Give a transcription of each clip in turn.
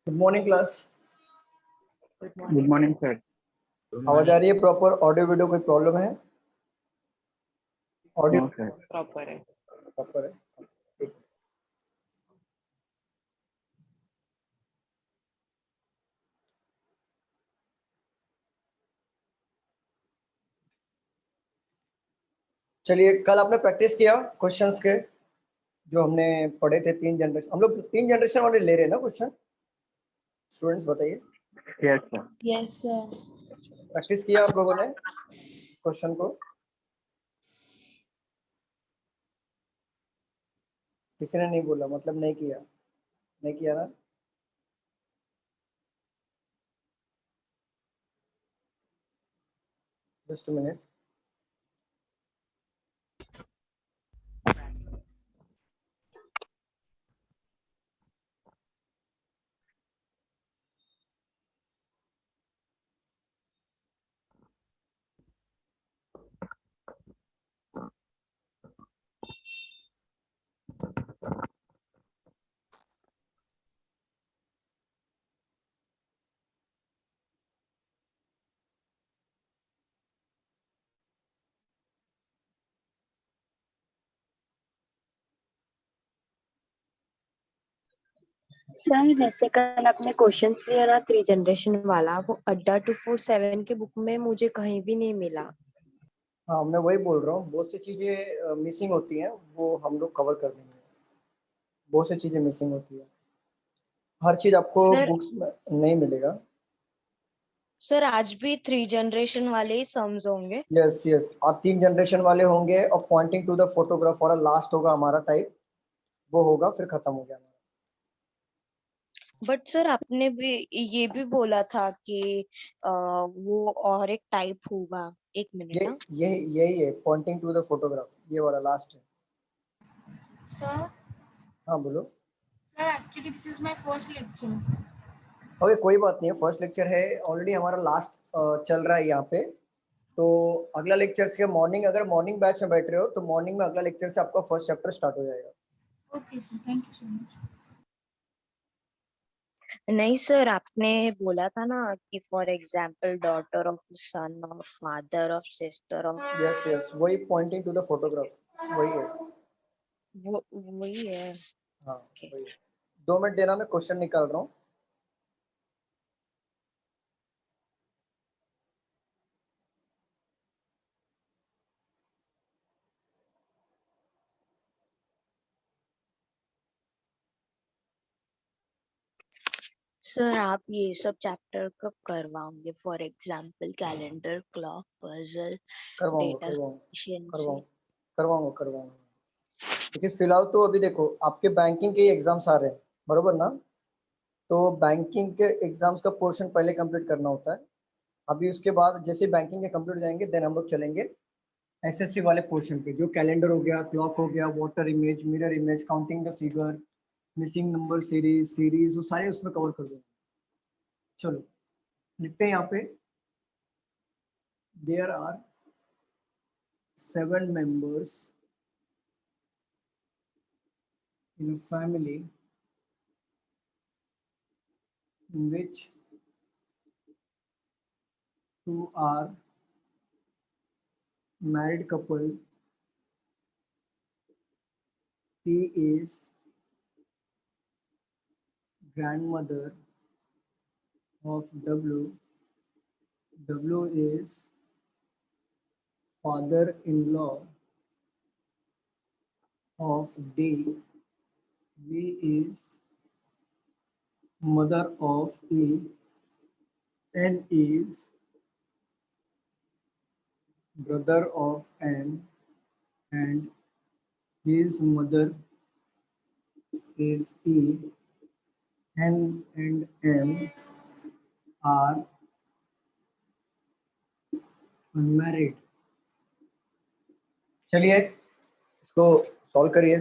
Good morning class. Good morning sir. आवाज आ रही है प्रॉपर? ऑडियो वीडियो कोई प्रॉब्लम है? Audio no sir. प्रॉपर है। प्रॉपर है। ठीक। चलिए, कल आपने प्रैक्टिस किया क्वेश्चंस के जो हमने पढ़े थे। तीन जनरेशन, हम लोग तीन जनरेशन वाले ले रहे हैं ना क्वेश्चन। स्टूडेंट्स बताइए, yes sir. Yes sir. Practice किया आप लोगों ने क्वेश्चन को? किसी ने नहीं बोला, मतलब नहीं किया? नहीं किया ना? Just minute. सर जैसे कल आपने क्वेश्चन लिया ना 3 जनरेशन वाला, वो अड्डा 247 के बुक में मुझे कहीं भी नहीं मिला। हाँ, मैं वही बोल रहा हूँ, बहुत सी चीजें मिसिंग होती हैं, वो हम लोग कवर कर देंगे। बहुत सी चीजें मिसिंग होती है, हर चीज आपको सर बुक्स में नहीं मिलेगा। सर आज भी 3 जनरेशन वाले ही सम्स होंगे? यस यस, आज तीन जनरेशन वाले होंगे और पॉइंटिंग टू द फोटोग्राफ वाला लास्ट होगा हमारा टाइप, वो होगा, फिर खत्म हो गया हमारा। बट सर आपने भी ये भी बोला था कि वो और एक टाइप होगा। एक मिनट ये ना। यही है, पॉइंटिंग टू द फोटोग्राफ, ये वाला लास्ट है। सर हाँ बोलो। Sir actually this is my first lecture. Okay, कोई बात नहीं है, फर्स्ट लेक्चर है, ऑलरेडी हमारा लास्ट चल रहा है यहाँ पे। तो अगला लेक्चर से मॉर्निंग, अगर मॉर्निंग बैच में बैठ रहे हो तो मॉर्निंग में अगला लेक्चर से आपका फर्स्ट चैप्टर स्टार्ट हो जाएगा। Okay sir, thank you so much. नहीं सर, आपने बोला था ना कि फॉर एग्जाम्पल डॉटर ऑफ सन और father of sister of. Yes yes, वही पॉइंटिंग टू द फोटोग्राफ वही है। वो वही है। हाँ Okay. वही है। 2 मिनट देना, मैं क्वेश्चन निकाल रहा हूँ। सर आप ये सब चैप्टर कब करवाओगे? For example calendar, clock, puzzle, करवाऊंगा डेटा करवाऊंगा एफिशिएंसी। करवाऊंगा करवाऊंगा करवाऊंगा। क्योंकि फिलहाल तो अभी देखो, आपके बैंकिंग के एग्जाम्स आ रहे हैं, बरोबर ना? तो बैंकिंग के एग्जाम्स का पोर्शन पहले कंप्लीट करना होता है। अभी उसके बाद जैसे बैंकिंग के कंप्लीट हो जाएंगे, देन हम लोग चलेंगे एसएससी वाले पोर्शन पे, जो कैलेंडर हो गया, क्लॉक हो गया, water image, mirror image, counting the figure, missing number series वो सारे उसमें कवर कर देंगे। चलो लिखते हैं यहाँ पे, there are 7 members in a family in which 2 are married couple. P is grandmother of W. W is father-in-law of D. V is mother of E. N is brother of N, and his mother is E. N and M are unmarried. चलिए इसको solve करिए।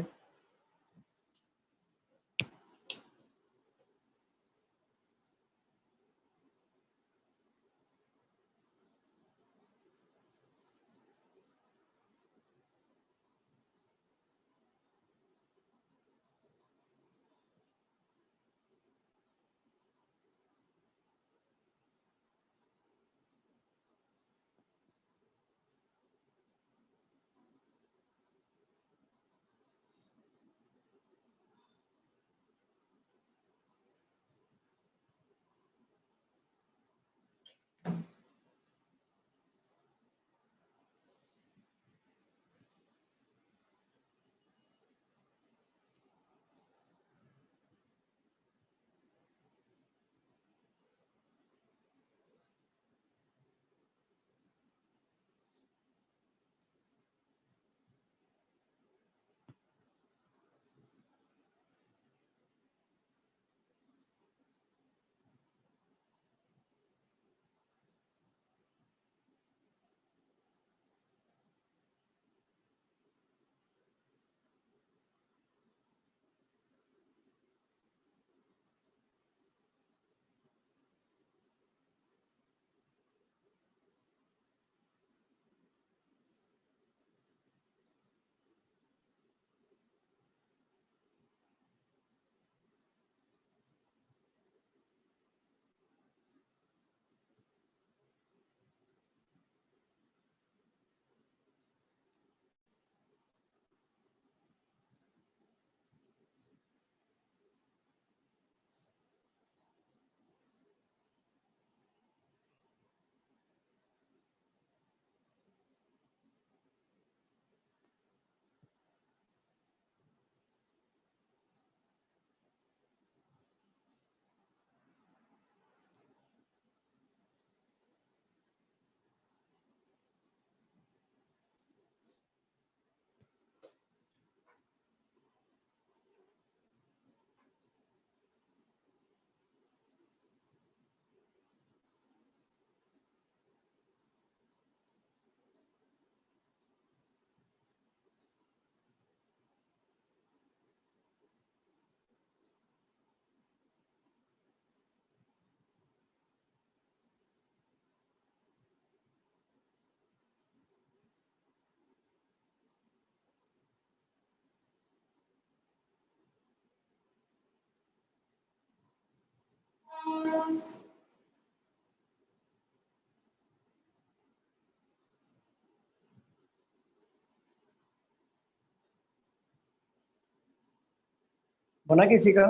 बना किसी का?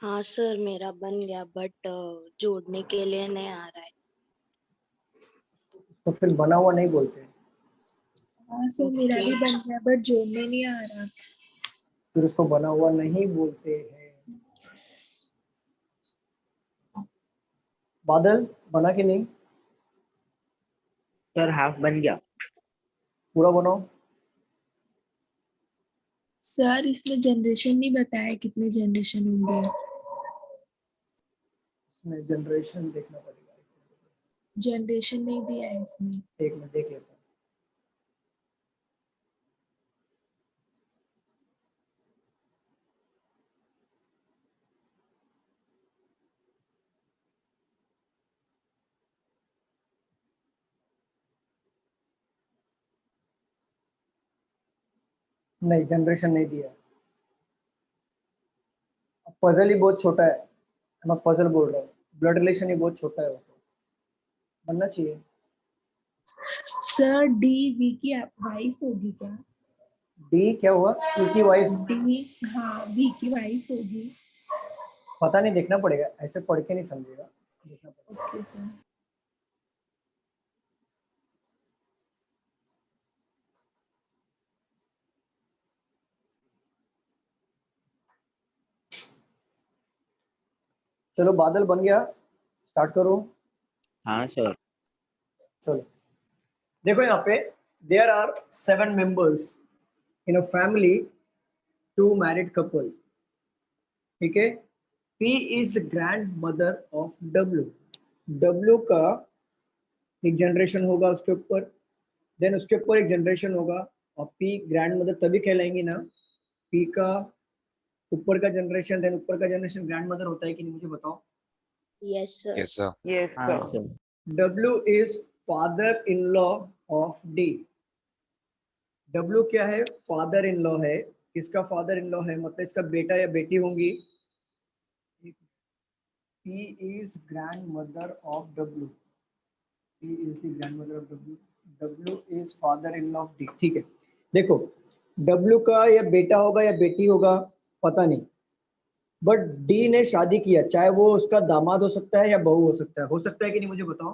हाँ sir, मेरा बन गया बट जोड़ने के लिए नहीं आ रहा है। तो फिर बना हुआ नहीं बोलते, हाँ सर मेरा भी बन गया बट जोड़ने नहीं आ रहा। फिर उसको बना हुआ नहीं बोलते हैं। बादल बना कि नहीं? सर हाफ बन गया। पूरा बनाओ। सर इसमें जनरेशन नहीं बताया कितने जनरेशन होंगे। इसमें जनरेशन देखना पड़ेगा, जनरेशन नहीं दिया है इसमें। एक मिनट देख लेता हूँ। नहीं, जनरेशन नहीं दिया। पजल ही बहुत छोटा है, मैं पजल बोल रहा हूँ। ब्लड रिलेशन ही बहुत छोटा है, वो तो बनना चाहिए। सर डी वी की वाइफ होगी क्या? डी क्या हुआ? ई की वाइफ? डी, हाँ वी की वाइफ होगी। पता नहीं, देखना पड़ेगा, ऐसे पढ़ के नहीं समझेगा, देखना पड़ेगा। Okay sir. चलो बादल बन गया, स्टार्ट करो। हाँ सर। चलो देखो यहाँ पे, there are 7 members in a family, 2 married couple. ठीक है, P is grand mother of W. W का एक जनरेशन होगा उसके ऊपर, देन उसके ऊपर एक जनरेशन होगा, और पी ग्रैंड मदर तभी कहलाएंगी ना, पी का ऊपर का जनरेशन, देन ऊपर का जनरेशन ग्रैंड मदर होता है कि नहीं, मुझे बताओ। Yes sir. Yes, sir. Yes हाँ sir. W is father in law of D. W क्या है? फादर इन लॉ है। किसका फादर इन लॉ है? मतलब इसका बेटा या बेटी होंगी। P is grand mother of W. P is the grand mother of W. W is father in law of D. ठीक है, देखो डब्ल्यू का या बेटा होगा या बेटी होगा, पता नहीं, बट डी ने शादी किया, चाहे वो उसका दामाद हो सकता है या बहू हो सकता है कि नहीं, मुझे बताओ।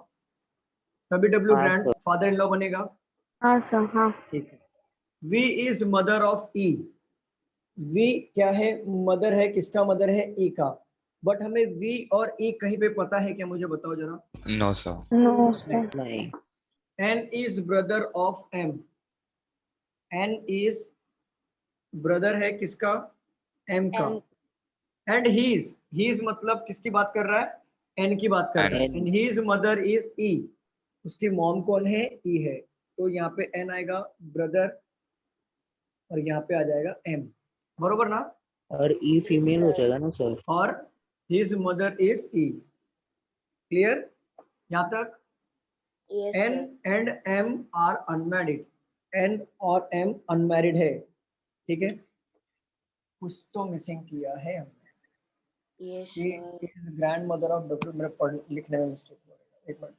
तभी डब्ल्यू हाँ grand sir. Father in law बनेगा। हाँ सर। हाँ। ठीक है, V is mother of E. V क्या है? मदर है। किसका मदर है? ई का। बट हमें वी और ई कहीं पे पता है क्या, मुझे बताओ जरा। No, sir. नो नहीं। सर। नहीं। N is brother of M. N is brother है किसका? एम का। एम। एंड ही इज मतलब किसकी बात कर रहा है? एन की बात कर रहा And है। N. And he is mother is E. उसकी मॉम कौन है? ई है। तो यहाँ पे एन आएगा ब्रदर, और यहाँ पे आ जाएगा एम, बरोबर ना? और ई यस फीमेल हो सर। जाएगा ना सर। और his mother is E. Clear यहाँ तक? Yes N sir. And M are unmarried. N और एम अनमैरिड है। ठीक है, कुछ तो मिसिंग किया है हमने। यस कि sir. Is grand mother of W, मेरे पढ़ लिखने में मिस्टेक हो रहा है, एक मिनट।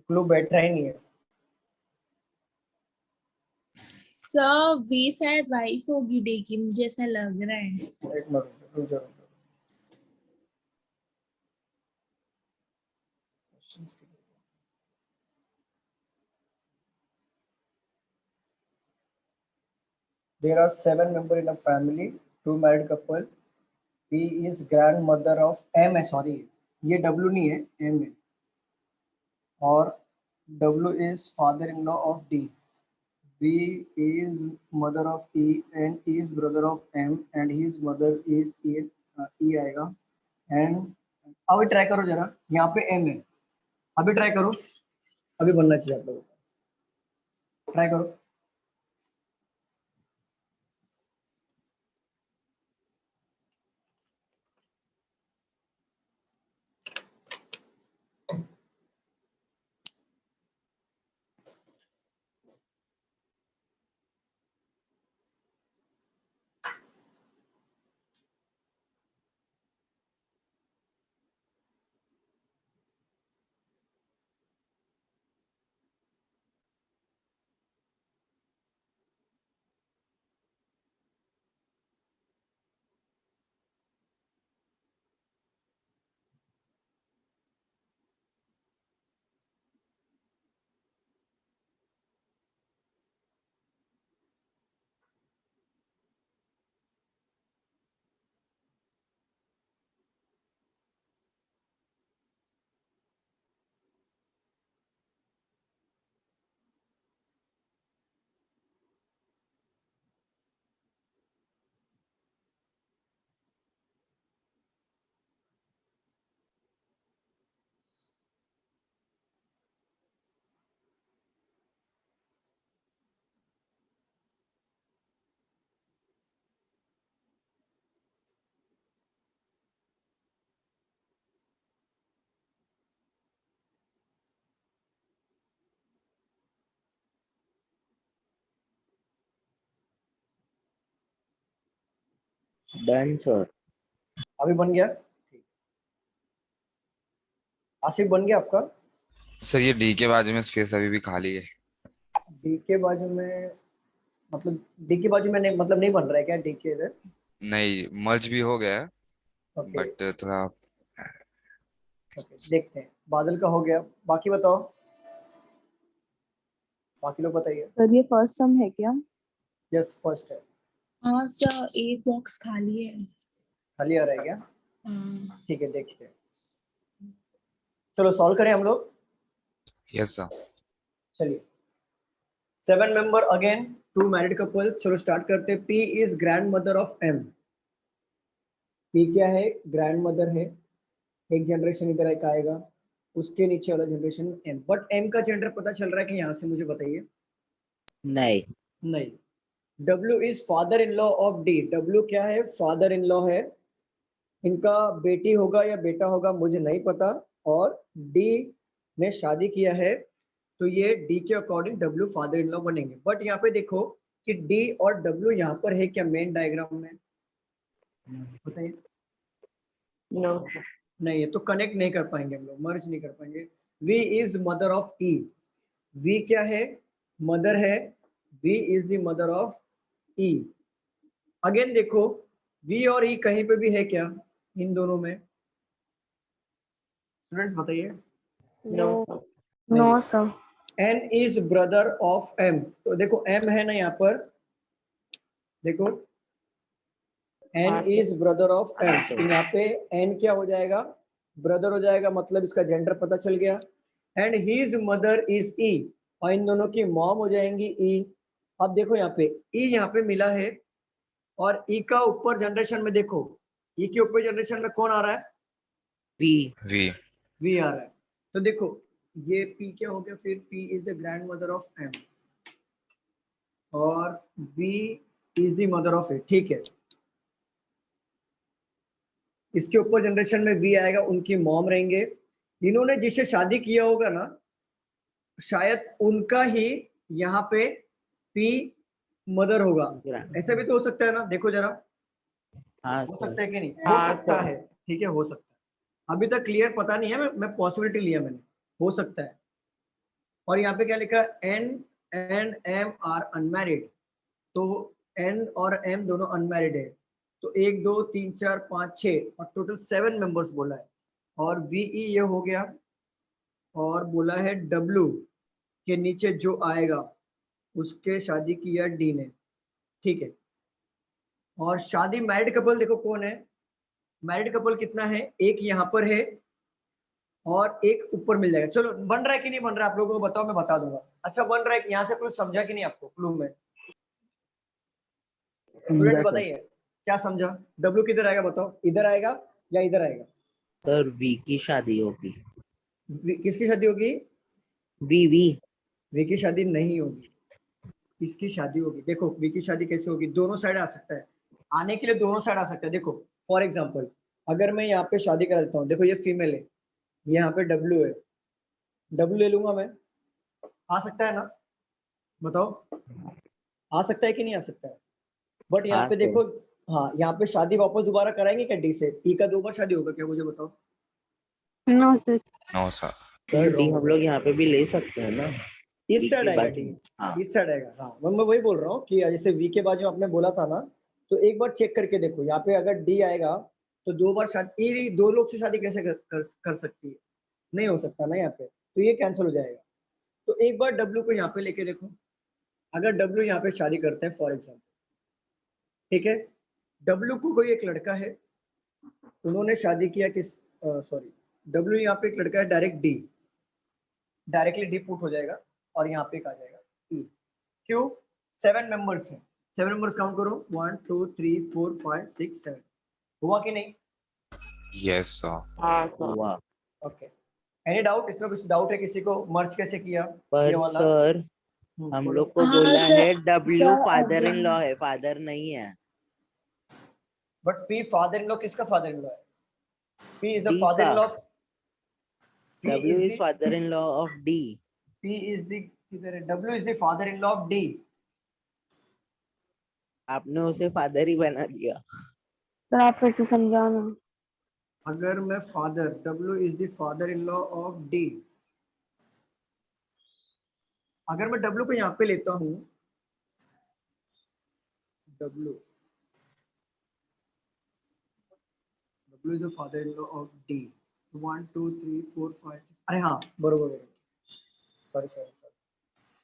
क्लू बैठ रहा ही नहीं है। सर वी शायद वाइफ होगी डी की, मुझे ऐसा लग रहा है। एक मिनट रुक जाओ। There are 7 members in a family, 2 married couple. P is grandmother of M है, सॉरी ये W नहीं है, M है। और W is father-in-law of D. B is mother of E, N is brother of M, and his mother is E, E आएगा। And अभी try करो जरा, यहाँ पे M है, अभी ट्राई करो, अभी बनना चाहिए आप लोगों को, ट्राई करो। Done sir. अभी बन गया? आसिफ बन गया आपका? सर ये डी के बाजू में स्पेस अभी भी खाली है। डी के बाजू में मतलब डी के बाजू में नहीं, मतलब नहीं बन रहा है क्या डी के इधर? नहीं, मर्ज भी हो गया है ओके बट थोड़ा। ओके, देखते हैं। बादल का हो गया, बाकी बताओ, बाकी लोग बताइए। सर ये फर्स्ट सम है क्या? यस फर्स्ट है। हाँ सर, एक बॉक्स खाली है। खाली आ रहा है क्या? हाँ। ठीक है, देखते हैं। चलो सॉल्व करें हम लोग। Yes sir. चलिए, 7 मेंबर अगेन, 2 मैरिड कपल। चलो स्टार्ट करते हैं। P is grand mother of M. P क्या है? ग्रैंड मदर है। एक जनरेशन इधर एक आएगा, उसके नीचे वाला जनरेशन एम। बट एम का जेंडर पता चल रहा है कि यहाँ से? मुझे बताइए। नहीं। नहीं। W is father in law of D. W क्या है? फादर इन लॉ है। इनका बेटी होगा या बेटा होगा मुझे नहीं पता। और डी ने शादी किया है, तो ये डी के according W father in law बनेंगे। बट यहाँ पे देखो कि डी और डब्ल्यू यहाँ पर है क्या मेन डायग्राम में? बताइए। नो नहीं है, तो कनेक्ट नहीं कर पाएंगे हम लोग, मर्ज नहीं कर पाएंगे। V is mother of E. V क्या है? मदर है। V is the mother of E. Again देखो, वी और ई कहीं पे भी है क्या इन दोनों में? स्टूडेंट्स बताइए। No no sir. N is brother of M. तो देखो एम है ना यहाँ पर, देखो N is brother of M. हाँ, तो यहाँ पे एन क्या हो जाएगा? ब्रदर हो जाएगा, मतलब इसका जेंडर पता चल गया। एंड हीज मदर इज ई, और इन दोनों की मॉम हो जाएंगी ई। अब देखो यहाँ पे ई यहाँ पे मिला है, और ई का ऊपर जनरेशन में देखो, ई के ऊपर जनरेशन में कौन आ रहा है? वी। वी। वी आ रहा है। तो देखो ये पी क्या हो गया फिर? P is the grand mother of M और V is the mother of A. ठीक है, इसके ऊपर जनरेशन में वी आएगा, उनकी मॉम रहेंगे। इन्होंने जिससे शादी किया होगा ना, शायद उनका ही यहाँ पे पी मदर होगा। ऐसा भी तो हो सकता है ना? देखो जरा, हाँ हो सर। सकता है कि नहीं? हो हाँ, सकता सर। है। ठीक है, हो सकता है। अभी तक क्लियर पता नहीं है, मैं पॉसिबिलिटी लिया मैंने, हो सकता है। और यहाँ पे क्या लिखा है? N and M are unmarried. तो एन और एम दोनों अनमैरिड है। तो 1 2 3 4 5 6 और टोटल 7 मेंबर्स बोला है। और वीई ये हो गया, और बोला है डब्ल्यू के नीचे जो आएगा उसके शादी किया डी ने। ठीक है, और शादी मैरिड कपल देखो कौन है? मैरिड कपल कितना है? एक यहाँ पर है और एक ऊपर मिल जाएगा। चलो बन रहा है कि नहीं बन रहा है आप लोगों को बताओ, मैं बता दूंगा। अच्छा बन रहा है, यहाँ से कुछ समझा कि नहीं आपको क्लू में? स्टूडेंट बताइए क्या समझा? डब्ल्यू किधर आएगा बताओ, इधर आएगा या इधर आएगा? सर वी की शादी होगी। किसकी शादी होगी? We we. वी की शादी नहीं होगी, इसकी शादी होगी। देखो वी की शादी कैसे होगी? दोनों साइड आ सकता है, आने के लिए दोनों साइड आ सकता है। देखो फॉर एग्जाम्पल, अगर मैं यहाँ पे शादी करा देता हूँ, देखो ये फीमेल है, यहाँ पे डब्ल्यू है, डब्ल्यू ले लूंगा मैं, आ सकता है ना? बताओ, आ सकता है कि नहीं आ सकता है? बट यहाँ हाँ पे सर। देखो, हाँ यहाँ पे शादी वापस दोबारा कराएंगे क्या डी से? ई का 2 बार शादी होगा क्या? मुझे बताओ। No sir. No sir. तो ये सर डी wrong हम होगा। लोग यहाँ पे भी ले सकते हैं ना? इस वी साइड के आएगा बाजू डी, में। हाँ। इस साइड आएगा। हाँ मैं वही बोल रहा हूँ कि जैसे वी के बाजू आपने बोला था ना, तो एक बार चेक करके देखो यहाँ पे अगर डी आएगा तो 2 बार शादी, ई 2 लोग से शादी कैसे कर सकती है? नहीं हो सकता ना यहाँ पे, तो ये कैंसिल हो जाएगा। तो एक बार डब्ल्यू को यहाँ पे लेके देखो, अगर डब्ल्यू यहाँ पे शादी करते हैं फॉर एग्जाम्पल, ठीक है, डब्ल्यू को कोई एक लड़का है, उन्होंने शादी किया किस, सॉरी, डब्ल्यू यहाँ पे एक लड़का है, direct D, directly D put हो जाएगा, और यहाँ पे एक आ जाएगा ई। क्यों? 7 मेंबर्स हैं, 7 मेंबर्स काउंट करो, 1 2 3 4 5 6 7। हुआ कि नहीं? Yes sir. हाँ सर। हुआ। Okay, any doubt? इसमें कुछ डाउट है किसी को? मर्ज कैसे किया ये पर वाला? सर हम बोलो। लोग को हाँ बोला सर, है W sir father in law है, अगेन फादर नहीं है। But P father in law किसका फादर इन लॉ है? P is the D father का। In law, P W is is the, father in law of D. P is the, किधर है? W is the father in law of D. आपने उसे father ही बना दिया। Sir आप फिर से समझाना। अगर मैं father, W is the father in law of D, अगर मैं W को यहाँ पे लेता हूँ, W is the father in law of D, 1 2 3 4 5 6, अरे हाँ बरोबर,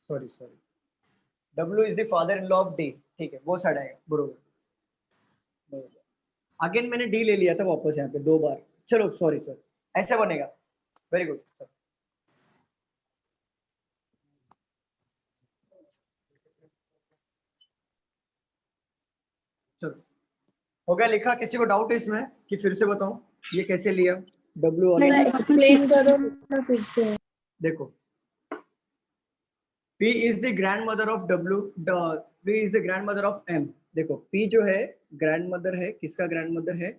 sorry W is the father in law of D, ठीक है वो साइड आएगा, बरोबर। अगेन मैंने D ले लिया था वापस यहाँ पे 2 बार, चलो सॉरी ऐसा बनेगा, वेरी गुड। चलो हो गया लिखा, किसी को डाउट है इसमें कि फिर से बताऊं ये कैसे लिया W वाले? एक्सप्लेन करो ना फिर से। देखो P is the grand mother of W, P is the grand mother of M। देखो P जो है ग्रैंड मदर है, किसका ग्रैंड मदर है,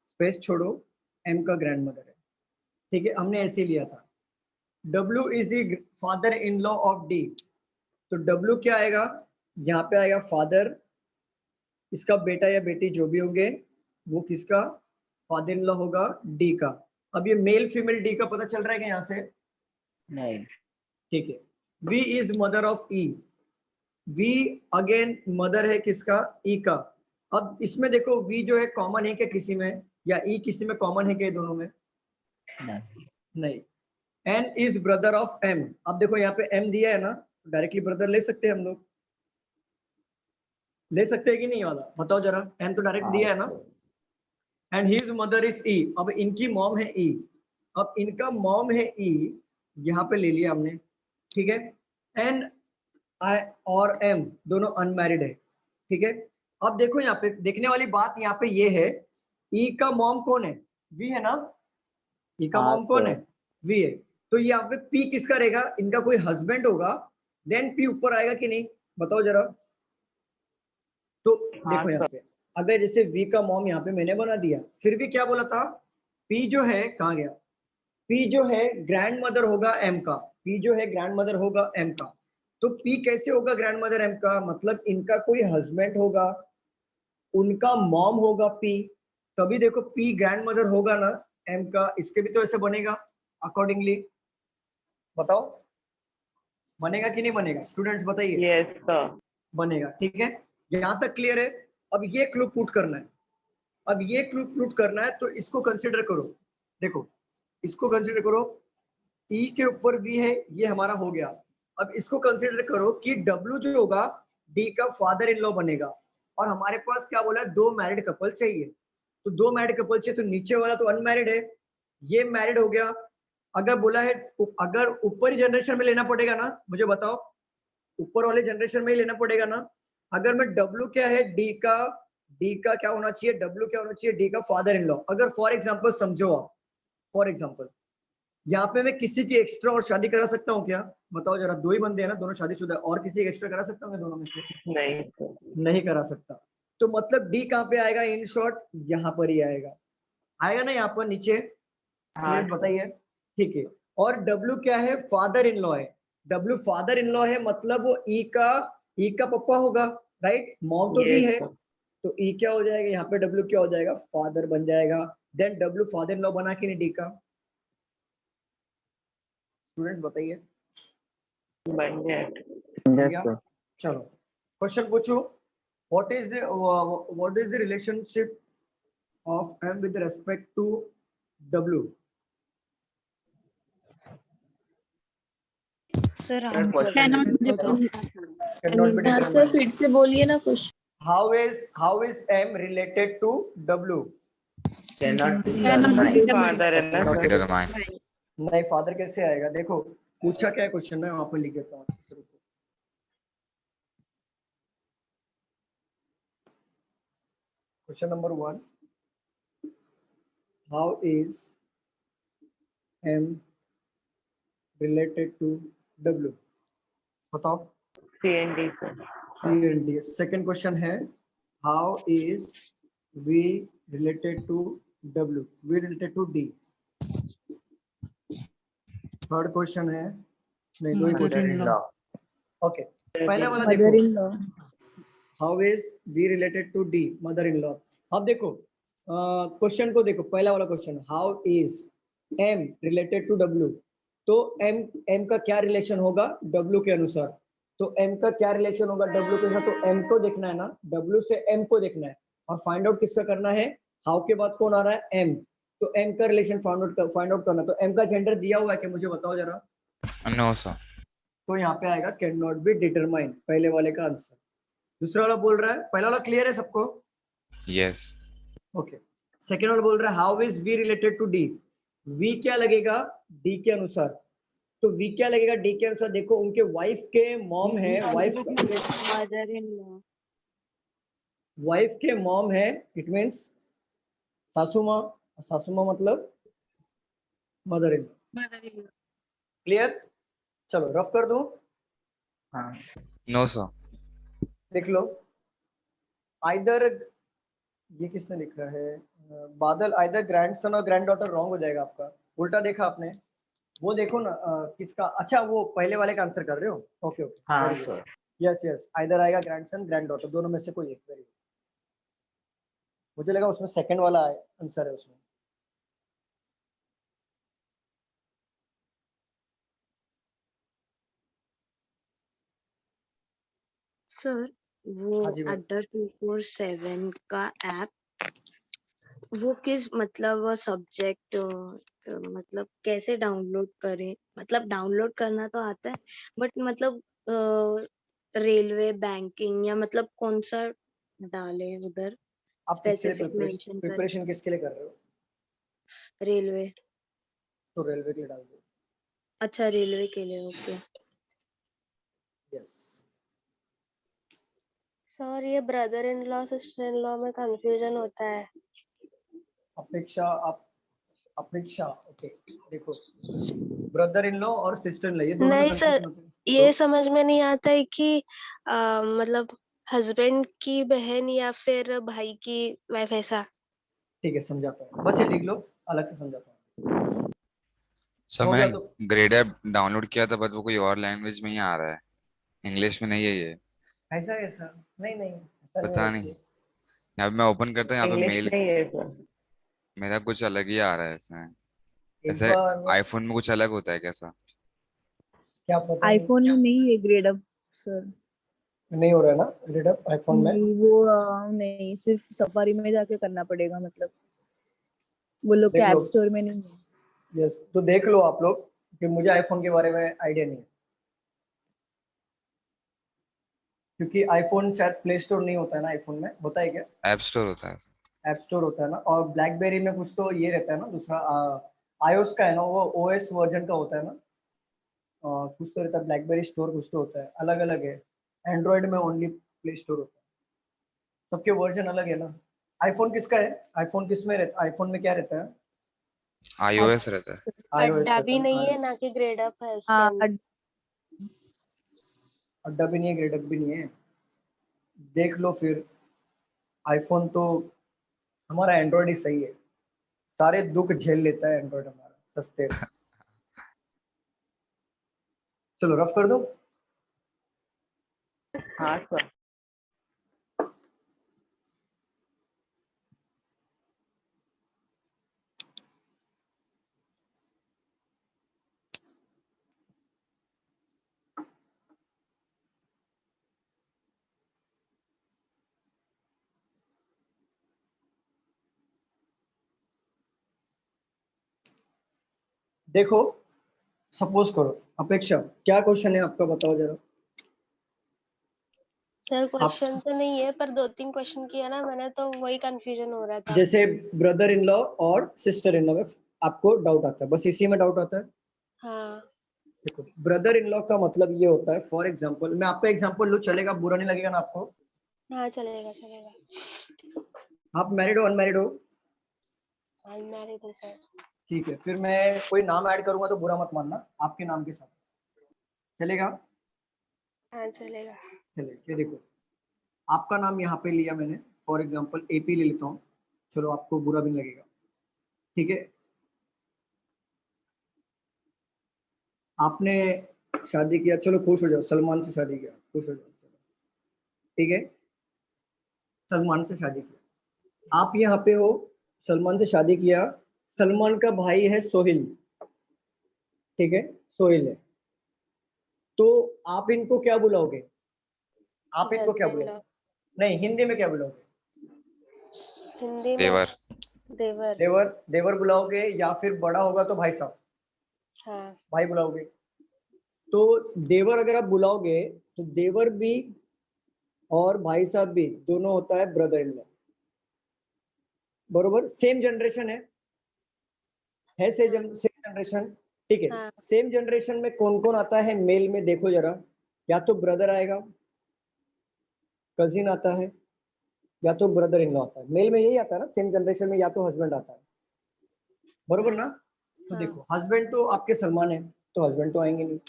स्पेस छोड़ो, M का ग्रैंड मदर है, ठीक है हमने ऐसे लिया था। W is the father in law of D, तो W क्या आएगा, यहाँ पे आएगा फादर, इसका बेटा या बेटी जो भी होंगे वो किसका फादर इन लॉ होगा, D का। अब ये मेल फीमेल D का पता चल रहा है क्या यहाँ से? नहीं। ठीक है। V is mother of E, V again mother है किसका, E का। अब इसमें देखो V जो है कॉमन है क्या किसी में, या E किसी में कॉमन है क्या दोनों में? नहीं। N is brother of M, अब देखो यहाँ पे M दिया है ना, डायरेक्टली ब्रदर ले सकते हैं हम लोग, ले सकते हैं कि नहीं वाला बताओ जरा, N तो डायरेक्ट दिया है ना। And his mother is E, अब इनकी मॉम है E, अब इनका मॉम है E, यहाँ पे ले लिया हमने, ठीक है। एंड I और M दोनों अनमैरिड है, ठीक है। अब देखो यहाँ पे देखने वाली बात यहाँ पे ये है, E का मॉम कौन है, V है ना, E का मॉम कौन है, V है, तो यहाँ पे P किसका रहेगा, इनका कोई हस्बैंड होगा, देन P ऊपर आएगा कि नहीं बताओ जरा। तो देखो यहाँ पे अगर जैसे V का मॉम यहाँ पे मैंने बना दिया, फिर भी क्या बोला था, P जो है कहाँ गया, P जो है ग्रैंड मदर होगा M का, P जो है ग्रैंड मदर होगा M का, तो P कैसे होगा ग्रैंड मदर M का, मतलब इनका कोई हस्बैंड होगा, उनका मॉम होगा P, तभी देखो P ग्रैंड मदर होगा ना M का, इसके भी तो ऐसे बनेगा अकॉर्डिंगली, बताओ बनेगा कि नहीं बनेगा स्टूडेंट्स बताइए। Yes sir. बनेगा, ठीक है यहाँ तक क्लियर है। अब ये क्लू पुट करना है, अब ये क्लू पुट करना है, तो इसको कंसिडर करो, देखो इसको कंसिडर करो, E के ऊपर V है, ये हमारा हो गया। अब इसको कंसिडर करो कि W जो होगा D का फादर इन लॉ बनेगा, और हमारे पास क्या बोला है, 2 मैरिड कपल चाहिए, तो 2 मैरिड कपल चाहिए, तो नीचे वाला तो अनमैरिड है, ये मैरिड हो गया। अगर बोला है अगर ऊपर जनरेशन में लेना पड़ेगा ना, मुझे बताओ ऊपर वाले जनरेशन में ही लेना पड़ेगा ना, अगर मैं W क्या है D का क्या होना चाहिए, W क्या होना चाहिए, D का फादर इन लॉ। अगर फॉर एग्जांपल समझो आप, फॉर एग्जांपल यहाँ पे मैं किसी की एक्स्ट्रा और शादी करा सकता हूँ क्या, बताओ जरा, 2 ही बंदे हैं ना, दोनों शादीशुदा, और किसी की एक्स्ट्रा करा सकता हूँ दोनों में से? नहीं सर। नहीं करा सकता, तो मतलब D कहाँ पे आएगा, इन शॉर्ट यहाँ पर ही आएगा, आएगा ना यहाँ पर नीचे, बताइए, ठीक है। और W क्या है, फादर इन लॉ है, W फादर इन लॉ है, मतलब वो E का पप्पा होगा, राइट, मॉम तो भी है, तो E क्या हो जाएगा यहाँ पे, W क्या हो जाएगा, फादर बन जाएगा, then W father in law बना कि नहीं D का, स्टूडेंट्स बताइए। बन गया। चलो क्वेश्चन पूछो, what is the relationship of M with respect to W? Sir Cannot be Cannot be answer determined. फिर से बोलिए ना कुछ। How is M related to W? Cannot be father है ना सर। Determine. नहीं फादर कैसे आएगा, देखो पूछा क्या क्वेश्चन में, वहां पर लिख देता हूँ। Question number 1, how is M related to W? बताओ। CND sir. CND। Second question है, how is V related to W? V related to D। Third question है, नहीं 2 ही क्वेश्चन, ओके। पहला वाला देखो, how is V related to D, mother in law. अब देखो क्वेश्चन को देखो, पहला वाला question, how is M related to W. तो एम का क्या रिलेशन होगा डब्ल्यू के अनुसार, तो एम का क्या रिलेशन होगा डब्ल्यू के साथ, तो एम को देखना है ना, डब्ल्यू से एम को देखना है और फाइंड आउट किसका करना है, हाउ के बाद कौन आ रहा है, एम। तो एम का रिलेशन फाइंड आउट करना, तो एम का जेंडर दिया हुआ है कि मुझे बताओ जरा। No sir. तो यहाँ पे आएगा कैन नॉट बी डिटरमाइन, पहले वाले का आंसर। दूसरा वाला बोल रहा है, पहला वाला क्लियर है सबको, यस। ओके। सेकेंड वाला बोल रहा है how is V related to D. V क्या लगेगा डी के अनुसार, तो वी क्या लगेगा डी के अनुसार, देखो उनके वाइफ के मॉम है, मदर इन लॉ। वाइफ के मॉम है, इट मीन्स सासू माँ, सासू माँ मतलब मदर इन लॉ। क्लियर, चलो रफ कर दूं, हाँ नो सर। लिख लो। आइदर, ये किसने लिखा है, बादल, आइदर ग्रैंडसन और ग्रैंड डॉटर रॉन्ग हो जाएगा आपका, उल्टा देखा आपने, वो देखो ना किसका, अच्छा वो पहले वाले का आंसर कर रहे हो, ओके ओके, हाँ सर। यस यस, आइदर आएगा ग्रैंडसन ग्रैंड डॉटर, दोनों में से कोई एक, वेरी गुड। मुझे लगा उसमें सेकंड वाला आंसर है उसमें। सर वो हाँ जी मैम। अड्डा 247 का ऐप, वो किस मतलब सब्जेक्ट, मतलब कैसे डाउनलोड करें, मतलब डाउनलोड करना तो आता है बट मतलब रेलवे बैंकिंग या मतलब कौन सा डाले उधर, आप किसके लिए स्पेसिफिक मेंशन करें। प्रिपरेशन किसके लिए कर रहे हो, रेलवे। तो रेलवे के लिए डाल दो। अच्छा रेलवे के लिए, ओके। यस। सर ये brother in law sister in law में कंफ्यूजन होता है। अपेक्षा, आप अपेक्षा, ओके, देखो ब्रदर इन लॉ और सिस्टर इन लॉ ये दोनों में नहीं सर, कंफ्यूजन होते हैं, ये तो समझ में नहीं आता है कि मतलब हस्बैंड की बहन या फिर भाई की वाइफ, ऐसा। ठीक है समझाता हूँ, बस ये लिख लो, अलग से समझाता हूँ। सर हो गया तो, मैंने ग्रेड ऐप डाउनलोड किया था बट वो कोई और लैंग्वेज में ही आ रहा है, इंग्लिश में नहीं है ये। ऐसा ऐसा नहीं नहीं, ऐसा नहीं पता होना नहीं, चाहिए। यहाँ पे मैं ओपन करता हूँ, यहाँ पे इंग्लिश मेल नहीं है सर। मेरा कुछ अलग ही आ रहा है इसमें। एक ऐसे बार, आईफोन में कुछ अलग होता है कैसा? क्या पता नहीं, आईफोन में नहीं है ग्रेड अप सर। नहीं हो रहा है ना रीड अप आईफोन में। नहीं वो नहीं, सिर्फ सफारी में जाके करना पड़ेगा, मतलब वो लोग के देख लो, ऐप स्टोर में नहीं है। यस, तो देख लो आप लोग, कि मुझे आईफोन के बारे में आइडिया नहीं है, क्योंकि आईफोन शायद प्ले स्टोर नहीं होता है ना, आईफोन में होता है क्या, ऐप स्टोर होता है। ऐप स्टोर होता है ना, और ब्लैकबेरी में कुछ तो ये रहता है ना दूसरा, आईओएस का है ना, वो ओएस वर्जन का होता है ना, कुछ तो रहता है ब्लैकबेरी स्टोर, कुछ तो होता है, अलग अलग है। एंड्रॉइड में ओनली प्ले स्टोर होता है, सबके वर्जन अलग है ना। आईफोन किसका है, आईफोन किस में रहता, आईफोन में क्या रहता है, iOS रहता है। आईओएस अड्डा रहता भी है ना, नहीं है iOS। ना कि ग्रेड अप है उसके हाँ अंदर। अड्डा भी नहीं है, ग्रेडअप भी नहीं है, देख लो फिर। आईफोन तो, हमारा एंड्रॉइड ही सही है, सारे दुख झेल लेता है एंड्रॉइड हमारा, सस्ते में। चलो रफ कर दो। हाँ सर। देखो, सपोज करो, अपेक्षा क्या क्वेश्चन है आपका, बताओ जरा। सर आप क्वेश्चन तो नहीं है, पर 2-3 क्वेश्चन किया ना मैंने, तो वही कंफ्यूजन हो रहा था। जैसे ब्रदर इन लॉ और सिस्टर इन लॉ में आपको डाउट आता है, बस इसी में डाउट आता है। हाँ देखो ब्रदर इन लॉ का मतलब ये होता है, फॉर एग्जांपल मैं आपका एग्जांपल लूँ, चलेगा, बुरा नहीं लगेगा ना आपको। हाँ, चलेगा चलेगा। आप मैरिड हो अनमैरिड हो, अनमैरिड है सर। ठीक है, फिर मैं कोई नाम ऐड करूंगा तो बुरा मत मानना, आपके नाम के साथ चलेगा। हाँ चलेगा। चलिए ये देखो, आपका नाम यहाँ पे लिया मैंने, फॉर एग्जांपल एपी ले लेता हूँ, चलो आपको बुरा भी नहीं लगेगा, ठीक है। आपने शादी किया, चलो खुश हो जाओ, सलमान से शादी किया, खुश हो जाओ, चलो ठीक है, सलमान से शादी किया। आप यहाँ पे हो सलमान से शादी किया, सलमान का भाई है सोहिल, ठीक है, सोहिल है, तो आप इनको क्या बुलाओगे? आप इनको क्या ब्रदर इन बुलाओगे? लॉ, नहीं, हिंदी में क्या बुलाओगे? हिंदी में देवर। देवर। देवर, देवर बुलाओगे, या फिर बड़ा होगा तो भाई साहब, हाँ भाई बुलाओगे। तो देवर अगर आप बुलाओगे तो देवर भी और भाई साहब भी दोनों होता है ब्रदर इन लॉ, बरोबर, सेम जनरेशन है सेम जनरेशन, ठीक है। हाँ सेम जनरेशन में कौन कौन आता है मेल में, देखो जरा, या तो ब्रदर आएगा, कजिन आता है, या तो ब्रदर इन लॉ आता है। मेल में यही आता है ना सेम जनरेशन में, या तो हस्बैंड आता है, बरोबर ना। तो हाँ देखो हस्बैंड तो आपके सलमान है, तो हस्बैंड तो आएंगे नहीं।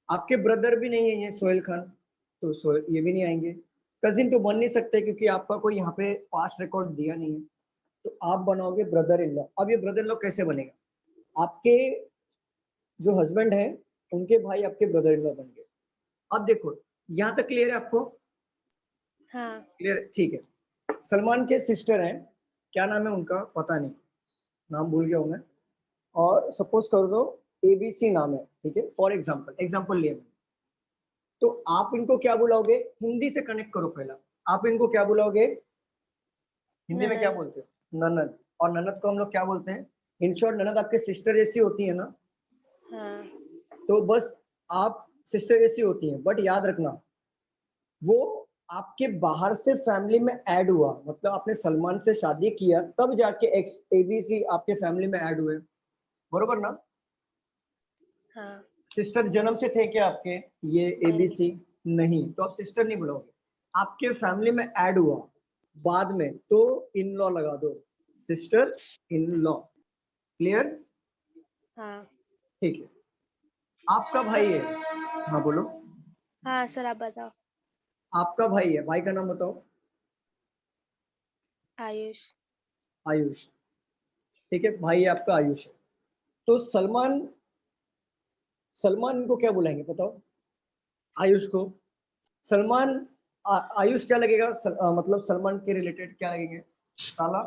आपके ब्रदर भी नहीं है ये सोहेल खान, तो सोहेल ये भी नहीं आएंगे। कजिन तो बन नहीं सकते क्योंकि आपका कोई यहाँ पे पास्ट रिकॉर्ड दिया नहीं है, तो आप बनाओगे ब्रदर इन लॉ। अब ये ब्रदर इन लॉ कैसे बनेगा? आपके जो हस्बैंड है उनके भाई आपके ब्रदर इन लॉ बन गए। अब देखो यहाँ तक क्लियर है आपको? हाँ क्लियर, ठीक है। सलमान के सिस्टर हैं, क्या नाम है उनका पता नहीं, नाम भूल गया हूं मैं, और सपोज कर दो ABC नाम है, ठीक है, फॉर एग्जाम्पल लिया। तो आप इनको क्या बुलाओगे? हिंदी से कनेक्ट करो पहला। आप इनको क्या बुलाओगे? हिंदी में क्या ननद। बोलते हो? ननद। और ननद को हम लोग क्या बोलते हैं? इन शॉर्ट ननद आपके सिस्टर जैसी होती है ना, हाँ तो बस आप सिस्टर जैसी होती हैं, बट याद रखना वो आपके बाहर से फैमिली में ऐड हुआ, मतलब आपने सलमान से शादी किया तब जाके ABC आपके फैमिली में ऐड हुए, बरोबर ना। हाँ सिस्टर जन्म से थे क्या आपके ये नहीं ABC? नहीं, तो आप सिस्टर नहीं बुलाओगे। आपके फैमिली में ऐड हुआ बाद में तो इन लॉ लगा दो, सिस्टर इन लॉ। क्लियर? हाँ ठीक है। आपका भाई है, हाँ बोलो। हाँ सर आप बताओ। आपका भाई है, भाई का नाम बताओ। आयुष। आयुष, ठीक है, भाई आपका आयुष है। तो सलमान, सलमान इनको क्या बुलाएंगे बताओ? आयुष को सलमान, आयुष क्या लगेगा? मतलब सलमान के रिलेटेड क्या लगेंगे? साला,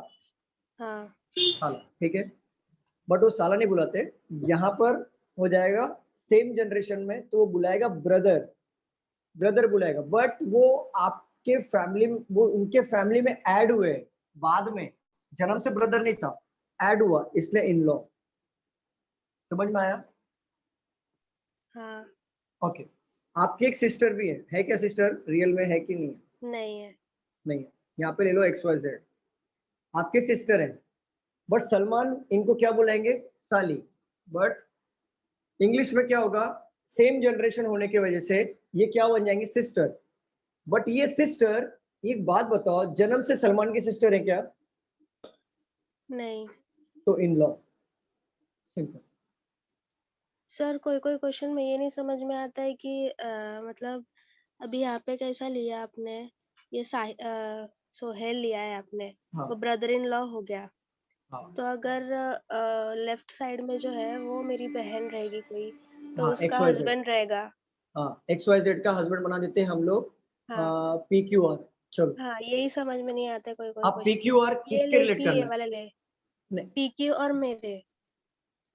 हाँ साला, ठीक है। बट वो साला नहीं बुलाते, यहाँ पर हो जाएगा सेम जनरेशन में तो वो बुलाएगा ब्रदर, ब्रदर बुलाएगा। बट वो आपके फैमिली, वो उनके फैमिली में ऐड हुए बाद में, जन्म से ब्रदर नहीं था, ऐड हुआ, इसलिए इन लॉ। समझ में आया? हाँ ओके। आपकी एक सिस्टर भी है क्या? सिस्टर रियल में है कि नहीं है? नहीं है। नहीं है। यहाँ पे ले लो XYZ, आपके सिस्टर है, बट सलमान इनको क्या बुलाएंगे? साली। बट इंग्लिश में क्या होगा? सेम जनरेशन होने की वजह से ये क्या बन जाएंगे? सिस्टर। बट ये सिस्टर, एक बात बताओ, जन्म से सलमान की सिस्टर है क्या? नहीं तो इन लॉ, सिंपल। सर कोई कोई क्वेश्चन में ये नहीं समझ में आता है कि मतलब अभी यहाँ पे कैसा लिया आपने, ये सोहेल लिया है आपने, हाँ वो ब्रदर इन लॉ हो गया। हाँ तो अगर लेफ्ट साइड में जो है वो मेरी बहन रहेगी कोई, तो हाँ, उसका XYZ, हस्बैंड रहेगा। हाँ XYZ का हस्बैंड बना देते हैं हम लोग। हाँ PQR, चलो। हाँ यही समझ में नहीं आता है कोई कोई आप क्वेश्चन। PQR ये किसके ले रिलेट कि करना ये है? वाला ले, नहीं, पीक्यू और मेरे,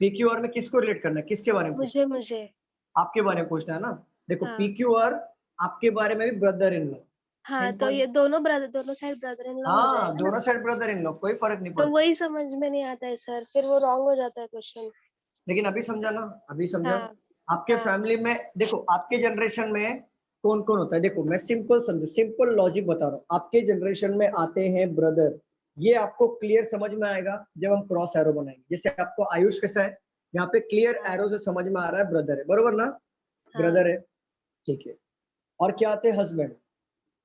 PQR में किसको रिलेट करना है? किसके बारे में पूछना मुझे मुझे है? आपके बारे में पूछना है ना। देखो हाँ PQR आपके बारे में भी ब्रदर इन लॉ, हाँ, तो सिंपल। ये दोनों ब्रदर, दोनों साइड ब्रदर इन लॉ हो हाँ, जाएगा ना। दोनों साइड ब्रदर इन लॉ, कोई फर्क नहीं तो पड़ता। वही समझ में नहीं आता है सर, फिर वो रॉन्ग हो जाता है क्वेश्चन। लेकिन अभी समझा ना, अभी समझा। हाँ आपके हाँ फैमिली में देखो, आपके जनरेशन में कौन कौन होता है? देखो मैं सिंपल समझो, सिंपल लॉजिक बता रहा हूँ। आपके जनरेशन में आते हैं ब्रदर, ये आपको क्लियर समझ में आएगा जब हम क्रॉस एरो बनाएंगे। जैसे आपको आयुष कैसा है, यहाँ पे क्लियर हाँ एरो से समझ में आ रहा है ब्रदर है, बरोबर ना। हाँ ब्रदर है, ठीक है। और क्या आते हैं? हस्बैंड।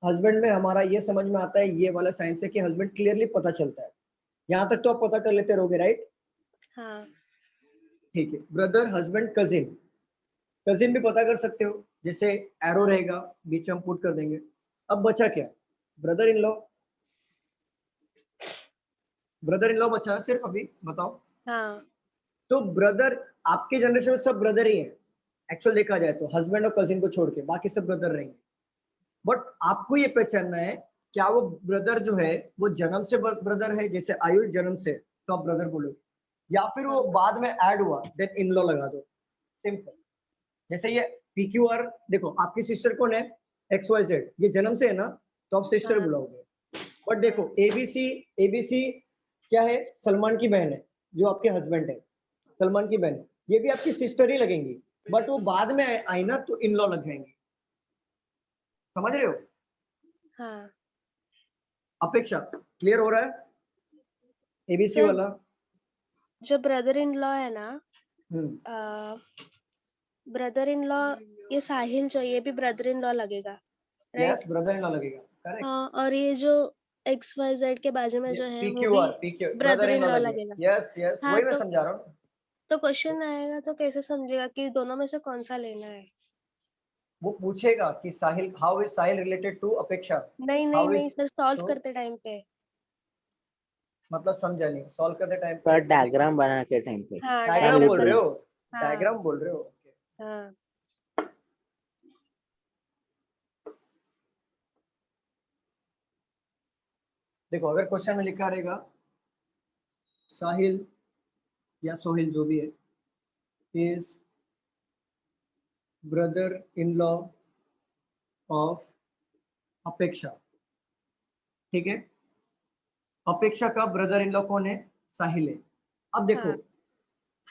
हस्बैंड में हमारा ये समझ में आता है, ये वाला साइन से कि हस्बैंड क्लियरली पता चलता है। यहाँ तक तो आप पता कर लेते रहोगे, राइट? हाँ ठीक है। ब्रदर, हस्बैंड, कजिन, कजिन भी पता कर सकते हो, जैसे एरो रहेगा बीच में हम पुट कर देंगे। अब बचा क्या? Brother in law, brother in law बचा सिर्फ अभी, बताओ। हाँ तो ब्रदर, आपके जनरेशन में सब ब्रदर ही है एक्चुअल देखा जाए तो, हस्बैंड और कजिन को छोड़ के बाकी सब ब्रदर रहेंगे। बट आपको ये पहचानना है क्या वो ब्रदर जो है वो जन्म से ब्रदर है, जैसे आयुष जन्म से तो आप ब्रदर बोलो, या फिर वो बाद में ऐड हुआ देन इन लॉ लगा दो, सिंपल। जैसे ये PQR, देखो आपकी सिस्टर कौन है, XYZ, ये जन्म से है ना, तो आप सिस्टर हाँ। बुलाओगे। बट देखो ABC क्या है, सलमान की बहन है, जो आपके हस्बैंड है, सलमान की बहन है, ये भी आपकी सिस्टर ही लगेंगी, बट वो बाद में आई ना तो इन लॉ लग जाएंगे, समझ रहे हो? हाँ अपेक्षा क्लियर हो रहा है? ABC सर, वाला। जो ब्रदर इन लॉ है ना, हम्म, ब्रदर इन लॉ, ये साहिल जो, ये भी ब्रदर इन लॉ लगेगा, yes, right? Brother in law लगेगा, करेक्ट। हाँ, और ये जो XYZ के बाजू में जो है वो भी PQ brother brother in in law law लगेगा, लगेगा। यस यस, हाँ, वही मैं समझा रहा हूँ। तो क्वेश्चन आएगा तो कैसे समझेगा कि दोनों में से कौन सा लेना है? वो पूछेगा कि Sahil, how is Sahil related to Apeksha, नहीं नहीं हाउ नहीं इज सर, सॉल्व टू, करते टाइम पे। मतलब समझा नहीं, सॉल्व करते टाइम पर पे डायग्राम बना के टाइम पे हाँ, डायग्राम बोल रहे हो, हाँ डायग्राम बोल रहे हो, okay। हाँ। देखो अगर क्वेश्चन में लिखा रहेगा साहिल या सोहिल जो भी है is brother in law of अपेक्षा, ठीक है, अपेक्षा का ब्रदर इन लॉ कौन है, साहिल है। अब देखो हाँ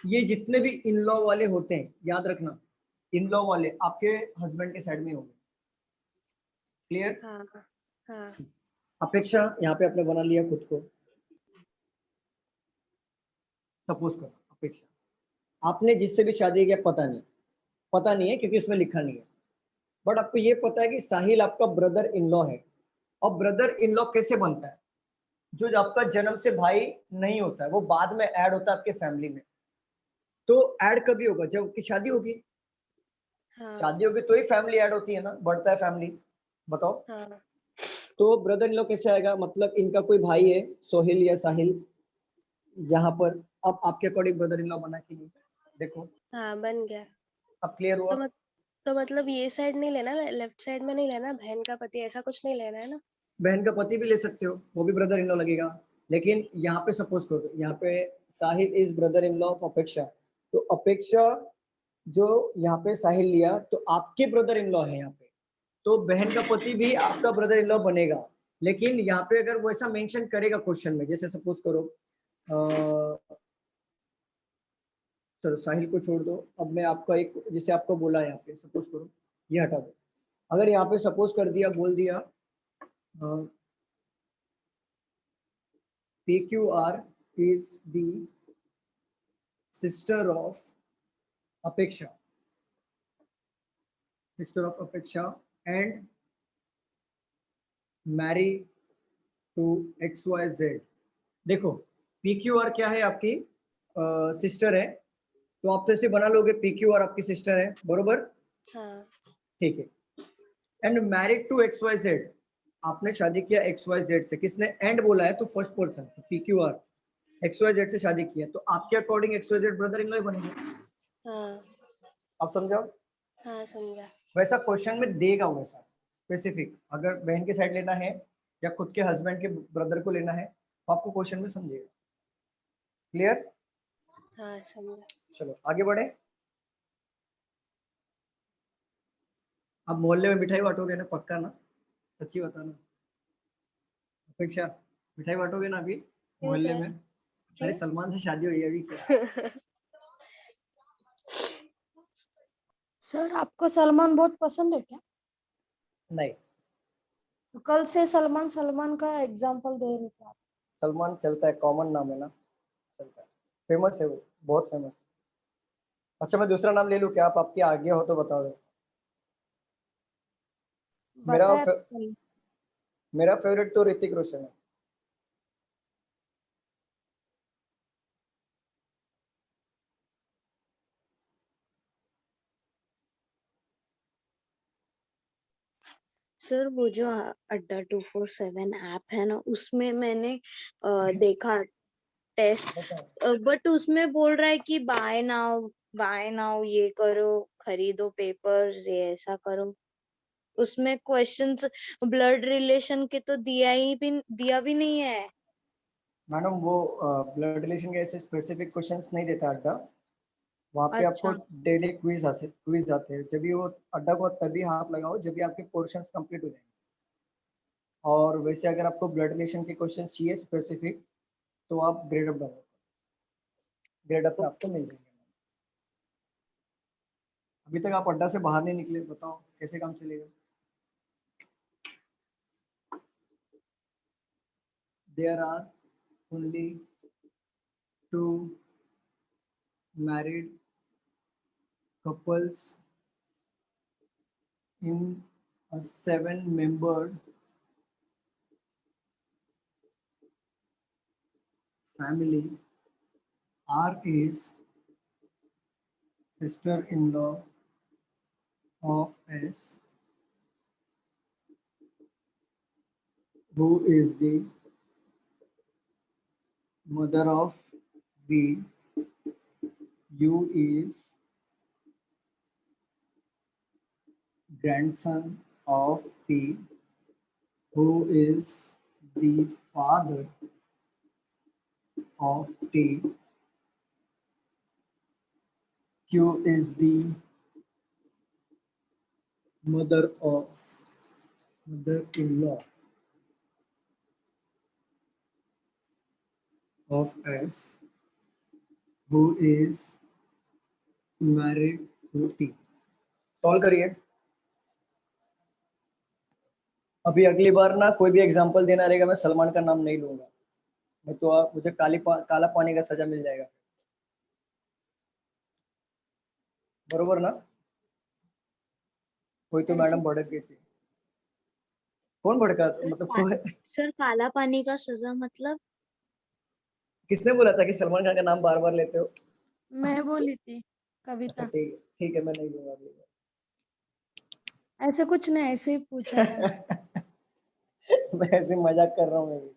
ये जितने भी इन लॉ वाले होते हैं, याद रखना, इन लॉ वाले आपके हस्बैंड के साइड में होंगे, क्लियर? हाँ हाँ अपेक्षा यहाँ पे आपने बना लिया खुद को, सपोज करो अपेक्षा, आपने जिससे भी शादी किया पता नहीं है क्योंकि उसमें लिखा नहीं है, बट आपको ये पता है कि साहिल आपका ब्रदर इन लॉ है। और ब्रदर इन लॉ कैसे बनता है, जो आपका जन्म से भाई नहीं होता है, वो बाद में ऐड होता है आपके फैमिली में। तो ऐड कभी होगा, जब आपकी शादी होगी, हाँ शादी होगी तो ही फैमिली ऐड होती है ना, बढ़ता है फैमिली, बताओ। हाँ तो ब्रदर इन लॉ कैसे आएगा, मतलब इनका कोई भाई है सोहिल या साहिल यहाँ पर, अब आपके अकॉर्डिंग ब्रदर इन लॉ बना कि नहीं, देखो हाँ, बन गया। अब क्लियर हुआ। तो मत तो मतलब ये साइड नहीं लेना, लेफ्ट साइड में नहीं लेना, बहन का पति ऐसा कुछ नहीं लेना है ना? बहन का पति भी ले सकते हो, वो भी ब्रदर इन लॉ लगेगा, लेकिन यहाँ पे सपोज करो, यहाँ पे Sahil is brother in law of Apeksha, तो अपेक्षा जो यहाँ पे साहिल लिया तो आपके ब्रदर इन लॉ है यहाँ पे, तो बहन का पति भी आपका ब्रदर इन लॉ बनेगा। लेकिन यहाँ पे अगर वो ऐसा मेंशन करेगा क्वेश्चन में, जैसे सपोज करो चलो साहिल को छोड़ दो, अब मैं आपका एक, जैसे आपको बोला यहाँ पे सपोज करो, ये हटा दो, अगर यहाँ पे सपोज कर दिया, बोल दिया PQR is the sister of Apeksha, and marry to XYZ। देखो PQR क्या है, आपकी सिस्टर है, तो आप तो ऐसे बना लोगे PQR आपकी सिस्टर है, बरोबर, हाँ ठीक है। एंड मैरिड टू XYZ, आपने शादी किया XYZ से, किसने एंड बोला है तो फर्स्ट पर्सन, PQR XYZ से शादी किया, तो आपके according XYZ brother in law बनेगा। हाँ आप समझाओ, हाँ, समझा। वैसा क्वेश्चन में देगा वैसा स्पेसिफिक, अगर बहन के साइड लेना है या खुद के हस्बैंड के ब्रदर को लेना है तो आपको क्वेश्चन में समझेगा, क्लियर? हाँ, समझा। चलो आगे बढ़े। अब मोहल्ले में मिठाई बांटोगे ना, पक्का ना, सच्ची बताना अपेक्षा, मिठाई बांटोगे ना अभी क्यों मोहल्ले सर? में? अरे क्यों? सलमान से शादी हुई है अभी, क्या? सर आपको सलमान बहुत पसंद है क्या? नहीं, तो कल से सलमान सलमान का एग्जाम्पल दे रहे थे आप। सलमान चलता है, कॉमन नाम है ना, चलता है, फेमस है वो, बहुत फेमस। अच्छा मैं दूसरा नाम ले लूं क्या, आप आपके आगे हो तो बता दो। मेरा बताया फे, था कल। मेरा फेवरेट तो ऋतिक रोशन है। सर वो जो अड्डा 247 ऐप है ना, उसमें मैंने देखा टेस्ट, बताओ, बट उसमें बोल रहा है कि बाय नाउ ये करो, खरीदो पेपर्स, ये ऐसा करो। उसमें क्वेश्चंस ब्लड रिलेशन के तो दिया भी नहीं है। मैडम वो ब्लड रिलेशन के ऐसे स्पेसिफिक क्वेश्चंस नहीं देता अड्डा। वहाँ पे आपको अच्छा डेली क्विज आते हैं। जब भी वो अड्डा को तभी हाथ लगाओ जब भी आपके पोर्शंस कंप्लीट हो जाएंगे। और वैसे अगर आपको ब्लड रिलेशन के क्वेश्चन चाहिए स्पेसिफिक तो आप ग्रेड अप डालो, ग्रेड अप में आपको मिल जाएंगे। अभी तक आप अड्डा से बाहर नहीं निकले, बताओ कैसे काम चलेगा। There are only 2 married couples in a 7-member family. R is sister-in-law of S, who is the mother of V. U is grandson of P, who is the father of T. Q is the mother-in-law of S, who is married to T. Solve करिए। अभी अगली बार ना कोई भी example देना रहेगा मैं सलमान का नाम नहीं लूंगा, नहीं तो आप मुझे काला पानी का सजा मिल जाएगा। बरोबर ना? कोई तो ऐसे मैडम भड़क गई थी। कौन भड़का? सर मतलब कोई सर काला पानी का सजा मतलब? किसने बोला था कि सलमान खान का नाम बार बार लेते हो? मैं बोली थी अच्छा कविता। ठीक है मैं नहीं लूंगा अगली ऐसे कुछ नहीं, ऐसे ही पूछा था। बार। मैं ऐसे मजाक कर रहा हूँ मैं भी।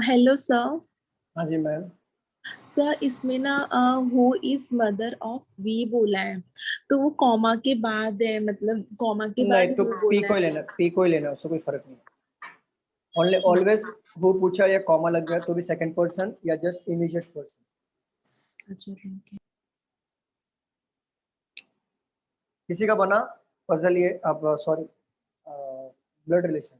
Hello sir. हाँ जी मैम। सर इसमें ना who is mother of V बोला है, तो वो कॉमा के बाद है, मतलब कॉमा के नहीं बाद तो who पी बोला को ही लेना, पी को ही लेना, उससे कोई फर्क नहीं। ओनली ऑलवेज वो पूछा या कॉमा लग गया तो भी सेकंड पर्सन या जस्ट इमीडिएट पर्सन। है। अच्छा ठीक है। किसी का बना पजल ये अब सॉरी ब्लड रिलेशन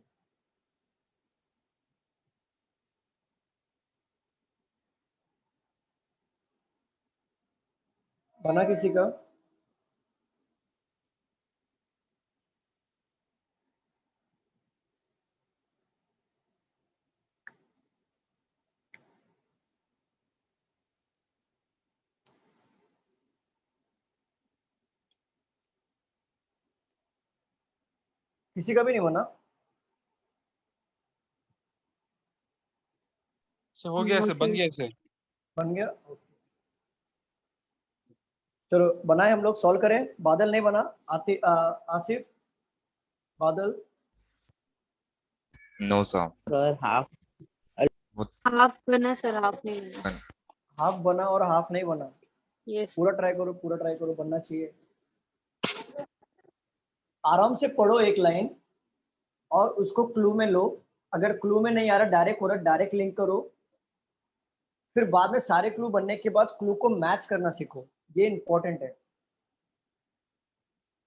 बना किसी का? किसी का भी नहीं बना? से हो गया, से बन गया, से बन गया। चलो बनाए हम लोग, सॉल्व करें। बादल नहीं बना, Asif, Badal, no sir. Sir half half बना सर, हाफ नहीं बना। हाफ बना और हाफ नहीं बना। यस। पूरा ट्राई करो, पूरा ट्राई करो, बनना चाहिए। आराम से पढ़ो एक लाइन और उसको क्लू में लो। अगर क्लू में नहीं आ रहा, डायरेक्ट हो रहा, डायरेक्ट लिंक करो। फिर बाद में सारे क्लू बनने के बाद क्लू को मैच करना सीखो, ये इंपॉर्टेंट है।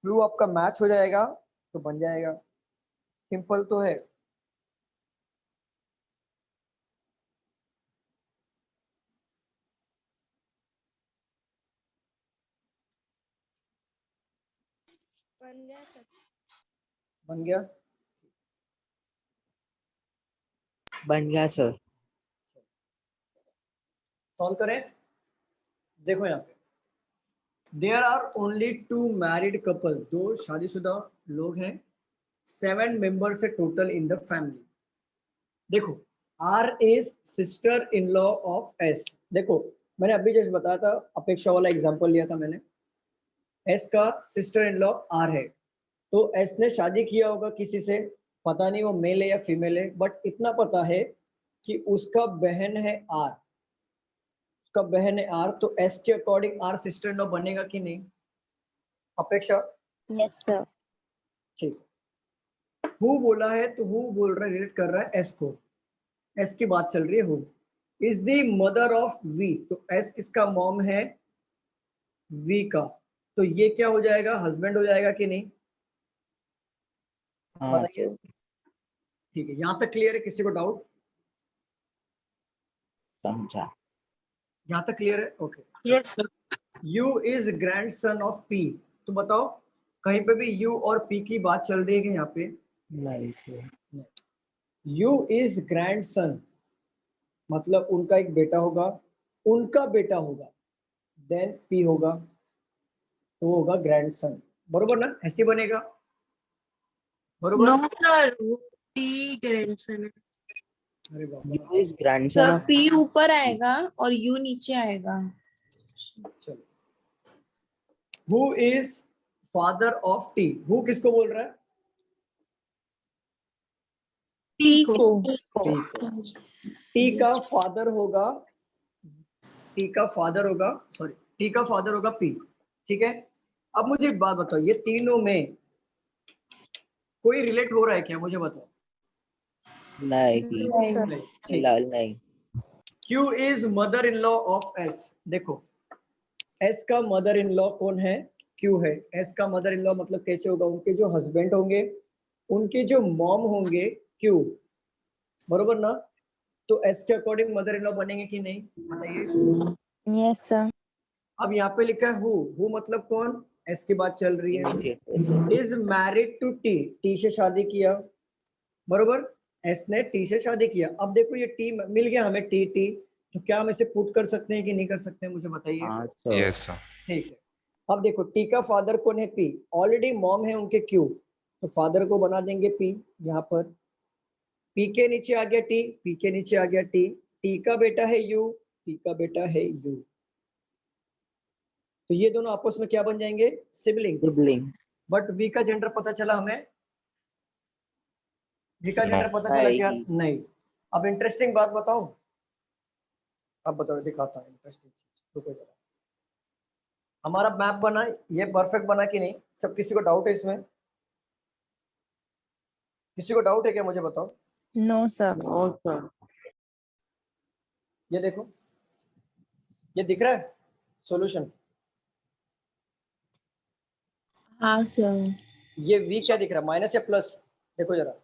क्लू आपका मैच हो जाएगा तो बन जाएगा। सिंपल तो है। बन गया सर। बन गया। बन गया सर। सॉल्व करें। देखो यहाँ पे there are only 2 married couple, 2 शादीशुदा लोग हैं। 7 मेंबर्स है टोटल इन द फैमिली। देखो R is sister in law of S. देखो मैंने अभी जैसे बताया था, अपेक्षा वाला एग्जांपल लिया था मैंने। एस का सिस्टर इन लॉ आर है, तो एस ने शादी किया होगा किसी से, पता नहीं वो मेल है या फीमेल है, बट इतना पता है कि उसका बहन है आर, उसका बहन है आर। तो एस के according R sister in law बनेगा कि नहीं? अपेक्षा, यस सर। ठीक। हु बोला है तो हु बोल रहा है, रिलेट कर रहा है एस को, एस की बात चल रही है। Who is the mother of V, तो एस किसका मॉम है? वी का। तो ये क्या हो जाएगा, हस्बैंड हो जाएगा कि नहीं? हाँ बताइए। सर, ठीक है, यहाँ तक क्लियर है? किसी को डाउट? समझा। यहाँ तक क्लियर है? Okay. Yes sir. You is grandson of P, तो बताओ कहीं पे भी यू और पी की बात चल रही है कि यहाँ पे? नहीं सर। यू इज ग्रैंडसन मतलब उनका एक बेटा होगा, उनका बेटा होगा, देन पी होगा, तो वो होगा ग्रैंडसन। बरोबर ना? ऐसे बनेगा, बरोबर? नो सर, वो पी ग्रैंडसन है। अरे बाबा, U is grandson sir of P ऊपर आएगा और यू नीचे आएगा। चलो। Who is father of T, who किसको बोल रहा है? पी को। टी का फादर होगा, टी का फादर होगा, सॉरी, टी का फादर होगा पी। ठीक है। अब मुझे एक बात बताओ, ये तीनों में कोई रिलेट हो रहा है क्या? मुझे बताओ। नहीं, नहीं। ठीक। फिलहाल नहीं। Q is mother in law of S. देखो एस का मदर इन लॉ कौन है? क्यू है। एस का मदर इन लॉ मतलब कैसे होगा? उनके जो हस्बैंड होंगे, उनके जो मॉम होंगे, क्यू, बरोबर ना? तो एस के अकॉर्डिंग मदर इन लॉ बनेंगे कि नहीं? बताइए। Yes sir. अब यहाँ पे लिखा है हु मतलब कौन? एस की बात चल रही है। Is married to T, T से शादी किया, बरोबर? एस ने टी से शादी किया। अब देखो ये टी मिल गया हमें, टी टी, तो क्या हम इसे पुट कर सकते हैं कि नहीं कर सकते हैं? मुझे बताइए। हाँ सर। Yes sir. ठीक है। अब देखो टी का फादर कौन है? पी। ऑलरेडी मॉम है उनके क्यू, तो फादर को बना देंगे पी यहाँ पर। पी के नीचे आ गया टी, पी के नीचे आ गया टी, टी का बेटा है यू, टी का बेटा है यू, तो ये दोनों आपस में क्या बन जाएंगे? सिबलिंग्स। सिबलिंग। बट वी का जेंडर पता चला हमें? वी का No. जेंडर पता चला क्या? नहीं। नहीं। अब इंटरेस्टिंग बात बताऊं, अब बताओ, दिखाता हूँ इंटरेस्टिंग चीज। रुको जरा, हमारा मैप बना, ये परफेक्ट बना कि नहीं? सब किसी को डाउट है इसमें? किसी को डाउट है क्या? मुझे बताओ। No sir. No sir. ये देखो, ये दिख रहा है सॉल्यूशन? हाँ सर। ये वी क्या दिख रहा है, माइनस या प्लस? देखो जरा।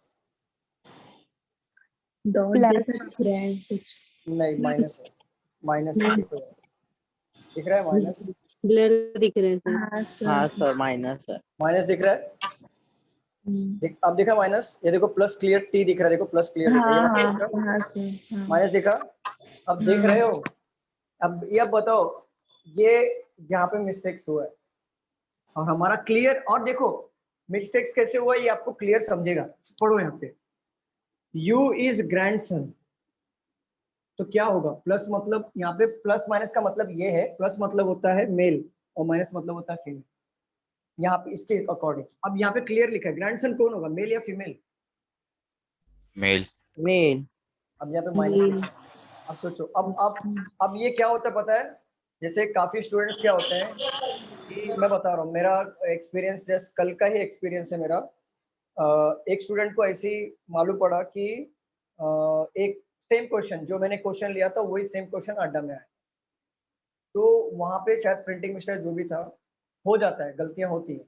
डॉट जैसा दिख रहा है कुछ। नहीं, माइनस है, माइनस है, देखो जरा, दिख रहा है माइनस? ब्लर दिख रहे हैं सर। हाँ सर। हाँ सर, माइनस है। माइनस दिख रहा है? अब दिखा माइनस? ये देखो प्लस क्लियर टी दिख रहा है, देखो प्लस क्लियर दिख रहा है, ये हाँ माइनस दिखा? हाँ सर। हाँ। माइनस दिखा? अब देख रहे हो? अब ये बताओ, ये यहाँ पे मिस्टेक्स हुआ है और हमारा क्लियर, और देखो मिस्टेक्स कैसे हुआ ये आपको क्लियर समझेगा। पढ़ो यहाँ पे, यू इज ग्रैंडसन, तो क्या होगा, प्लस मतलब यहाँ पे प्लस माइनस का मतलब ये है, प्लस मतलब होता है मेल और माइनस मतलब होता है फीमेल, यहाँ पे इसके अकॉर्डिंग। अब यहाँ पे क्लियर लिखा है ग्रैंडसन कौन होगा, मेल या फीमेल? मेल। मेल। अब यहाँ पे माइनस लिखा है। अब सोचो, अब ये क्या होता है पता है, जैसे काफी स्टूडेंट्स क्या होते हैं कि मैं बता रहा हूँ मेरा एक्सपीरियंस, जैसे कल का ही एक्सपीरियंस है मेरा। एक स्टूडेंट को ऐसे ही मालूम पड़ा कि एक सेम क्वेश्चन जो मैंने क्वेश्चन लिया था वही सेम क्वेश्चन अड्डा में आया, तो वहां पे शायद प्रिंटिंग मिस्टेक जो भी था, हो जाता है, गलतियां होती हैं,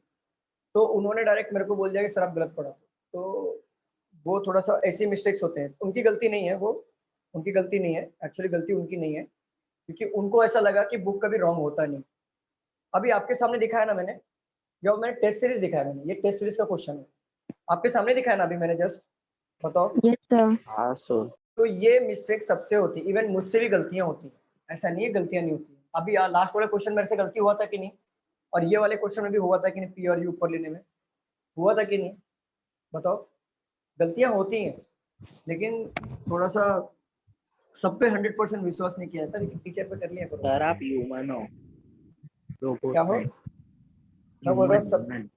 तो उन्होंने डायरेक्ट मेरे को बोल दिया कि सर आप गलत पढ़ा। तो वो थोड़ा सा ऐसी मिस्टेक्स होते हैं, उनकी गलती नहीं है, वो उनकी गलती नहीं है, एक्चुअली गलती उनकी नहीं है, क्योंकि उनको ऐसा लगा कि बुक कभी रॉन्ग होता नहीं। अभी आपके सामने दिखाया ना मैंने, जो मैंने टेस्ट सीरीज दिखाया, मैंने ये टेस्ट सीरीज का क्वेश्चन है, आपके सामने दिखाया ना अभी मैंने जस्ट, बताओ। Yes sir. हाँ सर। तो ये मिस्टेक सबसे होती है, इवन मुझसे भी गलतियां होती हैं, ऐसा नहीं है गलतियां नहीं होती। अभी लास्ट वाले क्वेश्चन मेरे से गलती हुआ था कि नहीं, और ये वाले क्वेश्चन में भी हुआ था कि नहीं, पी और यू ऊपर लेने में हुआ था कि नहीं, बताओ। गलतियां होती हैं, लेकिन थोड़ा सा सब पे 100% विश्वास नहीं किया जाता, लेकिन टीचर पे कर लिया करो। सर आप ह्यूमन हो, रोबोट क्या हो, नहीं। मैं बोल रहा हूँ सब ह्यूमन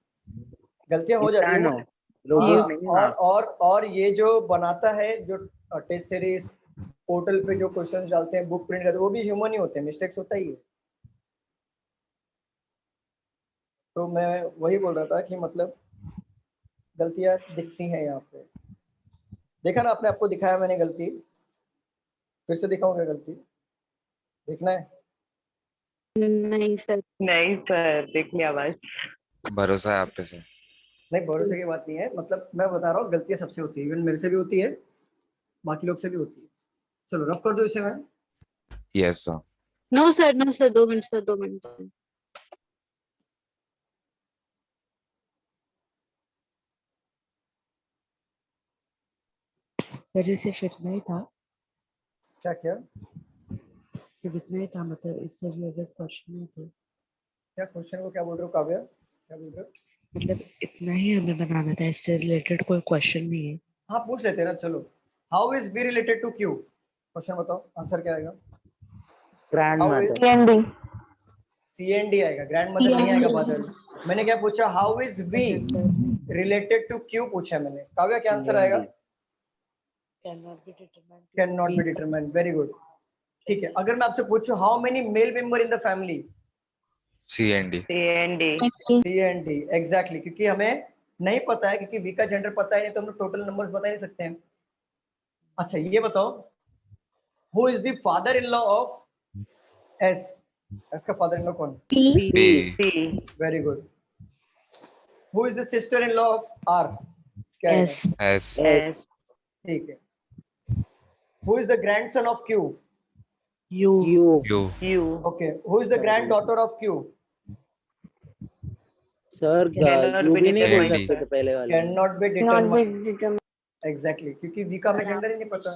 गलतियां हो जाती इंसान हो, हैं। रोबोट नहीं हो हाँ, आप। और ये जो बनाता है, जो टेस्ट सीरीज पोर्टल पे जो क्वेश्चन डालते हैं, बुक प्रिंट करते हैं, वो भी ह्यूमन ही होते हैं, मिस्टेक्स होता ही है। तो मैं वही बोल रहा था कि मतलब गलतियां दिखती हैं यहाँ पे, देखा ना आपने, आपको दिखाया मैंने गलती, फिर से दिखाऊंगा गलती, देखना है। नहीं सर। नहीं सर, देख लिया बस। भरोसा है आप पे सर। नहीं, भरोसे की बात नहीं है, मतलब मैं बता रहा हूँ गलतियां सबसे होती है, इवन मेरे से भी होती है, बाकी लोग से भी होती है। चलो रफ कर दो इसे मैं। Yes sir. No sir, no sir, 2 minute sir, 2 minute. Sir ये सिर्फ इतना ही था, क्या क्या सिर्फ इतना ही था, मतलब इससे रिलेटेड क्वेश्चन नहीं थे, क्या क्वेश्चन को क्या बोल रहे हो काव्या, क्या बोल रहे हो? मतलब इतना ही हमें बनाना था, इससे रिलेटेड कोई क्वेश्चन नहीं है। हाँ पूछ लेते हैं ना, चलो। How is B related to Q, question बताओ, आंसर क्या आएगा? How is grandmother. C and D आएगा, ग्रैंड मदर नहीं आएगा बादल। मैंने क्या पूछा, how is B related to Q पूछा मैंने, काव्या क्या आंसर आएगा? Can not be determined. Can not be determined, very good. ठीक है, अगर मैं आपसे पूछूं how many male member in the family, CND। C and D, exactly, क्योंकि हमें नहीं पता है, क्योंकि वी का जेंडर पता है नहीं, तो हम टोटल नंबर्स बता नहीं सकते हैं। अच्छा ये बताओ, who is the father in law of S, S का फादर इन लॉ कौन? B। Very good. Who is the sister in law of R, क्या है? S। एस। ठीक है। Who is the grandson of Q? U U. U। Okay, who is the grand daughter of Q? Sir U भी नहीं बोल AND। सकते थे पहले वाले कैन में। Not be not be determined, determined. Exactly, क्योंकि वी का हमें जेंडर ही नहीं पता।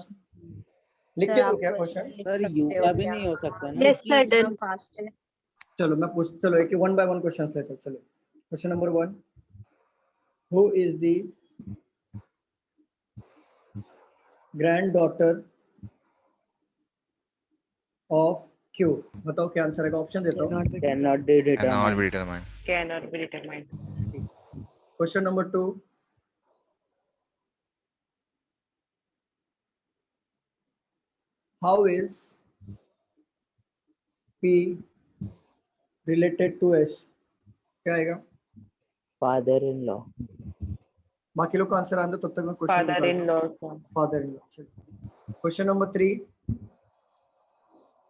लिख सर के दो आप क्या क्वेश्चन क्वेश्चन? लिख सर यू सकते हो का भी क्या? नहीं हो सकता ना। यस सर, इतना डन। फास्ट है। चलो मैं पूछ, चलो एक वन बाय वन क्वेश्चन लेते हैं। चलो question number 1, who is the grand daughter of Q, बताओ क्या आंसर है, ऑप्शन देता हूँ। Can not be Cannot be determined. determined। Question number 2, how is P related to S, क्या आएगा? Father in law. बाकी लोग का आंसर आंदो, तब तक मैं question father in law. Father in law. Question number 3,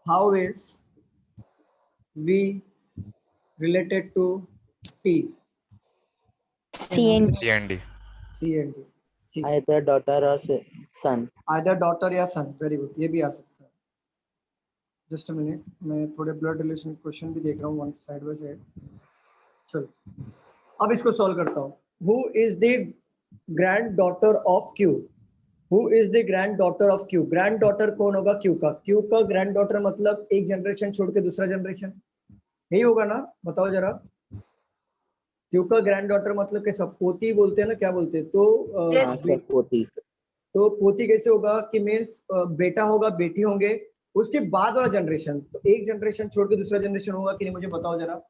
how is V related to T? CND। CND। C and D, ठीक है। आइदर डॉटर और सन। आइदर डॉटर या सन, वेरी गुड, ये भी आ सकता है। जस्ट अ मिनट, मैं थोड़े ब्लड रिलेशन क्वेश्चन भी देख रहा हूँ, वन साइड बाय साइड। चलो अब इसको सॉल्व करता हूँ। Who is the grand daughter of Q? Who is the grand daughter of Q? Grand daughter कौन होगा क्यू का? क्यू का ग्रैंड डॉटर मतलब एक जनरेशन छोड़ के दूसरा जनरेशन, यही होगा ना, बताओ जरा। क्यू का ग्रैंड डॉटर मतलब कैसा, पोती बोलते हैं ना, क्या बोलते हैं? तो Yes. हाँ सर, पोती। तो पोती कैसे होगा कि मीन्स बेटा होगा, बेटी होंगे, उसके बाद वाला जनरेशन, तो एक जनरेशन छोड़ के दूसरा जनरेशन होगा कि नहीं, मुझे बताओ जरा।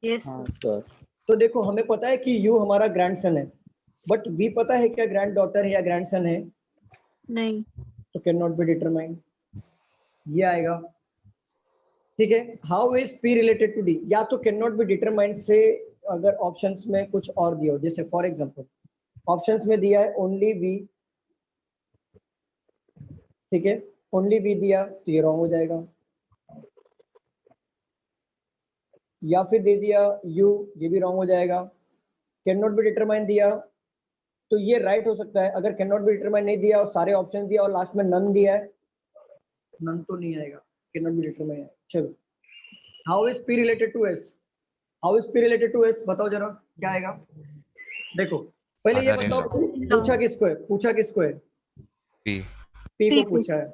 यस हाँ सर। तो देखो हमें पता है कि यू हमारा ग्रैंडसन है, बट वी पता है क्या ग्रैंड डॉटर है या ग्रैंडसन है, नहीं तो कैन नॉट बी डिटरमाइंड, ये आएगा। ठीक है, how is P related to D, या तो कैन नॉट बी डिटरमाइंड से अगर ऑप्शंस में कुछ और दिया हो, जैसे फॉर एग्जांपल ऑप्शंस में दिया है ओनली वी, ठीक है, ओनली वी दिया तो ये रॉन्ग हो जाएगा, या फिर दे दिया यू, ये भी रॉन्ग हो जाएगा। कैन नॉट बी डिटरमाइन दिया तो ये राइट हो सकता है, अगर कैन नॉट बी डिटरमाइन नहीं दिया और सारे ऑप्शन दिया और लास्ट में नन दिया है, नन तो नहीं आएगा, कैन नॉट बी डिटरमाइन। चलो, how is P related to S, how is P related to S, बताओ जरा क्या आएगा। देखो पहले ये Father in बताओ, law. पूछा किसको है, पूछा किसको है, P. पी को पूछा है,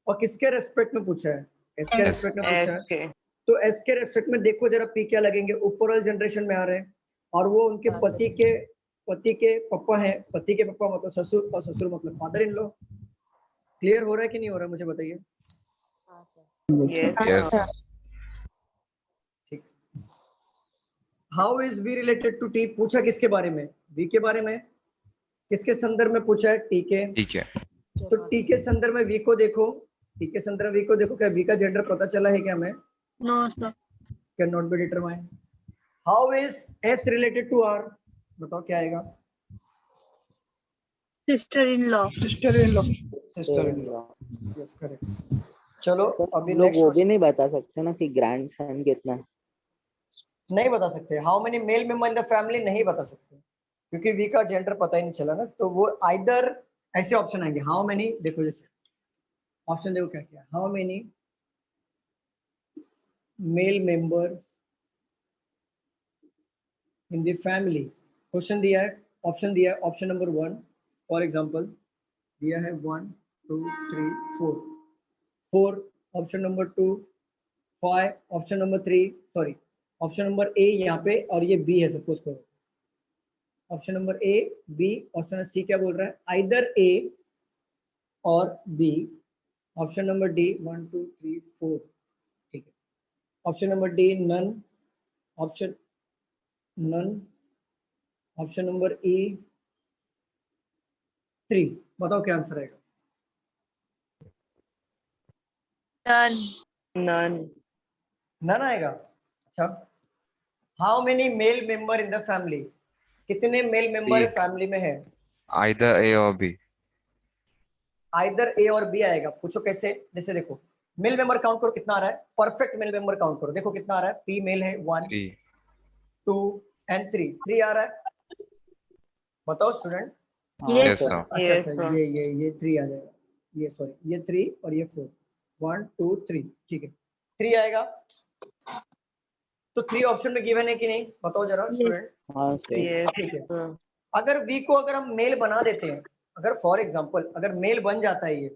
और किसके रेस्पेक्ट में पूछा है, एस के S. रेस्पेक्ट में पूछा है। तो एस के रेस्पेक्ट में देखो जरा पी क्या लगेंगे, ऊपर वाले जनरेशन में आ रहे हैं, और वो उनके पति के पापा हैं, पति के पापा मतलब ससुर, और ससुर मतलब फादर इन लॉ। क्लियर हो रहा है कि नहीं हो रहा है, मुझे बताइए। Yes. sir. ठीक, how is V related to T, पूछा किसके बारे में, वी के बारे में, किसके संदर्भ में पूछा है, टी के। ठीक है। तो टी के संदर्भ में वी को देखो, टी के संदर्भ में वी को देखो, क्या वी का जेंडर पता चला है क्या हमें, no sir can not be determine. How is S related to R, बताओ क्या आएगा, sister in law sister in law, sister in law, yes correct. चलो तो अभी हम लोग नेक्स्ट वो भी नहीं बता सकते ना कि ग्रैंड सन कितना है। नहीं बता सकते, how many male member in the family नहीं बता सकते, क्योंकि वी का जेंडर पता ही नहीं चला ना, तो वो आइदर ऐसे ऑप्शन आएंगे, हाउ मेनी, देखो जैसे ऑप्शन देखो क्या क्या, how many male members in the family, question दिया है, ऑप्शन दिया है, ऑप्शन नंबर 1 फॉर एग्जांपल दिया है 1 2 3 4, 4 option number 2, 5 option number 3, sorry option number A यहाँ पे, और ये बी है सपोज करो, option number A B, option C क्या बोल रहा है, आइदर ए और बी, ऑप्शन नंबर डी 1 2 3 4, ठीक है, option number D none, option none, option number E 3, बताओ क्या आंसर आएगा। नन आएगा, अच्छा। How many male member in the family, कितने मेल मेंबर C. फैमिली में है, Either A or B. Either A और बी आएगा, पूछो कैसे, जैसे देखो मेल मेंबर काउंट करो कितना आ रहा है, परफेक्ट मेल मेंबर काउंट करो, देखो कितना आ रहा है, पी मेल है 1 3. 2 एंड 3, 3 आ रहा है, बताओ स्टूडेंट। हाँ Yes, सर। sir. अच्छा अच्छा, ये 3 आ जाएगा, ये सॉरी ये 3 और ये 4, 1 2 3, ठीक है 3 आएगा। तो 3 ऑप्शन में गिवन है कि नहीं, बताओ जरा स्टूडेंट। हाँ सर। ठीक है, अगर वी को अगर हम मेल बना देते हैं, अगर फॉर एग्जांपल अगर मेल बन जाता है ये,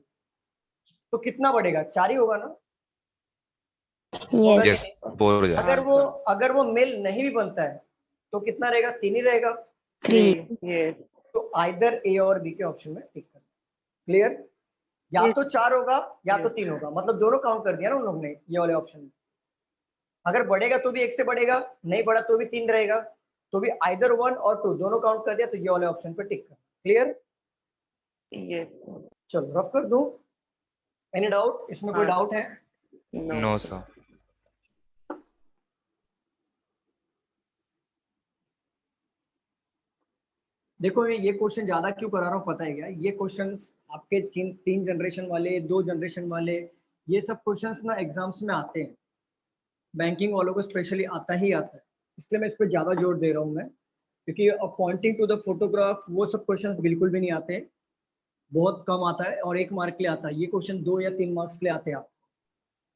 तो कितना बढ़ेगा, 4 ही होगा ना, होगा कि Yes. नहीं? 4 हो जाएगा। अगर वो मेल नहीं भी बनता है तो कितना रहेगा, 3 ही रहेगा। 3 तो आइदर ए और बी के ऑप्शन में टिक करना, क्लियर, या तो 4 होगा या तो 3 होगा, मतलब दोनों काउंट कर दिया ना उन लोग ने ये वाले ऑप्शन में। अगर बढ़ेगा तो भी 1 से बढ़ेगा, नहीं बढ़ा तो भी 3 रहेगा, तो भी आइदर 1 और 2 दोनों काउंट कर दिया, तो ये वाले ऑप्शन पे टिक करना, क्लियर। चलो रफ कर दूं, एनी डाउट, इसमें कोई डाउट है। No, sir. देखो मैं ये क्वेश्चन ज्यादा क्यों करा रहा हूँ पता है क्या, ये क्वेश्चंस आपके 3 जनरेशन वाले, 2 जनरेशन वाले, ये सब क्वेश्चंस ना एग्जाम्स में आते हैं, बैंकिंग वालों को स्पेशली आता ही आता है, इसलिए मैं इस पर ज्यादा जोर दे रहा हूँ मैं, क्योंकि पॉइंटिंग टू द फोटोग्राफ वो सब क्वेश्चंस बिल्कुल भी नहीं आते, बहुत कम आता है, और 1 मार्क के लिए आता है, ये क्वेश्चन 2 या 3 मार्क्स के लिए आते हैं आप,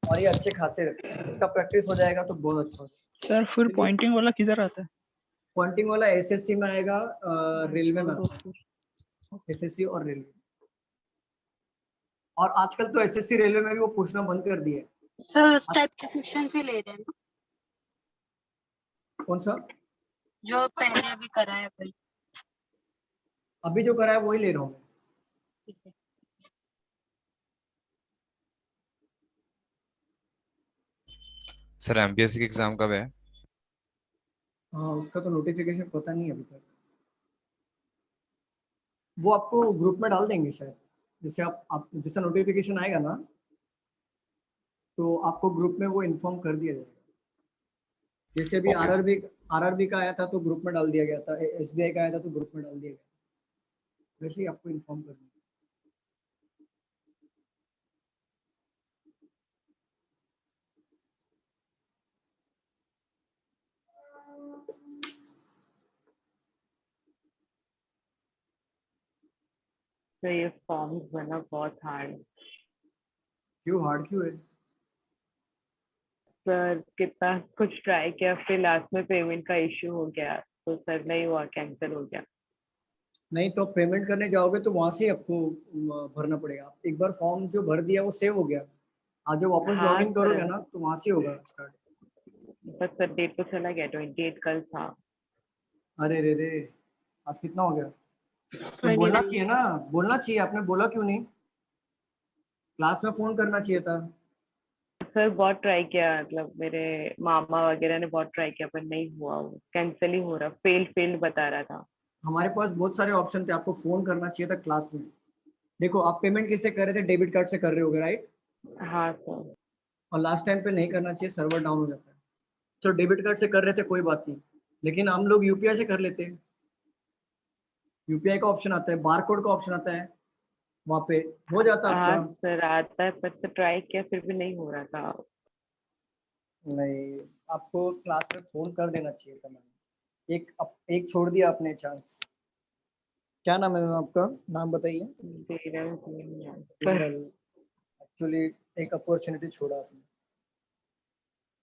और ये अच्छे खासे रहते हैं, इसका प्रैक्टिस हो जाएगा तो बहुत अच्छा होगा। सर फिर पॉइंटिंग वाला किधर आता है? पॉइंटिंग वाला एसएससी में आएगा, रेलवे में आता है, एसएससी और रेलवे, और आजकल तो एसएससी रेलवे में भी वो पूछना बंद कर दिया है। सर उस टाइप के क्वेश्चन से ले रहे हैं ना, कौन सा, जो पहले अभी करा है भाई। अभी जो करा है वही ले रहा हूँ, ठीक है सर एमपीएससी का एग्जाम कब है? हाँ, उसका तो नोटिफिकेशन पता नहीं है अभी तक। वो आपको ग्रुप में डाल देंगे शायद। जैसे आप जैसा नोटिफिकेशन आएगा ना, तो आपको ग्रुप में वो इन्फॉर्म कर दिया जाएगा। जैसे भी ओके सर। आरआरबी का आया था तो ग्रुप में डाल दिया गया था, एसबीआई का आया था तो ग्रुप में डाल दिया गया था, वैसे ही आपको इन्फॉर्म कर दिया। तो ये फॉर्म्स भरना बहुत हार्ड। क्यों हार्ड क्यों है? सर कितना कुछ ट्राई किया, फिर लास्ट में पेमेंट का इश्यू हो गया, तो सर नहीं हुआ, कैंसिल हो गया। नहीं तो पेमेंट करने जाओगे तो वहां से आपको भरना पड़ेगा। आप एक बार फॉर्म जो भर दिया वो सेव हो गया, आज जब वापस हाँ लॉगिन करोगे सर, ना तो वहां से होगा स्टार्ट। बस सर डेट तो चला गया, 28 कल था। अरे रे रे, आज कितना हो गया? तो बोलना चाहिए ना, बोलना चाहिए, आपने बोला क्यों नहीं? क्लास में फोन करना चाहिए था। सर बहुत ट्राई किया, मतलब मेरे मामा वगैरह ने बहुत ट्राई किया, पर नहीं हुआ, वो कैंसिल ही हो रहा, फेल फेल बता रहा था। हमारे पास बहुत सारे ऑप्शन थे, आपको फोन करना चाहिए था क्लास में। देखो, आप पेमेंट किससे कर रहे थे? डेबिट कार्ड से कर रहे होगे, राइट? हाँ सर। और लास्ट टाइम पे नहीं करना चाहिए, सर्वर डाउन हो जाता है। चलो डेबिट कार्ड से कर रहे थे कोई बात नहीं, लेकिन हम लोग यूपीआई से कर लेते हैं। यूपीआई का ऑप्शन आता है, बार कोड का ऑप्शन आता है, वहां पे हो जाता हाँ आपका। सर आता है, पर तो ट्राई किया फिर भी नहीं हो रहा था। नहीं, आपको क्लास में फोन कर देना चाहिए था मैम। एक छोड़ दिया आपने चांस। क्या नाम है मैम आपका? नाम बताइए। सर एक्चुअली एक अपॉर्चुनिटी छोड़ा आपने।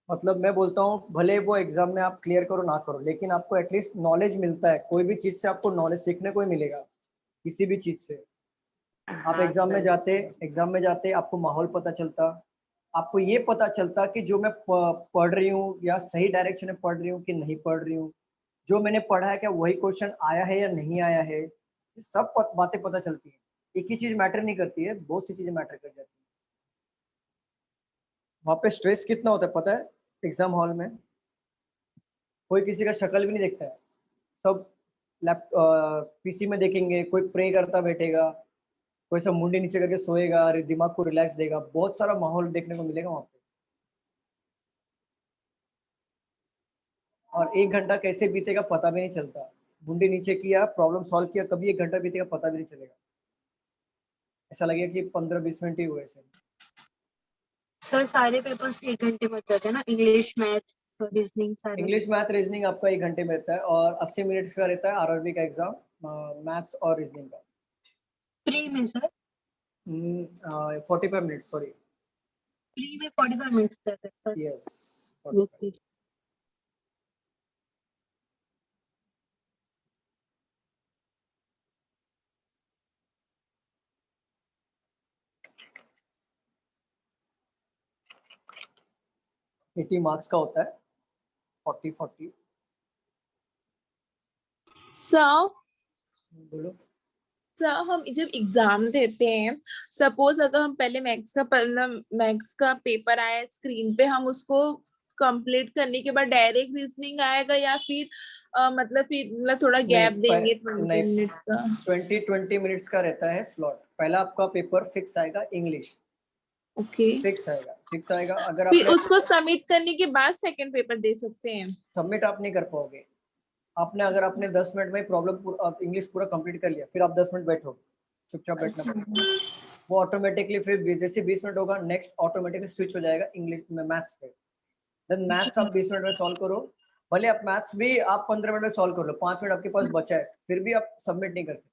मतलब मैं बोलता हूँ, भले वो एग्जाम में आप क्लियर करो ना करो, लेकिन आपको एटलीस्ट नॉलेज मिलता है, कोई भी चीज से आपको नॉलेज सीखने को ही मिलेगा, किसी भी चीज से। आप हाँ सर। एग्जाम में जाते आपको माहौल पता चलता, आपको ये पता चलता कि जो मैं पढ़ रही हूँ या सही डायरेक्शन में पढ़ रही हूँ कि नहीं पढ़ रही हूँ, जो मैंने पढ़ा है क्या वही क्वेश्चन आया है या नहीं आया है, ये सब बातें पता चलती है। एक ही चीज मैटर नहीं करती है, बहुत सी चीजें मैटर कर जाती है। वहाँ पे स्ट्रेस कितना होता है पता है? एग्जाम हॉल में कोई किसी का शक्ल भी नहीं देखता है, सब लैप पीसी में देखेंगे, कोई प्रे करता बैठेगा, कोई सब मुंडी नीचे करके सोएगा, अरे दिमाग को रिलैक्स देगा, बहुत सारा माहौल देखने को मिलेगा वहाँ पे। और 1 घंटा कैसे बीतेगा पता भी नहीं चलता। मुंडी नीचे किया, प्रॉब्लम सॉल्व किया, कभी 1 घंटा बीतेगा पता भी नहीं चलेगा। ऐसा लगेगा कि 15-20 मिनट ही हुए थे। सर सारे पेपर्स 1 घंटे में हो जाते हैं ना, इंग्लिश मैथ रीजनिंग सारे? इंग्लिश मैथ रीजनिंग आपका 1 घंटे में रहता है, और 80 मिनट का रहता है आरआरबी का एग्जाम, मैथ्स और रीजनिंग का। प्री में सर? 45 minute, sorry. प्री में 45 मिनट्स रहते हैं yes, sir. 45। Okay. Eighty marks का होता है, 40-40। सर बोलो। सर हम जब एग्जाम देते हैं, सपोज अगर हम पहले मैथ्स का पेपर आया स्क्रीन पे, हम उसको कंप्लीट करने के बाद डायरेक्ट रीजनिंग आएगा, या फिर मतलब थोड़ा नहीं गैप देंगे 20 नहीं, मिनट्स का? 20-20 मिनट्स का रहता है स्लॉट। पहला आपका पेपर फिक्स आएगा, इंग्लिश ओके। फिक्स आएगा। अगर फिर आपने उसको सबमिट करने के बाद सेकंड पेपर दे सकते हैं? सबमिट आप नहीं कर पाओगे। अगर आपने 10 मिनट में प्रॉब्लम इंग्लिश पूरा कंप्लीट कर लिया, फिर आप 10 मिनट बैठो, चुपचाप बैठना अच्छा। पड़ेगा। वो ऑटोमेटिकली फिर जैसे 20 मिनट होगा, नेक्स्ट ऑटोमेटिकली स्विच हो जाएगा इंग्लिश में, मैथ्स पे। देन मैथ्स आप 20 मिनट में सॉल्व करो। भले आप मैथ्स भी आप 15 मिनट में सॉल्व कर लो, 5 मिनट आपके पास बचा है, फिर भी आप सबमिट नहीं कर सकते।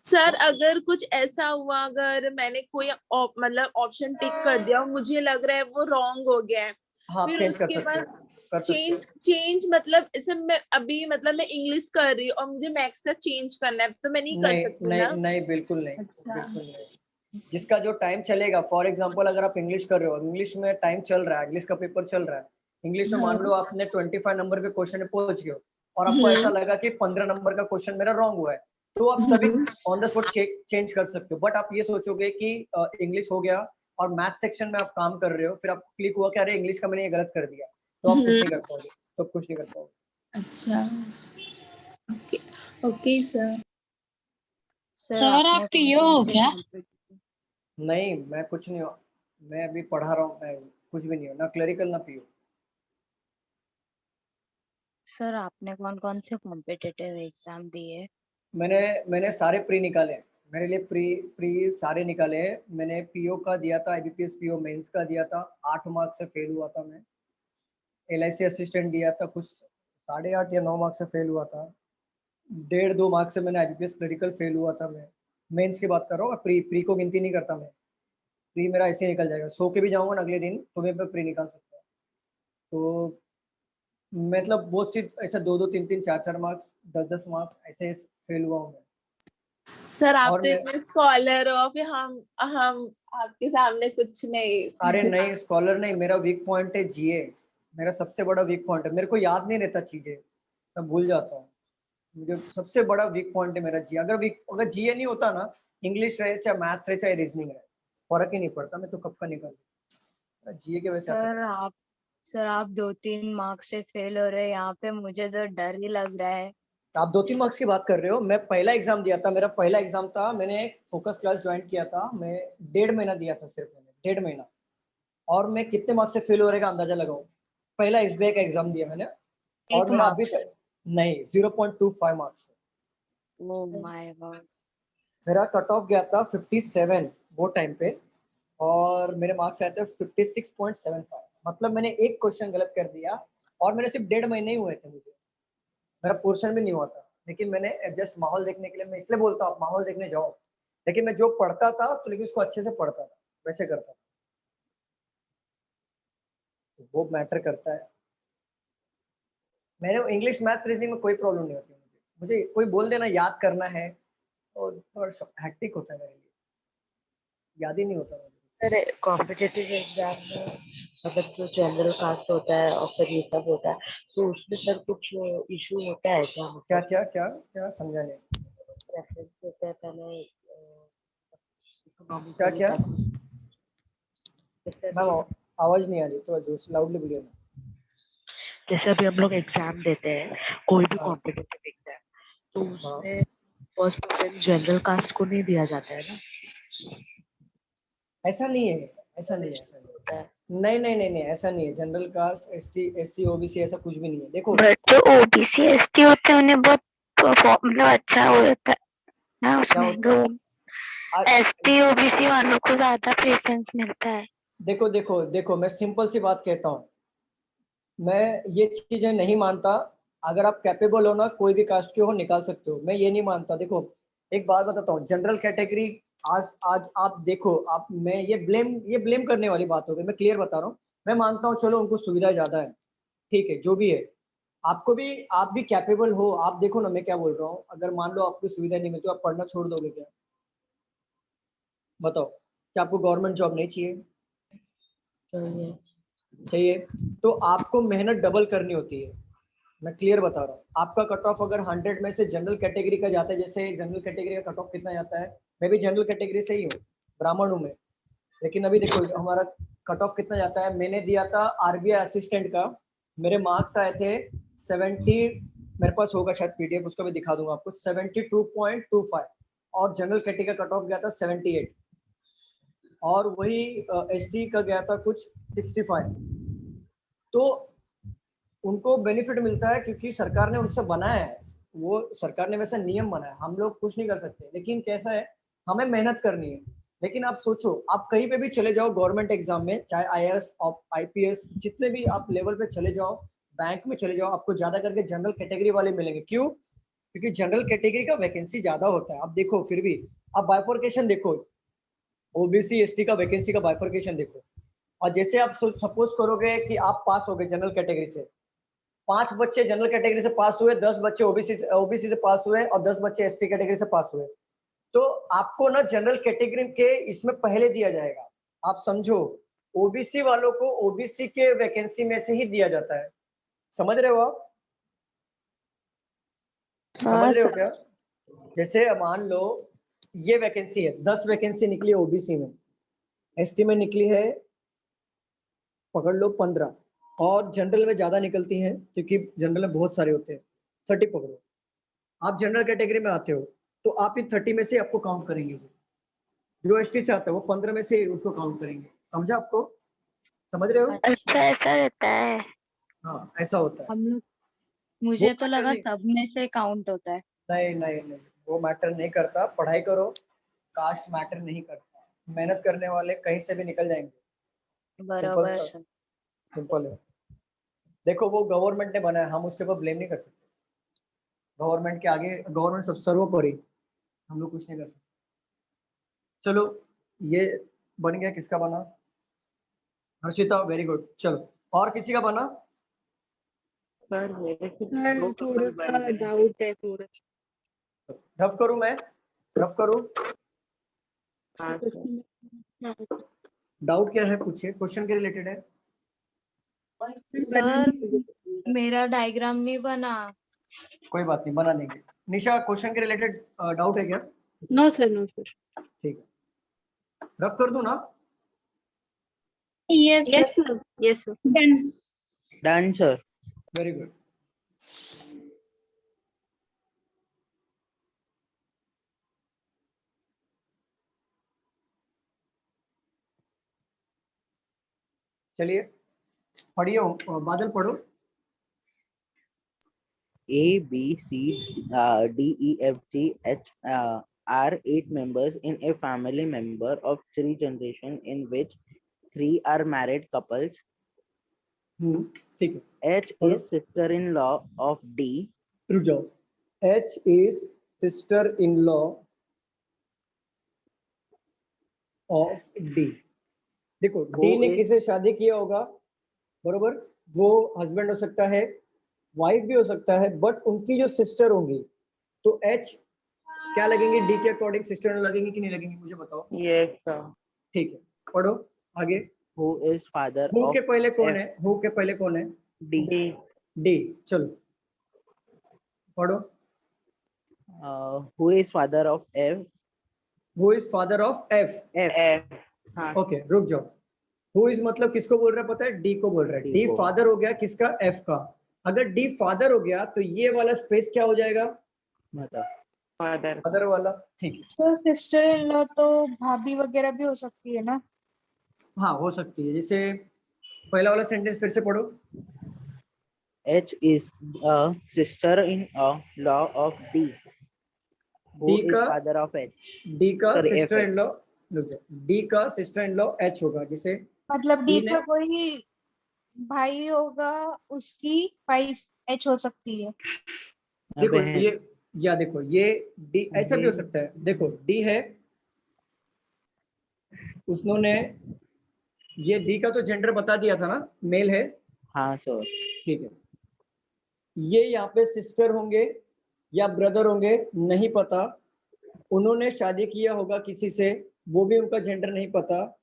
सर अगर कुछ ऐसा हुआ, अगर मैंने कोई मतलब ऑप्शन टिक कर दिया और मुझे लग रहा है वो रॉन्ग हो गया है, हाँ, आप फिर चेंज कर उसके सकते हो, बाद कर सकते हो। चेंज मतलब ऐसे मैं अभी मतलब मैं इंग्लिश कर रही हूँ और मुझे मैथ्स का चेंज करना है, तो मैं नहीं कर नहीं सकती नहीं ना? नहीं, बिल्कुल नहीं, अच्छा। बिल्कुल नहीं। जिसका जो टाइम चलेगा, फॉर एग्जांपल अगर आप इंग्लिश कर रहे हो, इंग्लिश में टाइम चल रहा है, इंग्लिश का पेपर चल रहा है, इंग्लिश में मान लो हाँ। आपने 25 नंबर के क्वेश्चन में पहुंच गए हो, और आपको ऐसा हम्म। लगा कि 15 नंबर का क्वेश्चन मेरा रॉन्ग हुआ है, तो आप तभी ऑन द स्पॉट चेंज कर सकते हो। बट आप ये सोचोगे कि इंग्लिश हो गया और मैथ सेक्शन में आप काम कर रहे हो, फिर आप क्लिक हुआ कि अरे इंग्लिश का मैंने ये गलत कर दिया, तो आप कुछ नहीं कर पाओगे, तो कुछ नहीं कर पाओगे। अच्छा, ओके ओके सर। सर आप पीओ हो क्या? नहीं, मैं कुछ नहीं हूँ, मैं अभी पढ़ा रहा हूँ, मैं कुछ भी नहीं हूँ, ना क्लरिकल ना पीओ। सर आपने कौन कौन से कॉम्पिटिटिव एग्जाम दिए? मैंने सारे प्री निकाले हैं। मेरे लिए प्री सारे निकाले हैं। मैंने पीओ का दिया था, IBPS पीओ मेंस का दिया था, 8 मार्क्स से फेल हुआ था मैं। LIC असिस्टेंट दिया था, कुछ 8.5 या 9 मार्क्स से फेल हुआ था। 1.5-2 मार्क्स से मैंने IBPS क्लरिकल फेल हुआ था मैं। मेंस की बात कर रहा हूँ, प्री को गिनती नहीं करता मैं। प्री मेरा ऐसे ही निकल जाएगा, सो के भी जाऊंगा ना अगले दिन तो मैं प्री निकाल सकता हूँ। तो मतलब बहुत सी ऐसा 2-2, 3-3, 4-4 मार्क्स, 10-10 मार्क्स ऐसे फेल हुआ हूँ मैं। सर आप और तो मैं, इतने स्कॉलर हो, फिर हम आपके सामने कुछ नहीं। अरे नहीं, स्कॉलर नहीं, मेरा वीक पॉइंट है GA। मेरा सबसे बड़ा वीक पॉइंट है, मेरे को याद नहीं रहता चीजें, मैं भूल जाता हूँ। मुझे सबसे बड़ा वीक पॉइंट है मेरा GA। अगर GA नहीं होता ना, इंग्लिश रहे चाहे मैथ्स रहे चाहे रीजनिंग रहे, फर्क ही नहीं पड़ता, मैं तो कब का निकल GA के वजह से आता था। सर आप 2-3 मार्क्स से फेल हो रहे हैं यहाँ पे, मुझे तो डर ही लग रहा है। आप 2-3 मार्क्स की बात कर रहे हो, मैं पहला एग्जाम दिया था, मेरा पहला एग्जाम था, मैंने फोकस क्लास ज्वाइन किया था, मैं 1.5 महीना दिया था सिर्फ, मैंने 1.5 महीना। और मैं कितने मार्क्स से फेल हो रहेगा अंदाजा लगाओ। पहला SBI का एग्जाम दिया मैंने, और 8 मेरा अभी मार्क्स? तक नहीं, 0.25 मार्क्स। Oh my God. मेरा कट ऑफ गया था 57 वो टाइम पे, और मेरे मार्क्स आए थे 56.75। मतलब मैंने एक क्वेश्चन गलत कर दिया, और मेरे सिर्फ 1.5 महीने ही हुए थे मुझे, मेरा पोर्शन भी नहीं हुआ था। लेकिन मैंने जस्ट माहौल देखने के लिए, मैं इसलिए बोलता हूँ आप माहौल देखने जाओ। लेकिन मैं जो पढ़ता था तो लेकिन उसको अच्छे से पढ़ता था, वैसे करता था, तो वो मैटर करता है। मेरे इंग्लिश मैथ्स रीजनिंग में कोई प्रॉब्लम नहीं होती मुझे कोई बोल देना याद करना है और थोड़ा हेक्टिक होता है मेरे लिए, याद ही नहीं होता मुझे। सर कॉम्पिटिटिव एग्जाम में मतलब जो जनरल कास्ट होता है और फिर ये सब होता है, तो उसमें सर कुछ इशू होता है क्या? क्या मतलब क्या क्या क्या समझा नहीं। प्रेफरेंस देते हैं पहले क्या इकोनॉमिकली, क्या तब जैसे मैम, अभी आवाज नहीं आ रही, थोड़ा जोर से लाउडली बोलिए ना। जैसे अभी हम लोग एग्जाम देते हैं, कोई भी हाँ कॉम्पिटिटिव एग्जाम, तो हाँ, उसमें फर्स्ट प्रेफरेंस जनरल कास्ट को नहीं दिया जाता है ना? ऐसा नहीं है, ऐसा नहीं है, ऐसा नहीं होता है। है। नहीं नहीं नहीं नहीं, ऐसा नहीं है। General caste, ST SC OBC ऐसा कुछ भी नहीं है, देखो। बट जो ओबीसी एसटी होते हैं उन्हें बहुत मतलब अच्छा हो जाता है ना क्या उसमें, होता जो है? एसटी ओबीसी वालों को ज्यादा प्रेफरेंस मिलता है। देखो देखो देखो, मैं सिंपल सी बात कहता हूँ, मैं ये चीजें नहीं मानता। अगर आप कैपेबल हो ना, कोई भी कास्ट के हो निकाल सकते हो, मैं ये नहीं मानता। देखो एक बात बताता हूँ, जनरल कैटेगरी, आज आज आप देखो, आप मैं ये ब्लेम करने वाली बात हो गई, मैं क्लियर बता रहा हूँ। मैं मानता हूँ चलो उनको सुविधा ज्यादा है, ठीक है, जो भी है। आपको भी, आप भी कैपेबल हो, आप देखो ना मैं क्या बोल रहा हूँ। अगर मान लो आपको सुविधा नहीं मिलती, आप पढ़ना छोड़ दोगे क्या? बताओ, क्या आपको गवर्नमेंट जॉब नहीं चाहिए? चाहिए। चाहिए। तो आपको मेहनत डबल करनी होती है, मैं क्लियर बता रहा हूँ। आपका कट ऑफ अगर 100 में से जनरल कैटेगरी का जाता है, जैसे जनरल कैटेगरी का कट ऑफ कितना जाता है, मैं भी जनरल कैटेगरी से ही हूँ, ब्राह्मण हूँ मैं। लेकिन अभी देखो हमारा कट ऑफ कितना जाता है, मैंने दिया था RBI असिस्टेंट का, मेरे मार्क्स आए थे 70, मेरे पास होगा शायद PDF, उसका भी दिखा दूंगा आपको, 72.25। और जनरल कैटेगरी का कट ऑफ गया था 78, और वही ST का गया था कुछ 65। तो उनको बेनिफिट मिलता है क्योंकि सरकार ने उनसे बनाया है, वो सरकार ने वैसा नियम बनाया, हम लोग कुछ नहीं कर सकते। लेकिन कैसा है, हमें मेहनत करनी है। लेकिन आप सोचो, आप कहीं पे भी चले जाओ गवर्नमेंट एग्जाम में, चाहे IAS और IPS, जितने भी आप लेवल पे चले जाओ, बैंक में चले जाओ, आपको ज्यादा करके जनरल कैटेगरी वाले मिलेंगे। क्यों? क्योंकि जनरल कैटेगरी का वैकेंसी ज्यादा होता है। आप देखो, फिर भी आप बाइफर्केशन देखो, OBC ST का वैकेंसी का बाइफर्केशन देखो। और जैसे आप सपोज करोगे कि आप पास हो गए जनरल कैटेगरी से, 5 बच्चे जनरल कैटेगरी से पास हुए, 10 बच्चे ओबीसी से पास हुए, और 10 बच्चे ST कैटेगरी से पास हुए, तो आपको ना जनरल कैटेगरी के इसमें पहले दिया जाएगा। आप समझो, OBC वालों को OBC के वैकेंसी में से ही दिया जाता है। समझ रहे हो आप? हाँ समझ रहे हो सर। क्या? जैसे मान लो ये वैकेंसी है, 10 वैकेंसी निकली OBC में, ST में निकली है पकड़ लो 15, और जनरल में ज्यादा निकलती हैं क्योंकि जनरल में बहुत सारे होते हैं। 30 पकड़ो, आप जनरल कैटेगरी में आते हो तो आप इन 30 में से आपको काउंट करेंगे। जो एसटी से आता है वो 15 में से उसको काउंट करेंगे। समझा आपको? समझ रहे हो? अच्छा ऐसा रहता है। हाँ ऐसा होता है। हम लोग वो मुझे तो मैटर लगा नहीं, सब में से काउंट होता है। नहीं नहीं नहीं, वो मैटर नहीं करता। पढ़ाई करो, कास्ट मैटर नहीं करता। मेहनत करने वाले कहीं से भी निकल जाएंगे। सिंपल बराबर सा, सर। सिंपल है। देखो वो गवर्नमेंट ने बनाया, हम उसके ऊपर ब्लेम नहीं कर सकते। गवर्नमेंट के आगे गवर्नमेंट सब सर्वोपरि, हम लोग कुछ नहीं कर सकते। चलो ये बन गया। किसका बना? Harshita, very good. चलो और किसी का बना? सर मेरे से सर दो थोड़ा पेपर सा बन गए। डाउट है पूरा। रफ करूं मैं? रफ करूं? हाँ सर। डाउट क्या है? पूछिए, क्वेश्चन के रिलेटेड है। सर मेरा डायग्राम नहीं बना। कोई बात नहीं, बना देंगे। निशा, क्वेश्चन के रिलेटेड डाउट है क्या? No sir, no sir. ठीक है, रफ कर दूं ना? Yes sir, yes sir. Done sir. Very good. चलिए पढ़िए, बादल पढ़ो। A, B, C, D, E, F, G, H are 8 members in a family member of 3 generation in which 3 are married couples. ठीक है। H पढ़ो। is sister-in-law of D. रुक जाओ। H is sister in law of D। देखो Who D ने is किससे शादी किया होगा? बरोबर, वो हस्बैंड हो सकता है, वाइफ भी हो सकता है, बट उनकी जो सिस्टर होंगी तो H क्या लगेंगे? D के अकॉर्डिंग सिस्टर लगेंगे कि नहीं लगेंगे? मुझे बताओ। Yes sir. ठीक है, पढ़ो आगे। who is father who of के पहले कौन F, है? हु के पहले कौन है? D. डी। D। चलो पढ़ो। Who is father of F? Who is father of F? F. F. हाँ ओके रुक जाओ। हु इज मतलब किसको बोल रहा है पता है? डी को बोल रहा है। D डी को। फादर हो गया किसका? एफ का। अगर डी फादर हो गया तो ये वाला स्पेस क्या हो जाएगा? मतलब फादर। फादर वाला। ठीक है, सर सिस्टर इन लॉ तो भाभी वगैरह भी हो सकती है ना? हाँ हो सकती है। जैसे पहला वाला सेंटेंस फिर से पढ़ो। H is a sister-in-law of D. Who D is का father of H? डी का Sorry, sister FH. In law, D का सिस्टर इन लॉ एच होगा। जैसे मतलब डी डी ने का कोई भाई होगा, उसकी वाइफ एच हो सकती है। देखो बहन। ये, या देखो ये डी ऐसा भी हो सकता है। देखो डी है, उसने ये डी का तो जेंडर बता दिया था ना, मेल है। हाँ सर। ठीक है, ये यहाँ पे सिस्टर होंगे या ब्रदर होंगे नहीं पता। उन्होंने शादी किया होगा किसी से, वो भी उनका जेंडर नहीं पता,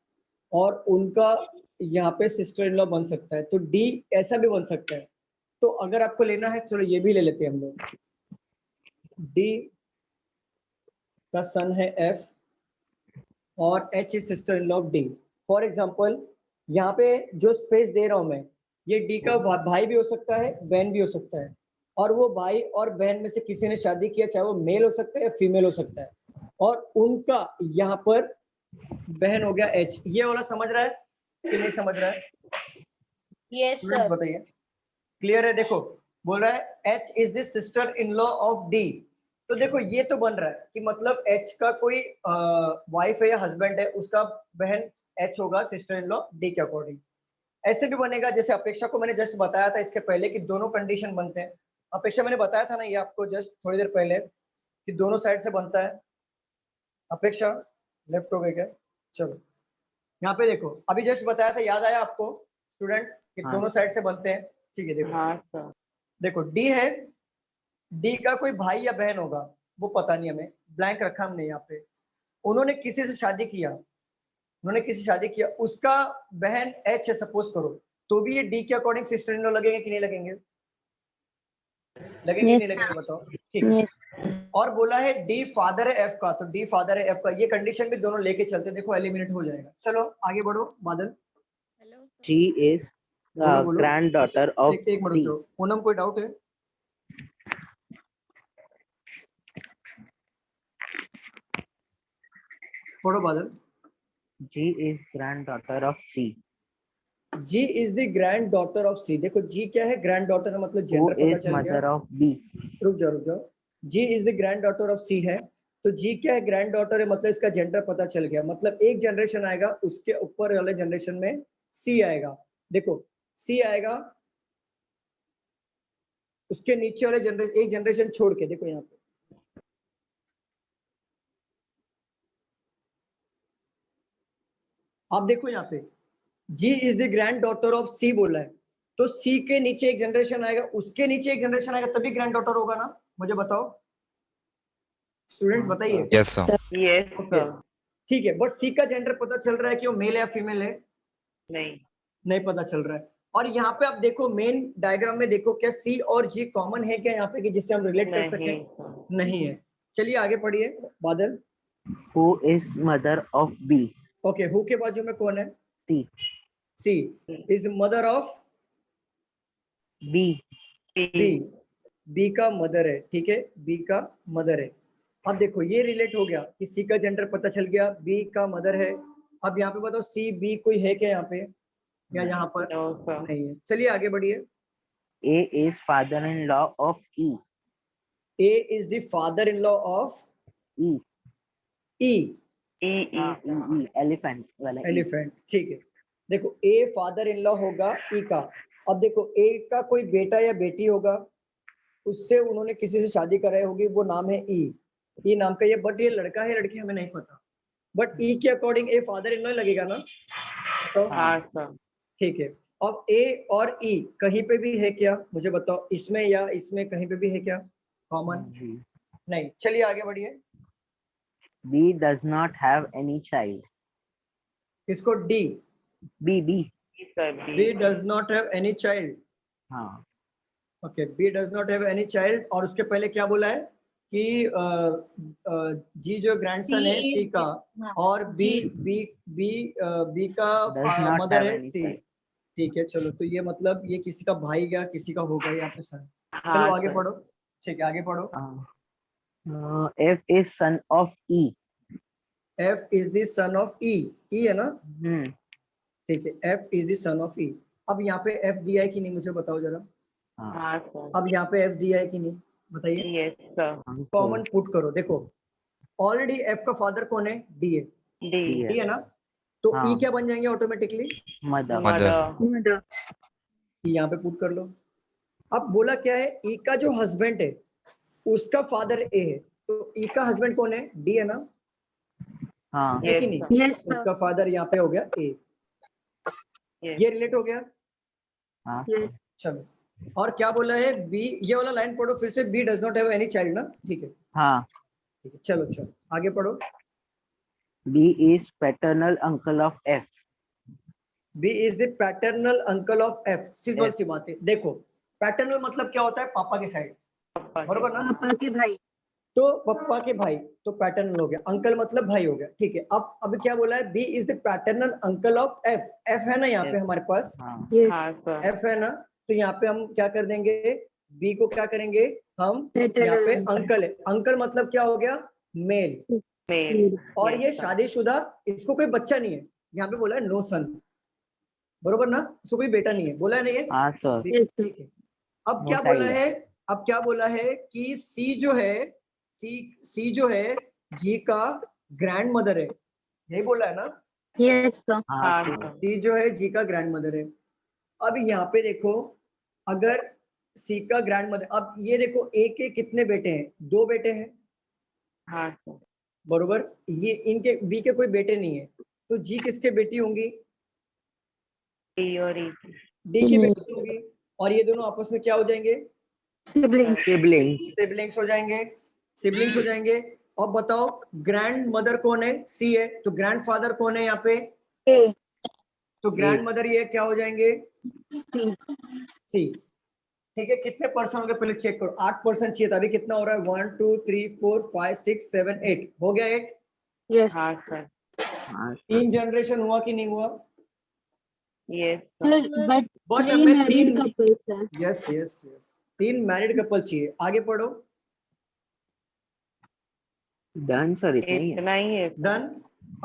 और उनका यहाँ पे सिस्टर इन लॉ बन सकता है। तो डी ऐसा भी बन सकता है। तो अगर आपको लेना है, चलो ये भी ले लेते हैं हम लोग। डी का सन है एफ और H is sister in law of D. For example यहाँ पे जो स्पेस दे रहा हूं मैं, ये डी का भाई भी हो सकता है, बहन भी हो सकता है। और वो भाई और बहन में से किसी ने शादी किया, चाहे वो मेल हो सकता है या फीमेल हो सकता है, और उनका यहाँ पर बहन हो गया एच। ये वाला समझ रहा है कि नहीं समझ रहा है? Yes students sir. बताइए, क्लियर है? देखो बोल रहा है H is the sister in law of D. तो देखो ये तो बन रहा है कि मतलब एच का कोई वाइफ है या हस्बैंड है, उसका बहन एच होगा सिस्टर इन लॉ डी के अकॉर्डिंग। ऐसे भी बनेगा जैसे अपेक्षा को मैंने जस्ट बताया था इसके पहले कि दोनों कंडीशन बनते हैं। अपेक्षा मैंने बताया था ना ये आपको जस्ट थोड़ी देर पहले कि दोनों साइड से बनता है। अपेक्षा लेफ्ट हो गई क्या? चलो यहाँ पे देखो, अभी जस्ट बताया था, याद आया आपको स्टूडेंट कि हाँ। दोनों साइड से बनते हैं? ठीक है, देखो हाँ सर। देखो डी है, डी का कोई भाई या बहन होगा, वो पता नहीं हमें, ब्लैंक रखा हमने यहाँ पे। उन्होंने किसी से शादी किया, उन्होंने किसी से शादी किया, उसका बहन एच है सपोज करो, तो भी ये डी के अकॉर्डिंग सिस्टर इन लॉ लगेंगे कि नहीं लगेंगे? लगेंगे कि नहीं लगेंगे बताओ? ठीक है। और बोला है डी फादर है एफ का, तो डी फादर है एफ का, ये कंडीशन भी दोनों लेके चलते, देखो एलिमिनेट हो जाएगा। चलो आगे बढ़ो बादल। G is बोलो बोलो। granddaughter of एक मिनट C. रुको, पूनम कोई डाउट है? पढ़ो बादल। G is granddaughter of C. G is the grand daughter of C. देखो जी क्या है, ग्रैंड डॉटर मतलब Who जेंडर पता is चल गया। mother of B? रुक जाओ। G is the grand daughter of C है, तो जी क्या है, ग्रैंड डॉटर है, मतलब इसका जेंडर पता चल गया। मतलब एक जनरेशन आएगा, उसके ऊपर वाले जनरेशन में सी आएगा। देखो सी आएगा, उसके नीचे वाले जनरेशन, एक जनरेशन छोड़ के देखो यहाँ पे, आप देखो यहाँ पे G is the grand daughter of C बोला है, तो सी के नीचे एक जनरेशन आएगा, उसके नीचे एक जनरेशन आएगा, तभी ग्रैंड डॉटर होगा ना। मुझे बताओ स्टूडेंट्स, बताइए। Yes sir. Yes okay sir. ठीक है, बट सी का जेंडर पता चल रहा है कि वो मेल है या फीमेल है? नहीं। नहीं पता चल रहा है। और यहाँ पे आप देखो मेन डायग्राम में देखो, क्या सी और जी कॉमन है क्या यहाँ पे कि जिससे हम रिलेट कर सकें? नहीं। नहीं है। चलिए आगे पढ़िए बादल। Who is mother of B? Okay who के बाजू में कौन है? C. C is mother of B. B. B का मदर है, ठीक है, बी का मदर है। अब देखो ये रिलेट हो गया कि सी का जेंडर पता चल गया, बी का मदर है। अब यहाँ पे बताओ सी बी कोई है क्या यहाँ पे, या यहाँ पर नो सर। नहीं है। चलिए आगे बढ़िए। A is father-in-law of E. A is the father in law of E. E. E. Elephant वाला E. एलिफेंट, ठीक है। देखो ए फादर इन लॉ होगा ई का। अब देखो ए का कोई बेटा या बेटी होगा, उससे उन्होंने किसी से शादी कराई होगी, वो नाम है ई। ई नाम का ये, बट ये लड़का है लड़की हमें नहीं पता, बट ई के according A father in law लगेगा ना। तो हाँ सर। ठीक है। अब ए और ई कहीं पे भी है क्या, मुझे बताओ, इसमें या इसमें कहीं पे भी है क्या कॉमन? G. नहीं। चलिए आगे बढ़िए। B does not have any child. इसको D. B. Sir B does not have any child. हाँ. Okay B does not have any child, और उसके पहले क्या बोला है कि जी जो ग्रैंडसन है सी का, और बी बी बी बी का Does not मदर have है any सी। child. ठीक है चलो, तो ये मतलब ये किसी का भाई या किसी का होगा यहाँ पे सर। हाँ चलो आगे सर। पढ़ो। ठीक है आगे पढ़ो। F is son of E. F is the son of E. E है ना, Hmm. ठीक है, F is the son of E. अब यहाँ पे एफ दिया है कि नहीं, मुझे बताओ जरा। हाँ सर। अब यहाँ पे एफ दिया है कि नहीं, बताइए। Yes sir. कॉमन पुट करो। देखो ऑलरेडी एफ का फादर कौन है, डी है, डी। डी है ना, तो ई हाँ. क्या बन जाएंगे ऑटोमेटिकली, Mother. मदर। यहाँ पे पुट कर लो। अब बोला क्या है, ई का जो हस्बैंड है उसका फादर ए है, तो ई का हस्बैंड कौन है, डी है ना, हाँ. है कि नहीं? Yes, sir. उसका फादर यहाँ पे हो गया ए। Yes. ये रिलेट हो गया। हाँ. चलो, और क्या बोला है, बी, ये वाला लाइन पढ़ो फिर से, B does not have any child ना, ठीक है हाँ. ठीक है। चलो आगे पढ़ो। B is paternal uncle of F. B is the paternal uncle of F. Simple F. सी बात है। देखो पैटर्नल मतलब क्या होता है, पापा के साइड, बरोबर ना, पापा के भाई। तो पप्पा के भाई, तो पैटर्नल हो गया। अंकल मतलब भाई हो गया, ठीक है। अब अभी क्या बोला है, B is the paternal uncle of F. F है ना यहाँ पे F. हमारे पास, हाँ. हाँ सर। एफ है ना, तो यहाँ पे हम क्या कर देंगे, बी को क्या करेंगे हम, यहाँ पे अंकल है, अंकल मतलब क्या हो गया, मेल। मेल। और Yes, ये sir. शादीशुदा, इसको कोई बच्चा नहीं है, यहाँ पे बोला है नो सन, बरोबर ना, इसको कोई बेटा नहीं है, बोला है ना ये, हाँ सर. ठीक है। अब क्या मोटा बोला ही है, अब क्या बोला है कि सी जो है, सी जो है जी का ग्रैंड मदर है, यही बोला है ना, Yes, sir. हाँ. हाँ sir. सर। सी जो है जी का ग्रैंड मदर है। अब यहाँ पे देखो, अगर सी का ग्रैंड मदर, अब ये देखो ए के कितने बेटे हैं, 2 बेटे हैं, हाँ सर। बरोबर, ये इनके बी के कोई बेटे नहीं है, तो जी किसके बेटी होंगी, डी और ई। डी की बेटी होंगी, और ये दोनों आपस में क्या हो जाएंगे, Siblings. Siblings. सिबलिंग्स हो जाएंगे, सिबलिंग्स हो जाएंगे। और बताओ ग्रैंड मदर कौन है, सी है, तो ग्रैंड फादर कौन है यहाँ पे, A. तो ग्रैंड मदर ये क्या हो जाएंगे, C. सी। ठीक है, कितने परसेंट हो गए पहले चेक करो, 8% चाहिए था, अभी कितना हो रहा है, 1 2 3 4 5 6 7 8 हो गया 8। Yes. हाँ सर। हाँ. 3 जनरेशन हुआ कि नहीं हुआ, Yes, Sir, sir. but but three हमें married तीन, couples, sir. Yes yes yes, 3 married couple चाहिए। आगे पढ़ो। डन सर, इतना ही है। इतना ही है sir. डन।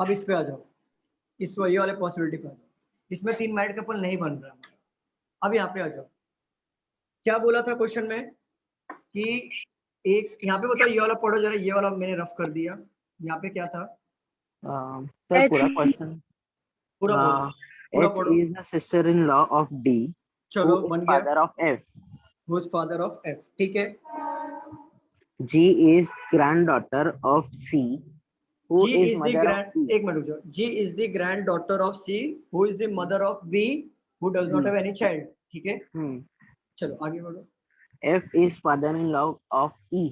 अब इस पे आ जाओ, इस ये वाले पॉसिबिलिटी पे आ जाओ। इसमें 3 मैरिड कपल नहीं बन रहा। अब यहाँ पे आ जाओ, क्या बोला था क्वेश्चन में कि एक, यहाँ पे बताओ, ये वाला पढ़ो जरा, ये वाला मैंने रफ कर दिया। यहाँ पे क्या था? सर पूरा क्वेश्चन। पूरा बोलो, पूरा H पढ़ो। is the sister-in-law of D, चलो who is बन गया। father of F. Who is father of F, ठीक है। G is granddaughter of C, who G is is the mother of grand, E. एक मिनट रुक जाओ। G is the grand daughter of C, who is the mother of B, who does not B. Have any child, ठीक है। Hmm. चलो आगे बढ़ो। F is father-in-law of E.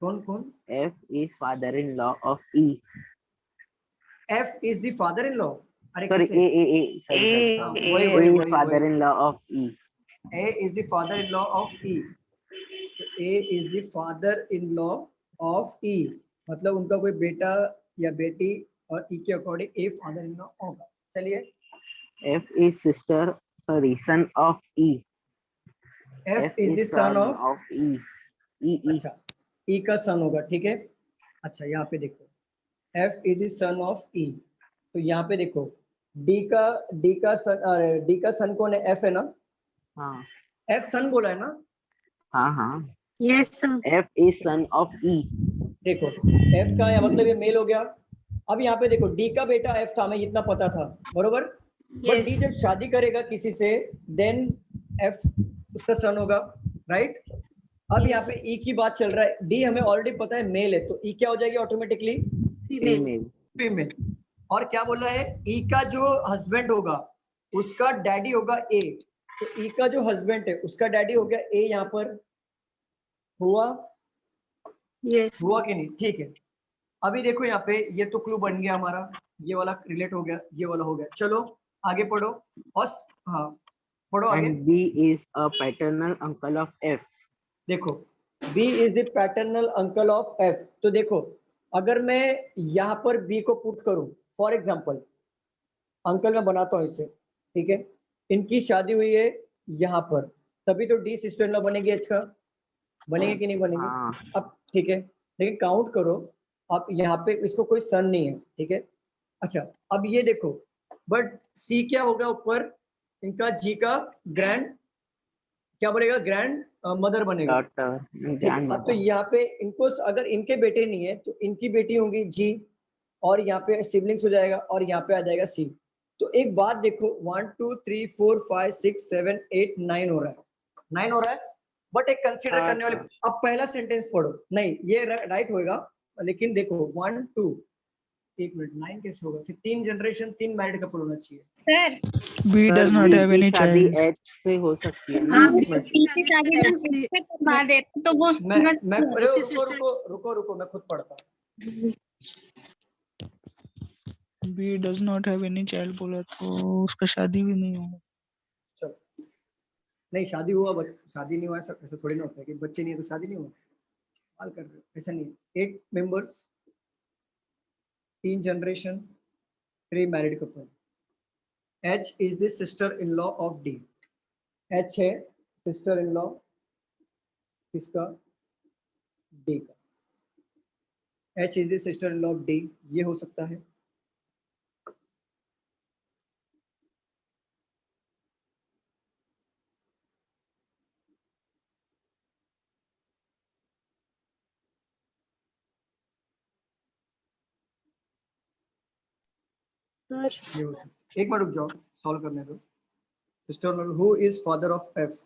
कौन कौन? F is father-in-law of E. F is the father in law. अरे Sorry, कैसे? sorry. हाँ, A, वही A वही is वही वही। father-in-law of E. A is the father in law of E. A is the father in law of E, मतलब उनका कोई बेटा या बेटी, और ई के according A father in law होगा। चलिए। F is son of E. F is the son of, of E. E. अच्छा ई का सन होगा, ठीक है। अच्छा यहाँ पे देखो, F is the son of E, तो यहाँ पे देखो डी का सन कौन है? एफ है ना। हाँ एफ सन बोला है ना। हाँ। Yes, sir. F is son of E. देखो एफ का या मतलब ये मेल हो गया। अब यहाँ पे देखो डी का बेटा एफ था, हमें इतना पता था, बरोबर। But D Yes. जब शादी करेगा किसी से, देन एफ उसका सन होगा, राइट। अब यहाँ पे ई की बात चल रहा है, डी हमें ऑलरेडी पता है मेल है, तो ई क्या हो जाएगी ऑटोमेटिकली? Female. Female. फीमेल। और क्या बोला है? ई का जो हस्बैंड होगा उसका डैडी होगा ए, तो ई का जो हस्बैंड है उसका डैडी हो गया ए। यहाँ पर हुआ, Yes. हुआ कि नहीं? ठीक है। अभी देखो यहाँ पे ये तो क्लू बन गया हमारा, ये वाला रिलेट हो गया, ये वाला हो गया। चलो आगे पढ़ो। और हाँ पढ़ो आगे। And B is a paternal uncle of F. देखो B is the paternal uncle of F, तो देखो अगर मैं यहाँ पर B को पुट करूं, फॉर एग्जांपल अंकल मैं बनाता हूँ इसे, ठीक है। इनकी शादी हुई है यहाँ पर, तभी तो डी सिस्टर इन लॉ बनेगी एच का, बनेगी कि नहीं बनेगी? हाँ। अब ठीक है, लेकिन काउंट करो, अब यहाँ पे इसको कोई सन नहीं है, ठीक है। अच्छा अब ये देखो, बट सी क्या होगा ऊपर, इनका जी का ग्रैंड क्या बनेगा? ग्रैंड मदर बनेगा, Daughter. ठीक है। अब तो यहाँ पे इनको अगर इनके बेटे नहीं है तो इनकी बेटी होंगी जी, और यहाँ पे सिबलिंग्स हो जाएगा, और यहाँ पे आ जाएगा सी। तो एक बात देखो, 1 2 3 4 5 6 7 8 9 हो रहा है, 9 हो रहा है। बट एक कंसीडर हाँ, करने वाले, हाँ। अब पहला सेंटेंस पढ़ो, नहीं ये राइट होएगा, लेकिन देखो 1 2, एक मिनट, 9 कैसे होगा फिर? 3 जनरेशन 3 मैरिड कपल होना चाहिए। Sir B Sir, does not B have की any शादी child. H से हो सकती है ना? हाँ उसमें- की शादी हम उससे करवा देते तो वो मैं उसकी रुको sister- रुको रुको रुको, मैं खुद पढ़ता हूँ। B does not have any child बोला तो उसका शादी भी नहीं होगा। चलो नहीं, शादी हुआ, शादी नहीं हुआ ऐसा थोड़ी ना होता है कि बच्चे नहीं है तो शादी नहीं हुआ, हाल कर रहे हो, ऐसा नहीं है। 8 members, 3 generation, 3 married couple. H is the sister in law of D। H है सिस्टर इन लॉ किसका? D का। H is the sister in law of D, ये हो सकता है। ये हो सकता है। एक बार रुक जाओ, सॉल्व करने दो। Sister who is father of F?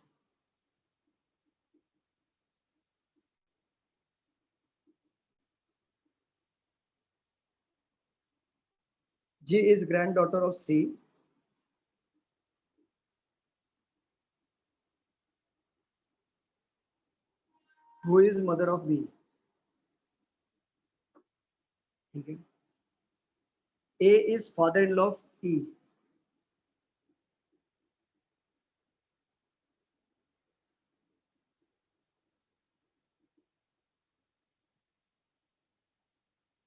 G is granddaughter of C. Who is mother of B? ठीक है। A is father-in-law of E.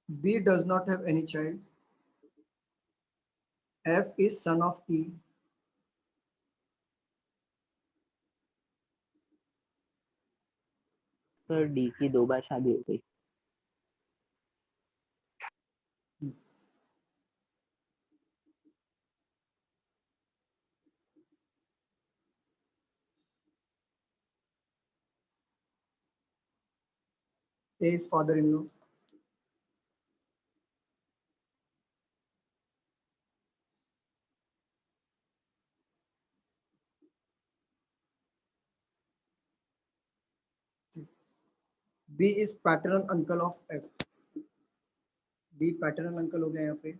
B does not have any child. F is son of E. Sir D की 2 बार शादी हो गई। A is father-in-law. B is paternal uncle of F. B paternal uncle हो गया यहाँ पे।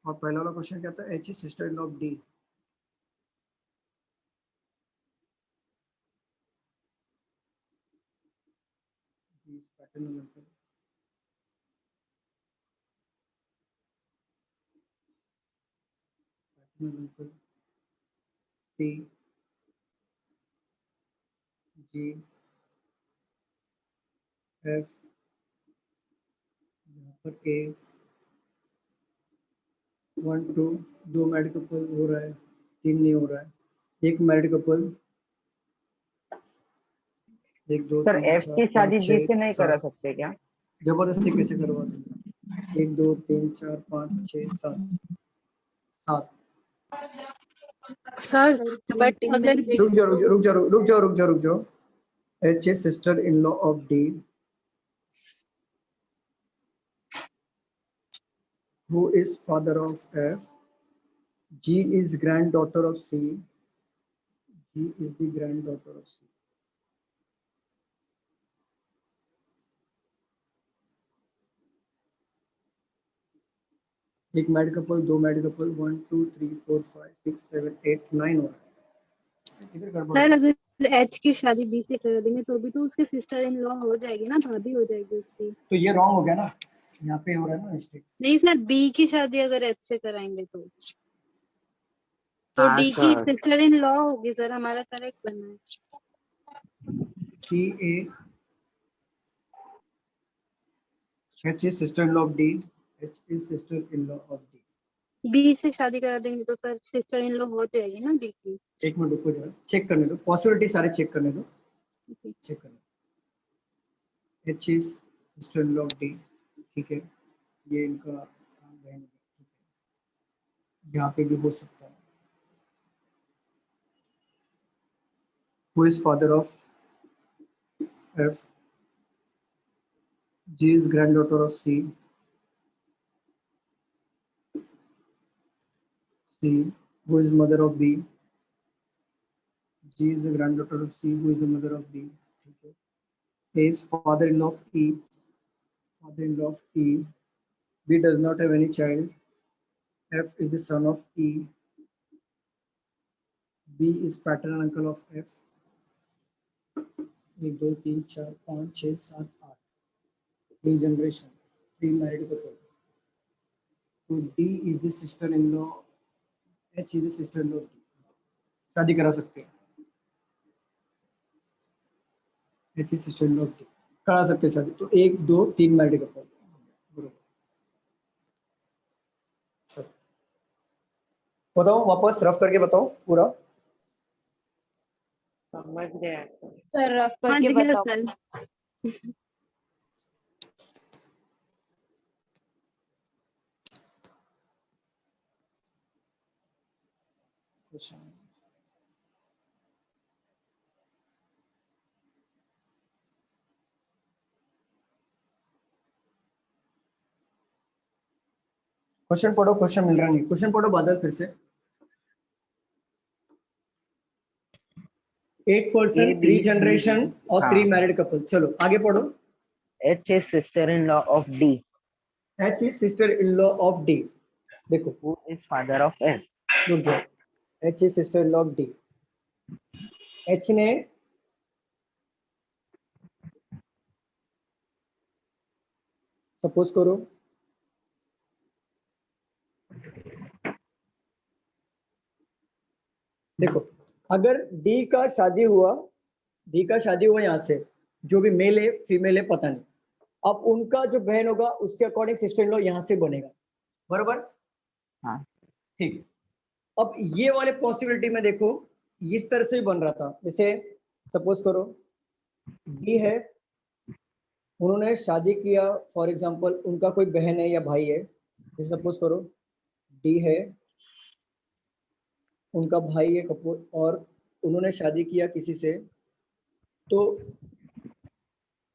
और पहला वाला क्वेश्चन क्या था? H is sister in law of D. B is paternal uncle. Paternal uncle. C, G, F, यहाँ पर A, 1 2 2 मैरिड कपल हो रहा है, 3 नहीं हो रहा है, एक मैरिड कपल, 1 2 सर 3 एफ 4 की शादी 5 बी 6 से नहीं करा 7। सकते क्या? जबरदस्ती कैसे करवा देंगे? 1 2 3 4 5 6 7 7। सर बट अगर रुक जाओ रुक जाओ रुक जाओ रुक जाओ रुक जाओ रुक जाओ। H is sister in law of D, who is father of F. G is granddaughter of C. G is the granddaughter of C. एक मैरिड कपल, 2 मैरिड कपल, 1 2 3 4 5 6 7 8 9 हो रहा है। इधर गड़बड़ सर अगर एच की शादी बी से कर देंगे तो भी तो उसके सिस्टर इन लॉ हो जाएगी ना, भाभी हो जाएगी उसकी। तो ये रॉन्ग हो गया ना, यहाँ पे हो रहा है ना मिस्टेक। नहीं सर, बी की शादी अगर एच से कराएंगे तो हाँ डी की सर। सिस्टर इन लॉ होगी सर, हमारा करेक्ट बनना है। C A H is sister-in-law of D. H is sister-in-law of D. B से शादी करा देंगे तो सर सिस्टर इन लॉ हो जाएगी ना डी की। एक मिनट रुको जरा, चेक करने दो, पॉसिबिलिटी सारे चेक करने दो, चेक करने। H is sister-in-law of D, ठीक है, ये इनका बहन है, ठीक है, यहाँ पे भी हो सकता है। Who is father of F? G is granddaughter of C. C. Who is mother of B? G is the granddaughter of C. Who is the mother of B? ठीक है। A is father-in-law of E. Father-in-law of E. B does not have any child. F is the son of E. B is paternal uncle of F. 1 2 3 4 5 6 7 8, 3 generation, 3 married couple. So D is the sister-in-law, H is the sister-in-law. शादी करा सकते हैं, H is sister-in-law, करा सकते हैं शादी। तो 1 2 3 married couple, बरोबर। चलो बताओ, वापस रफ करके बताओ पूरा। समझ गया सर रफ हाँ करके जी गया बताओ। सर। क्वेश्चन पढ़ो, क्वेश्चन मिल रहा नहीं, क्वेश्चन पढ़ो बादल फिर से। 8 person, 3 generation और 3 married couple। चलो आगे पढ़ो। H is sister-in-law of D. H is sister-in-law of D। देखो, Who is father of F? रुक जाओ, H is sister-in-law of D। H ने सपोज करो देखो, अगर D का शादी हुआ यहाँ से, जो भी मेल है फीमेल है पता नहीं, अब उनका जो बहन होगा उसके अकॉर्डिंग सिस्टर इन लॉ यहाँ से बनेगा, बरोबर? हाँ। ठीक है। अब ये वाले पॉसिबिलिटी में देखो इस तरह से ही बन रहा था, जैसे सपोज करो डी है, उन्होंने शादी किया, फॉर एग्जांपल उनका कोई बहन है या भाई है, जैसे सपोज करो डी है, उनका भाई है कपूर और उन्होंने शादी किया किसी से, तो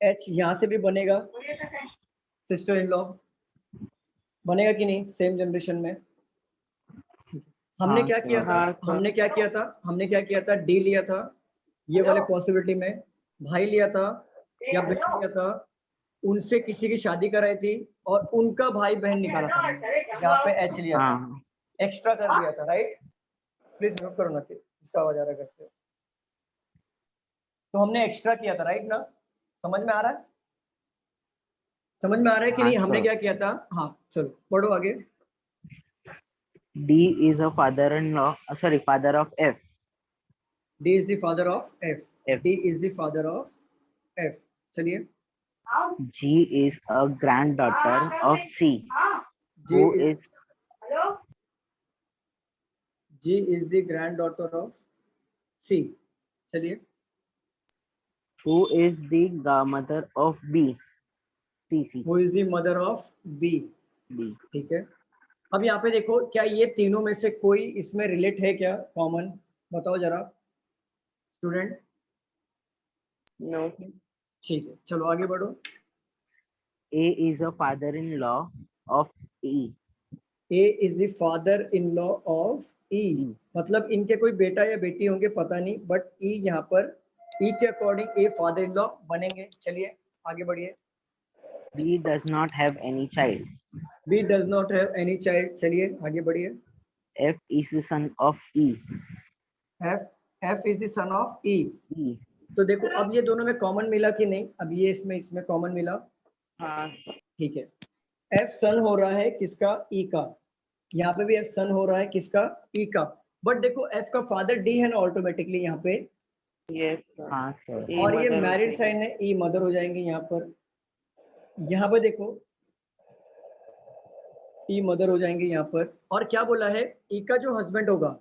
एच यहाँ से भी बनेगा, सिस्टर इन लॉ बनेगा कि नहीं सेम जनरेशन में? हमने हाँ क्या किया सर। था, हाँ सर। हमने क्या किया था, डी लिया था ये वाले पॉसिबिलिटी में, भाई लिया था या बहन लिया था, उनसे किसी की शादी कराई थी और उनका भाई बहन निकाला था, यहाँ पे एच लिया था, हाँ एक्स्ट्रा कर दिया था, राइट? प्लीज नोट करो ना कि इसका आवाज आ रहा है घर से, तो हमने एक्स्ट्रा किया था, राइट ना? समझ में आ रहा है? समझ में आ रहा है कि हाँ नहीं हमने सर। क्या किया था? हाँ चलो पढ़ो आगे। D is a father-in-law, sorry, father of F. D is the father of F. F. D is the father of F. चलिए। G is a granddaughter of C. G Who is is G is the granddaughter of C. चलिए। who is the mother of B? C. Who is the mother of B? B. ठीक है। अब यहाँ पे देखो क्या ये तीनों में से कोई इसमें रिलेट है क्या कॉमन? बताओ जरा स्टूडेंट। नो। ठीक है चलो आगे बढ़ो। A is a father-in-law of E. A is the father-in-law of E. मतलब इनके कोई बेटा या बेटी होंगे पता नहीं, बट E यहाँ पर E के अकॉर्डिंग A father-in-law बनेंगे। चलिए आगे बढ़िए। B does not have any child. B does not have any child. चलिए आगे बढ़िए। F is the son of E. F is the son of E. E. तो देखो अब ये दोनों में कॉमन मिला कि नहीं? अब ये इसमें कॉमन मिला। हाँ। ठीक है। F सन हो रहा है किसका? E का। यहाँ पे भी F सन हो रहा है किसका? E का। बट देखो F का फादर D है ना ऑटोमेटिकली यहाँ पे। Yes sir. हाँ सर। E और ये mother हो मैरिड जाएगी। साइन है, E मदर हो जाएंगे यहाँ पर। यहाँ पे देखो E मदर हो जाएंगे यहाँ पर। और क्या बोला है? E का जो हस्बैंड होगा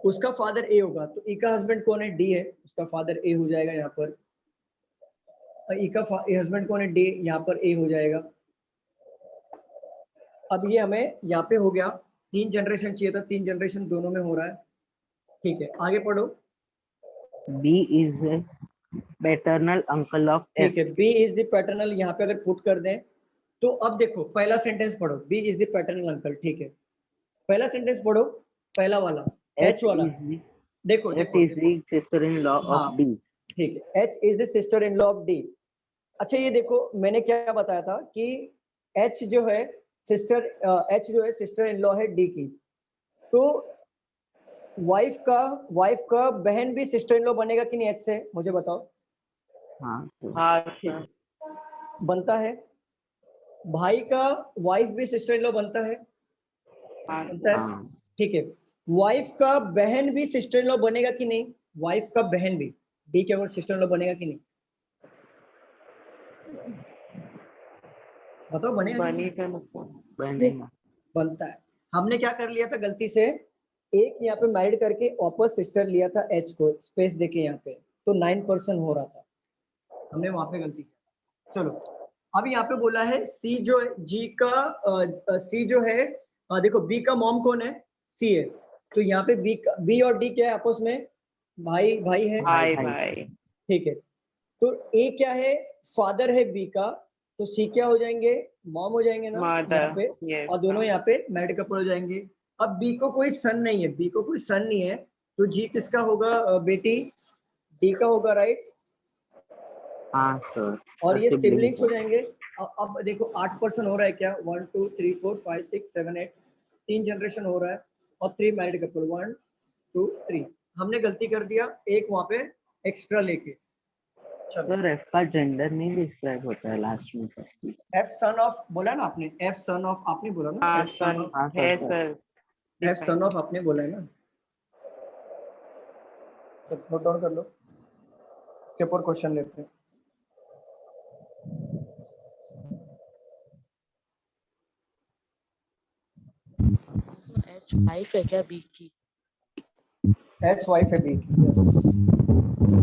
उसका फादर ए होगा, तो ई का हस्बैंड कौन है? डी है, उसका फादर ए हो जाएगा यहाँ पर। ई का हस्बैंड कौन है? डी, यहाँ पर ए हो जाएगा। अब ये हमें यहाँ पे हो गया, 3 जनरेशन चाहिए था, 3 जनरेशन दोनों में हो रहा है। ठीक है आगे पढ़ो। B is a paternal uncle of F. ठीक है, बी इज द पैटर्नल, यहाँ पे अगर पुट कर दें तो अब देखो पहला सेंटेंस पढ़ो, B is the paternal uncle. ठीक है पहला सेंटेंस पढ़ो, पहला वाला एच वाला। देखो F देखो is the sister-in-law हाँ of D. ठीक है, H is the sister in law of D. अच्छा ये देखो मैंने क्या बताया था कि एच जो है सिस्टर इन लॉ है डी की, तो वाइफ का बहन भी सिस्टर इन लॉ बनेगा कि नहीं एच से? मुझे बताओ। हाँ हाँ ठीक सर। बनता है। भाई का वाइफ भी सिस्टर इन लॉ बनता है, हाँ बनता है। हाँ ठीक है, वाइफ का बहन भी सिस्टर इन लॉ बनेगा कि नहीं? वाइफ का बहन भी डी के अगर सिस्टर इन लॉ बनेगा कि नहीं? बताओ बनेगा कि नहीं? बनेगा ना सर। बनेगा। बनता है। हमने क्या कर लिया था गलती से, एक यहाँ पे मैरिड करके ऑपर सिस्टर लिया था एच को स्पेस देके यहाँ पे, तो 9% हो रहा था, हमने वहां पे गलती की। चलो अब यहाँ पे बोला है सी जो है जी का सी जो है देखो बी का मॉम कौन है? सी है, तो यहाँ पे बी और डी क्या है आपस में? भाई भाई है। भाई भाई। ठीक है, तो ए क्या है? फादर है बी का, तो सी क्या हो जाएंगे? मॉम हो जाएंगे ना मदर। यहाँ पे, यस। और दोनों यहाँ पे मैरिड कपल हो जाएंगे। अब बी को कोई सन नहीं है, बी को कोई सन नहीं है, तो जी किसका होगा बेटी? डी का होगा, राइट? हाँ सर। और ये Siblings सिबलिंग्स हो है। जाएंगे। अब देखो 8% हो रहा है क्या? 1 2 3 4 5 6 7 8 3 जनरेशन हो रहा है, और 3 मैरिड कपल 1 2 3। हमने गलती कर दिया एक वहां पे एक्स्ट्रा लेके। चलो सर F का जेंडर नहीं डिस्क्राइब होता है लास्ट में सर। एफ सन ऑफ बोला ना आपने, एफ सन ऑफ आपने बोला ना, हाँ एफ सन सन ऑफ, हाँ है sir. Sir. F son of आपने बोला है ना। तो नोट डाउन कर लो, इसके ऊपर क्वेश्चन लेते हैं। वाइफ है क्या बी की? एच वाइफ है बी की, यस।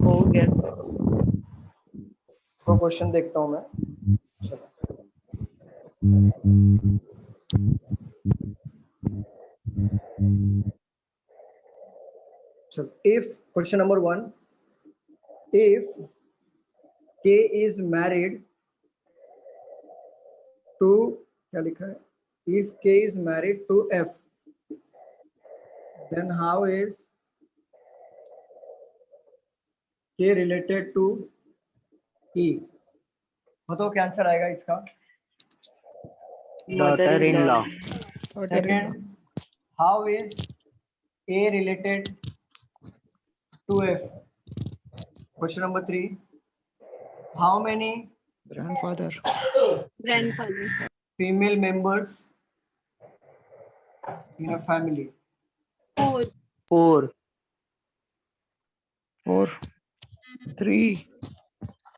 हो गया सर। तो क्वेश्चन देखता हूँ मैं। चलो if question number 1, if K is married to, क्या लिखा है, if K is married to F, then how is K related to E? बताओ क्या आंसर आएगा इसका। Daughter in law. Second, how is A related to F? Question number 3, how many grandfather. Grandfather. female members in a family? 4 4 4 3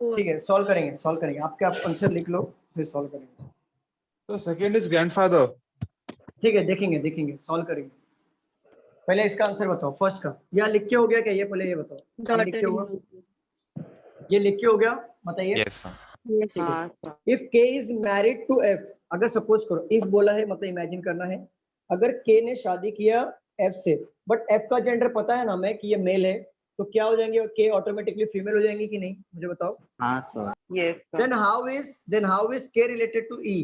ठीक है, solve करेंगे आपके, आप answer लिख लो फिर सॉल्व करेंगे। तो सेकंड इज ग्रैंडफादर। ठीक है, देखेंगे सॉल्व करेंगे। पहले इसका आंसर बताओ फर्स्ट का। या लिख के हो गया क्या, ये पहले ये बताओ। ये लिख के हुआ, ये लिख के हो गया, बताइए। Yes sir. ठीक है। इफ के इज मैरिड टू एफ, अगर सपोज करो इफ बोला है मतलब इमेजिन करना है, अगर के ने शादी किया एफ से, बट एफ का जेंडर पता है ना हमें कि ये मेल है, तो क्या हो जाएंगे, के ऑटोमेटिकली फीमेल हो जाएंगे कि नहीं, मुझे बताओ। हाँ sir. Yes sir. then how is K related to E?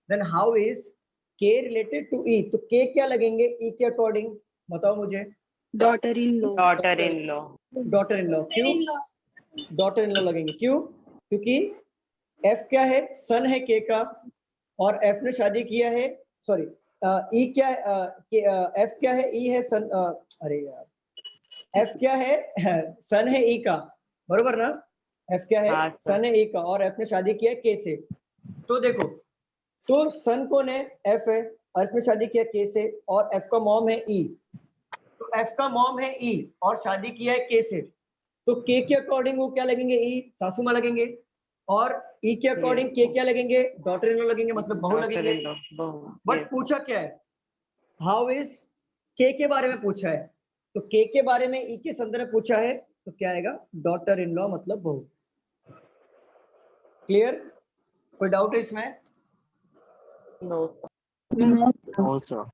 then how is K related to E? तो K क्या लगेंगे E के अकॉर्डिंग, बताओ मुझे। Daughter in law. Daughter in law. Daughter in law, क्यों डॉटर इन लॉ लगेंगे, क्यों? क्योंकि F क्या है, सन है K का, और F ने शादी किया है, सॉरी E क्या F क्या है, E है सन, अरे यार F क्या है सन है E का, बरोबर ना। F क्या है, सन है E का, और F ने शादी किया है K से। तो देखो, तो सन कौन है, F है, और F ने शादी किया K से, और F का मॉम है E। तो F का मॉम है E और शादी किया है K से, तो K के अकॉर्डिंग वो क्या लगेंगे, E सासू माँ लगेंगे, और E के अकॉर्डिंग K क्या लगेंगे, डॉटर इन लॉ लगेंगे, मतलब बहू लगेंगे। बट पूछा क्या है, हाउ इज K के बारे में पूछा है, तो K के बारे में E के संदर्भ में पूछा है, तो क्या आएगा, डॉटर इन लॉ मतलब बहू। क्लियर, कोई डाउट है इसमें? No sir.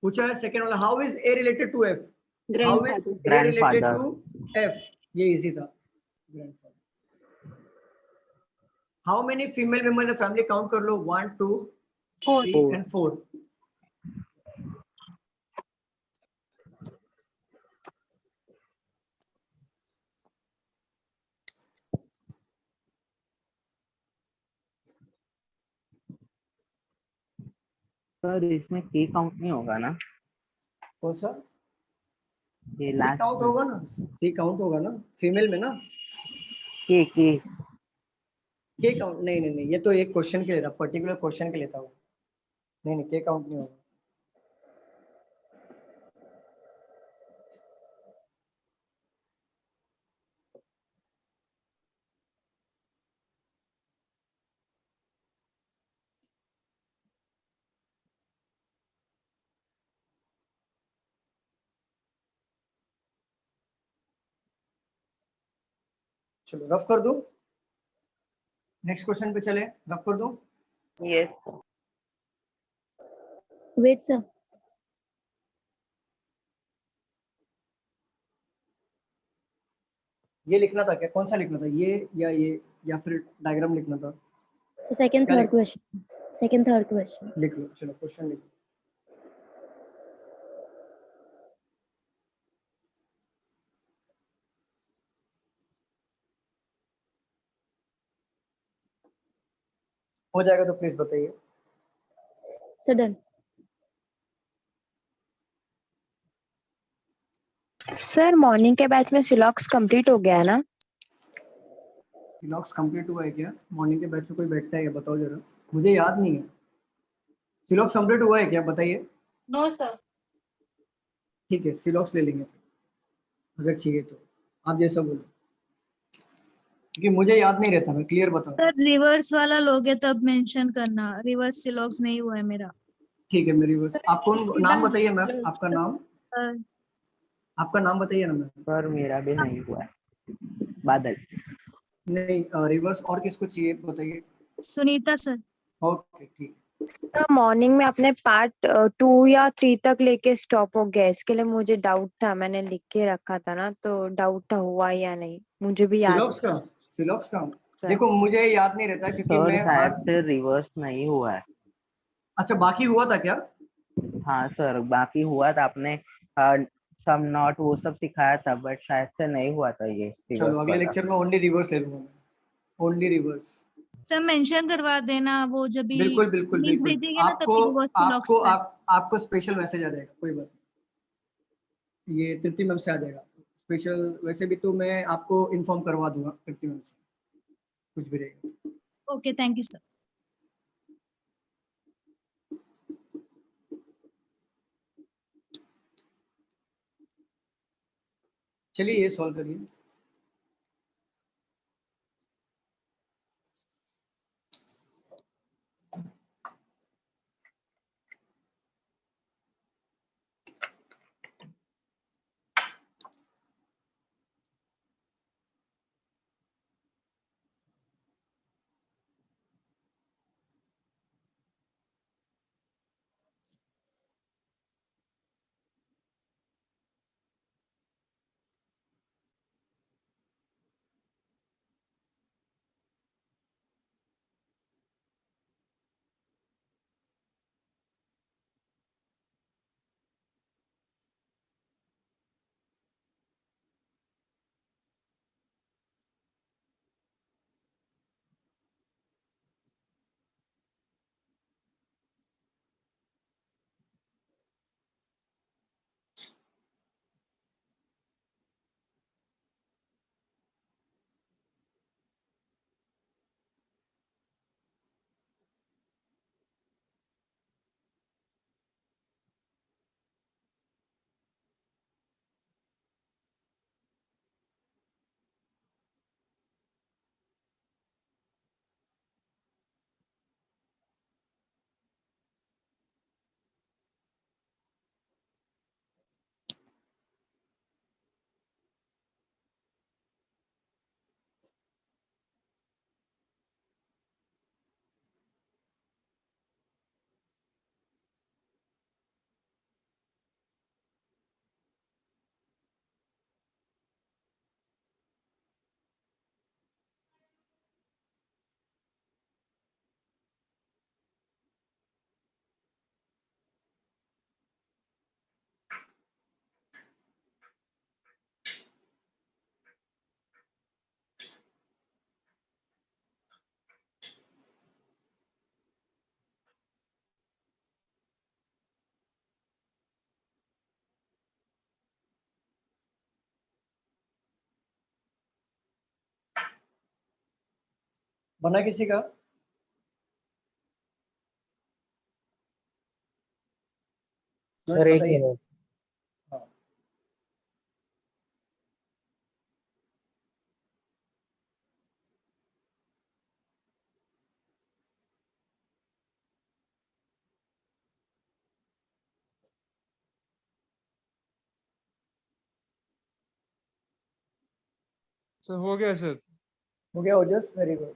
पूछा है सेकंड वाला, how is A related to F, how is A related to F, ये इजी था। How many female member in family, count कर लो, 1 2 3 and 4। सर इसमें के काउंट नहीं होगा ना? कौन सा? ये सी लास्ट काउंट होगा ना, सी काउंट होगा ना, फीमेल में ना। के काउंट नहीं, ये तो एक क्वेश्चन के लिए था, पर्टिकुलर क्वेश्चन के लिए था वो। नहीं के काउंट नहीं होगा। चलो रफ कर दूं, नेक्स्ट क्वेश्चन पे चले, रफ कर दूं। यस वेट सर, ये लिखना था क्या, कौन सा लिखना था, ये या फिर डायग्राम लिखना था? सेकंड थर्ड क्वेश्चन लिख लो, चलो क्वेश्चन लिख लो। हो जाएगा तो प्लीज बताइए। सडन सर मॉर्निंग के बैच में सिलॉक्स कंप्लीट हो गया है ना? सिलॉक्स कंप्लीट हुआ है क्या? मॉर्निंग के बैच में कोई बैठता है क्या, बताओ जरा, मुझे याद नहीं है। सिलॉक्स कंप्लीट हुआ है क्या, बताइए। No sir. ठीक है, सिलॉक्स ले लेंगे अगर चाहिए तो, आप जैसा बोलो, क्योंकि मुझे याद नहीं रहता, मैं क्लियर बताऊं। सर रिवर्स वाला लोगे तब मेंशन करना, रिवर्स सिलॉक्स नहीं हुआ है मेरा। ठीक है, मैं रिवर्स आपको नाम बताइए मैम, आपका नाम, आपका नाम बताइए ना मैम। सर मेरा भी नहीं हुआ है। बादल। नहीं, रिवर्स और किसको चाहिए बताइए। सुनीता सर। ओके ठीक। तो मॉर्निंग में आपने पार्ट 2 या 3 तक लेके स्टॉप हो गया, इसके लिए मुझे डाउट था, मैंने लिख के रखा था ना, तो डाउट था हुआ या नहीं, मुझे भी याद सिलॉक्स का, सिलॉक्स का सर। देखो मुझे याद नहीं रहता क्योंकि सर मैं शायद हर, से रिवर्स नहीं हुआ है। अच्छा बाकी हुआ था क्या? हाँ सर बाकी हुआ था, आपने सम नॉट वो सब सिखाया था, बट शायद से नहीं हुआ था ये रिवर्स चलो अगले वाला। लेक्चर में ओनली रिवर्स ले लूंगा मैं, ओनली रिवर्स। सर मेंशन करवा देना, वो जब भी बिल्कुल बिल्कुल लिंक बिल्कुल, भेजेंगे ना आपको तभी वो लॉक्स आपको का। आपको स्पेशल मैसेज आ जाएगा, कोई बात नहीं, ये तृप्ति मैम से आ जाएगा स्पेशल। वैसे भी तो मैं आपको इन्फॉर्म करवा दूंगा तृप्ति मैम से, कुछ भी रहेगा। Okay thank you sir. चलिए ये सॉल्व करिए। बना किसी का? सर एक बताइए। मिनट। हाँ सर हो गया सर। हो गया ओजस, वेरी गुड।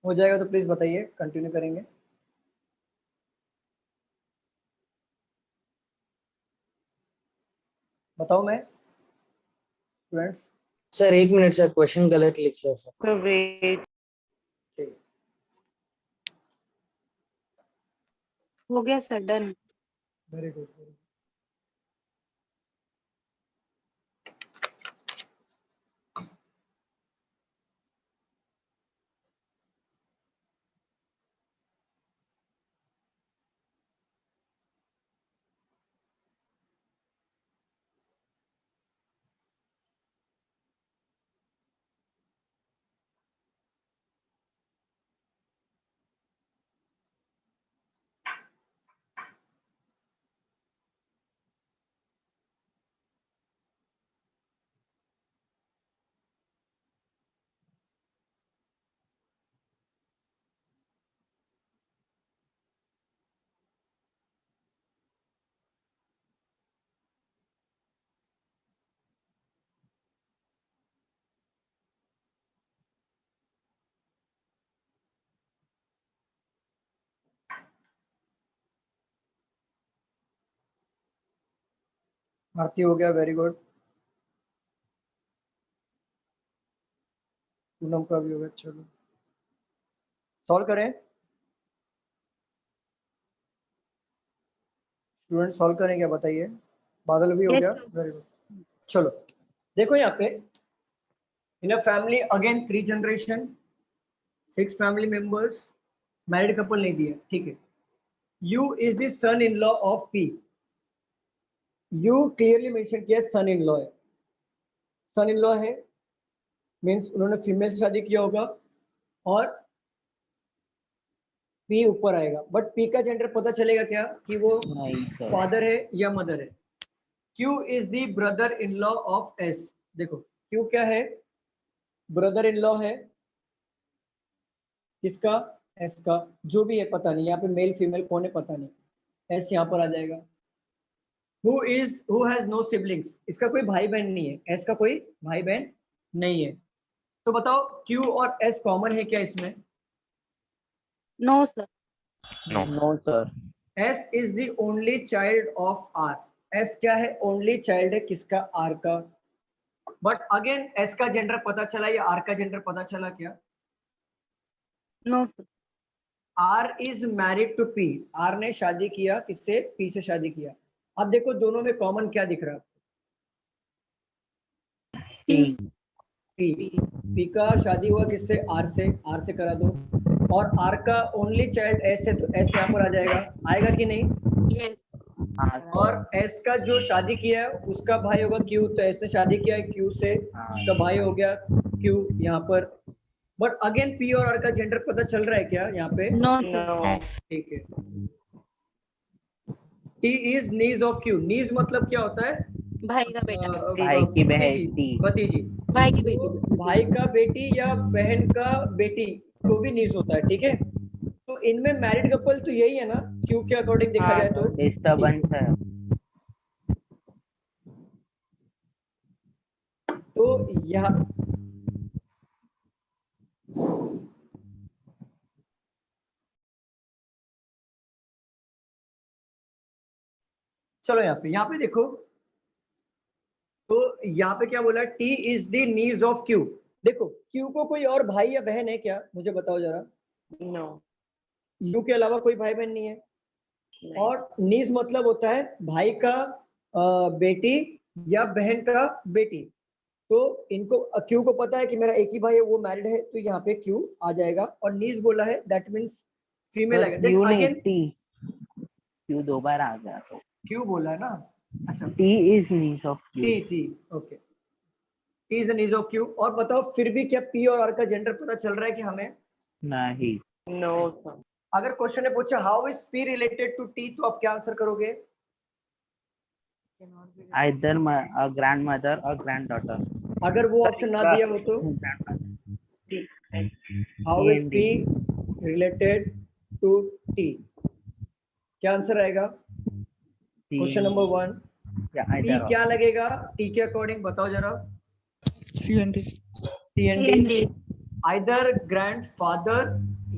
हो जाएगा तो प्लीज बताइए, कंटिन्यू करेंगे। बताओ मैं, स्टूडेंट्स। सर एक मिनट सर, क्वेश्चन गलत लिख लिया सर। तो वेट, ठीक, हो गया sir, done. Very good. Aarti हो गया, वेरी गुड। पूनम का भी हो गया, चलो सॉल्व करें। स्टूडेंट सॉल्व करें क्या, बताइए। बादल भी हो Yes, गया, sir. Very good. चलो देखो यहाँ पे, in a family again 3 generation, 6 family members, married couple नहीं दिया, ठीक है। U is the son in law of P. U clearly mention किया सन इन लॉ है, सन इन लॉ है मीन्स उन्होंने फीमेल से शादी किया होगा और पी ऊपर आएगा, बट पी का जेंडर पता चलेगा क्या कि वो नहीं सर। फादर है या मदर है। Q is the brother in law of S. देखो क्यू क्या है, ब्रदर इन लॉ है किसका, एस का। जो भी है पता नहीं, यहाँ पे मेल फीमेल कौन है पता नहीं, एस यहाँ पर आ जाएगा। हु हैज नो सिबलिंग्स, इसका कोई भाई बहन नहीं है, एस का कोई भाई बहन नहीं है। तो बताओ क्यू और एस कॉमन है क्या इसमें? No, sir. No sir. S is the only child of R. S क्या है, ओनली चाइल्ड है किसका, आर का। बट अगेन एस का जेंडर पता चला या आर का जेंडर पता चला क्या? No, sir. R is married to P. R ने शादी किया किससे, पी से शादी किया। अब देखो दोनों में कॉमन क्या दिख रहा है? P. पी का शादी हुआ किससे, आर से, आर से करा दो। और आर का ओनली चाइल्ड एस है, तो एस यहाँ पर आ जाएगा, आएगा कि नहीं? Yes. और एस का जो शादी किया है उसका भाई होगा क्यू, तो एस ने शादी किया है क्यू से, उसका भाई हो गया क्यू यहाँ पर। बट अगेन पी और आर का जेंडर पता चल रहा है क्या यहाँ पे? No, sir. ठीक है। T is niece of Q. Niece मतलब क्या होता है? भाई का बेटा. भाई की भतीजी, बेटी। भतीजी। भाई की बेटी. तो भाई का बेटी या बहन का बेटी तो भी नीज होता है, ठीक है। तो इनमें मैरिड कपल तो यही है ना, क्यू के अकॉर्डिंग देखा जाए तो। डिस्टर्बेंस है। तो यहाँ चलो यहाँ पे देखो, तो यहाँ पे क्या बोला, T is the knees of Q. देखो क्यू को कोई और भाई या बहन है क्या, मुझे बताओ जरा। नो। यू के अलावा कोई भाई बहन नहीं है। और नीज मतलब होता है भाई का बेटी या बहन का बेटी। तो इनको क्यू को पता है कि मेरा एक ही भाई है वो मैरिड है, तो यहाँ पे क्यू आ जाएगा। और नीज बोला है दैट मीन्स फीमेल आएगा। क्यू नहीं, अगेन टी। क्यू दो बार आ गया तो क्यू बोला है ना। अच्छा, T is niece of Q. T okay, T is niece of Q. और बताओ फिर भी क्या पी और आर का जेंडर पता चल रहा है कि हमें? नहीं। No sir. अगर क्वेश्चन ने पूछा how is P related to T, तो आप क्या आंसर करोगे? आइदर ग्रैंडमदर और ग्रैंडडॉटर। अगर वो ऑप्शन ना दिया हो तो how is P related to T, क्या आंसर आएगा? क्वेश्चन नंबर 1, पी क्या लगेगा टी के अकॉर्डिंग, बताओ जरा। टी आइदर ग्रैंडफादर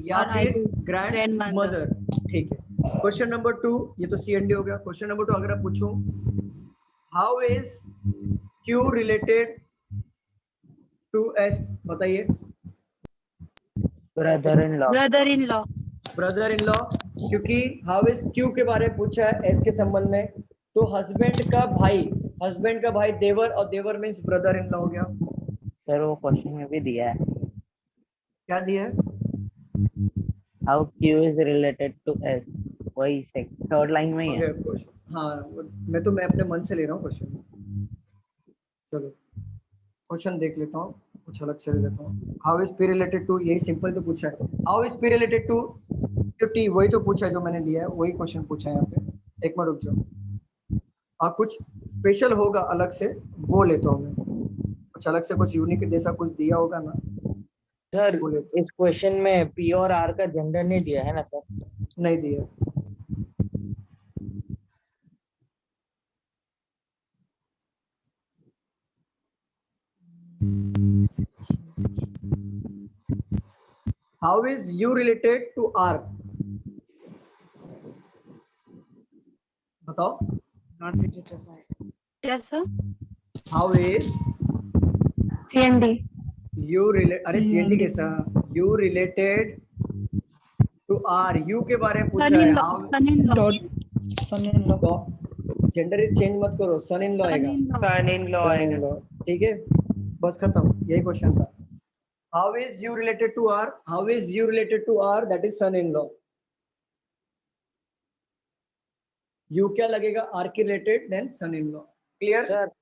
या फिर ग्रैंडमदर, ठीक है। क्वेश्चन नंबर 2, ये तो सी एंड डी हो गया। क्वेश्चन नंबर 2 अगर आप पूछूं how is Q related to S, बताइए। Brother in law. Brother in law, क्योंकि हाउ इज क्यू के बारे में पूछा है एस के संबंध में, तो हस्बैंड का भाई देवर, और देवर मीन्स ब्रदर इन लॉ हो गया। सर वो क्वेश्चन में भी दिया है। क्या दिया है? How Q is related to S, वही थर्ड लाइन में ही है। हाँ, मैं अपने मन से ले रहा हूँ क्वेश्चन। चलो क्वेश्चन देख लेता हूँ, कुछ अलग से ले लेता हूँ। How is P related to, यही सिंपल तो पूछा है। How is P related to T, वही तो पूछा है जो मैंने लिया है, वही क्वेश्चन पूछा है यहाँ पे। एक मिनट रुक जाओ, कुछ स्पेशल होगा अलग से वो लेता हूँ मैं, कुछ अलग से, कुछ यूनिक जैसा कुछ दिया होगा ना सर। इस क्वेश्चन में पी और आर का जेंडर नहीं दिया है ना सर? नहीं दिया। How is U related to R, बताओ। Yes, sir. How is CND. you relate? अरे CND कैसा? You related to R. You के बारे में पूछ रहा है. How? Son-in-law. son-in-law. Gender change मत करो. सन इन लॉ आएगा. सन इन लॉ सन आएगा. In law. ठीक है, बस खत्म. यही क्वेश्चन था. How is you related to R? How is you related to R? That is son in law. You क्या लगेगा? R के related then son in law. Clear? Sir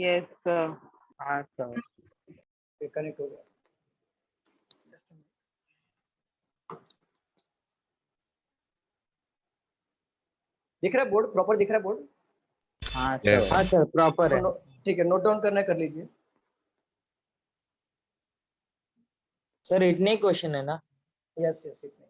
yes sir. हाँ सर. कनेक्ट हो गया. दिख रहा है बोर्ड? प्रॉपर दिख रहा है बोर्ड? हाँ Yes, सर. हाँ सर प्रॉपर है. ठीक है, नोट डाउन करना कर लीजिए. सर इतने ही क्वेश्चन है ना? यस यस इतना.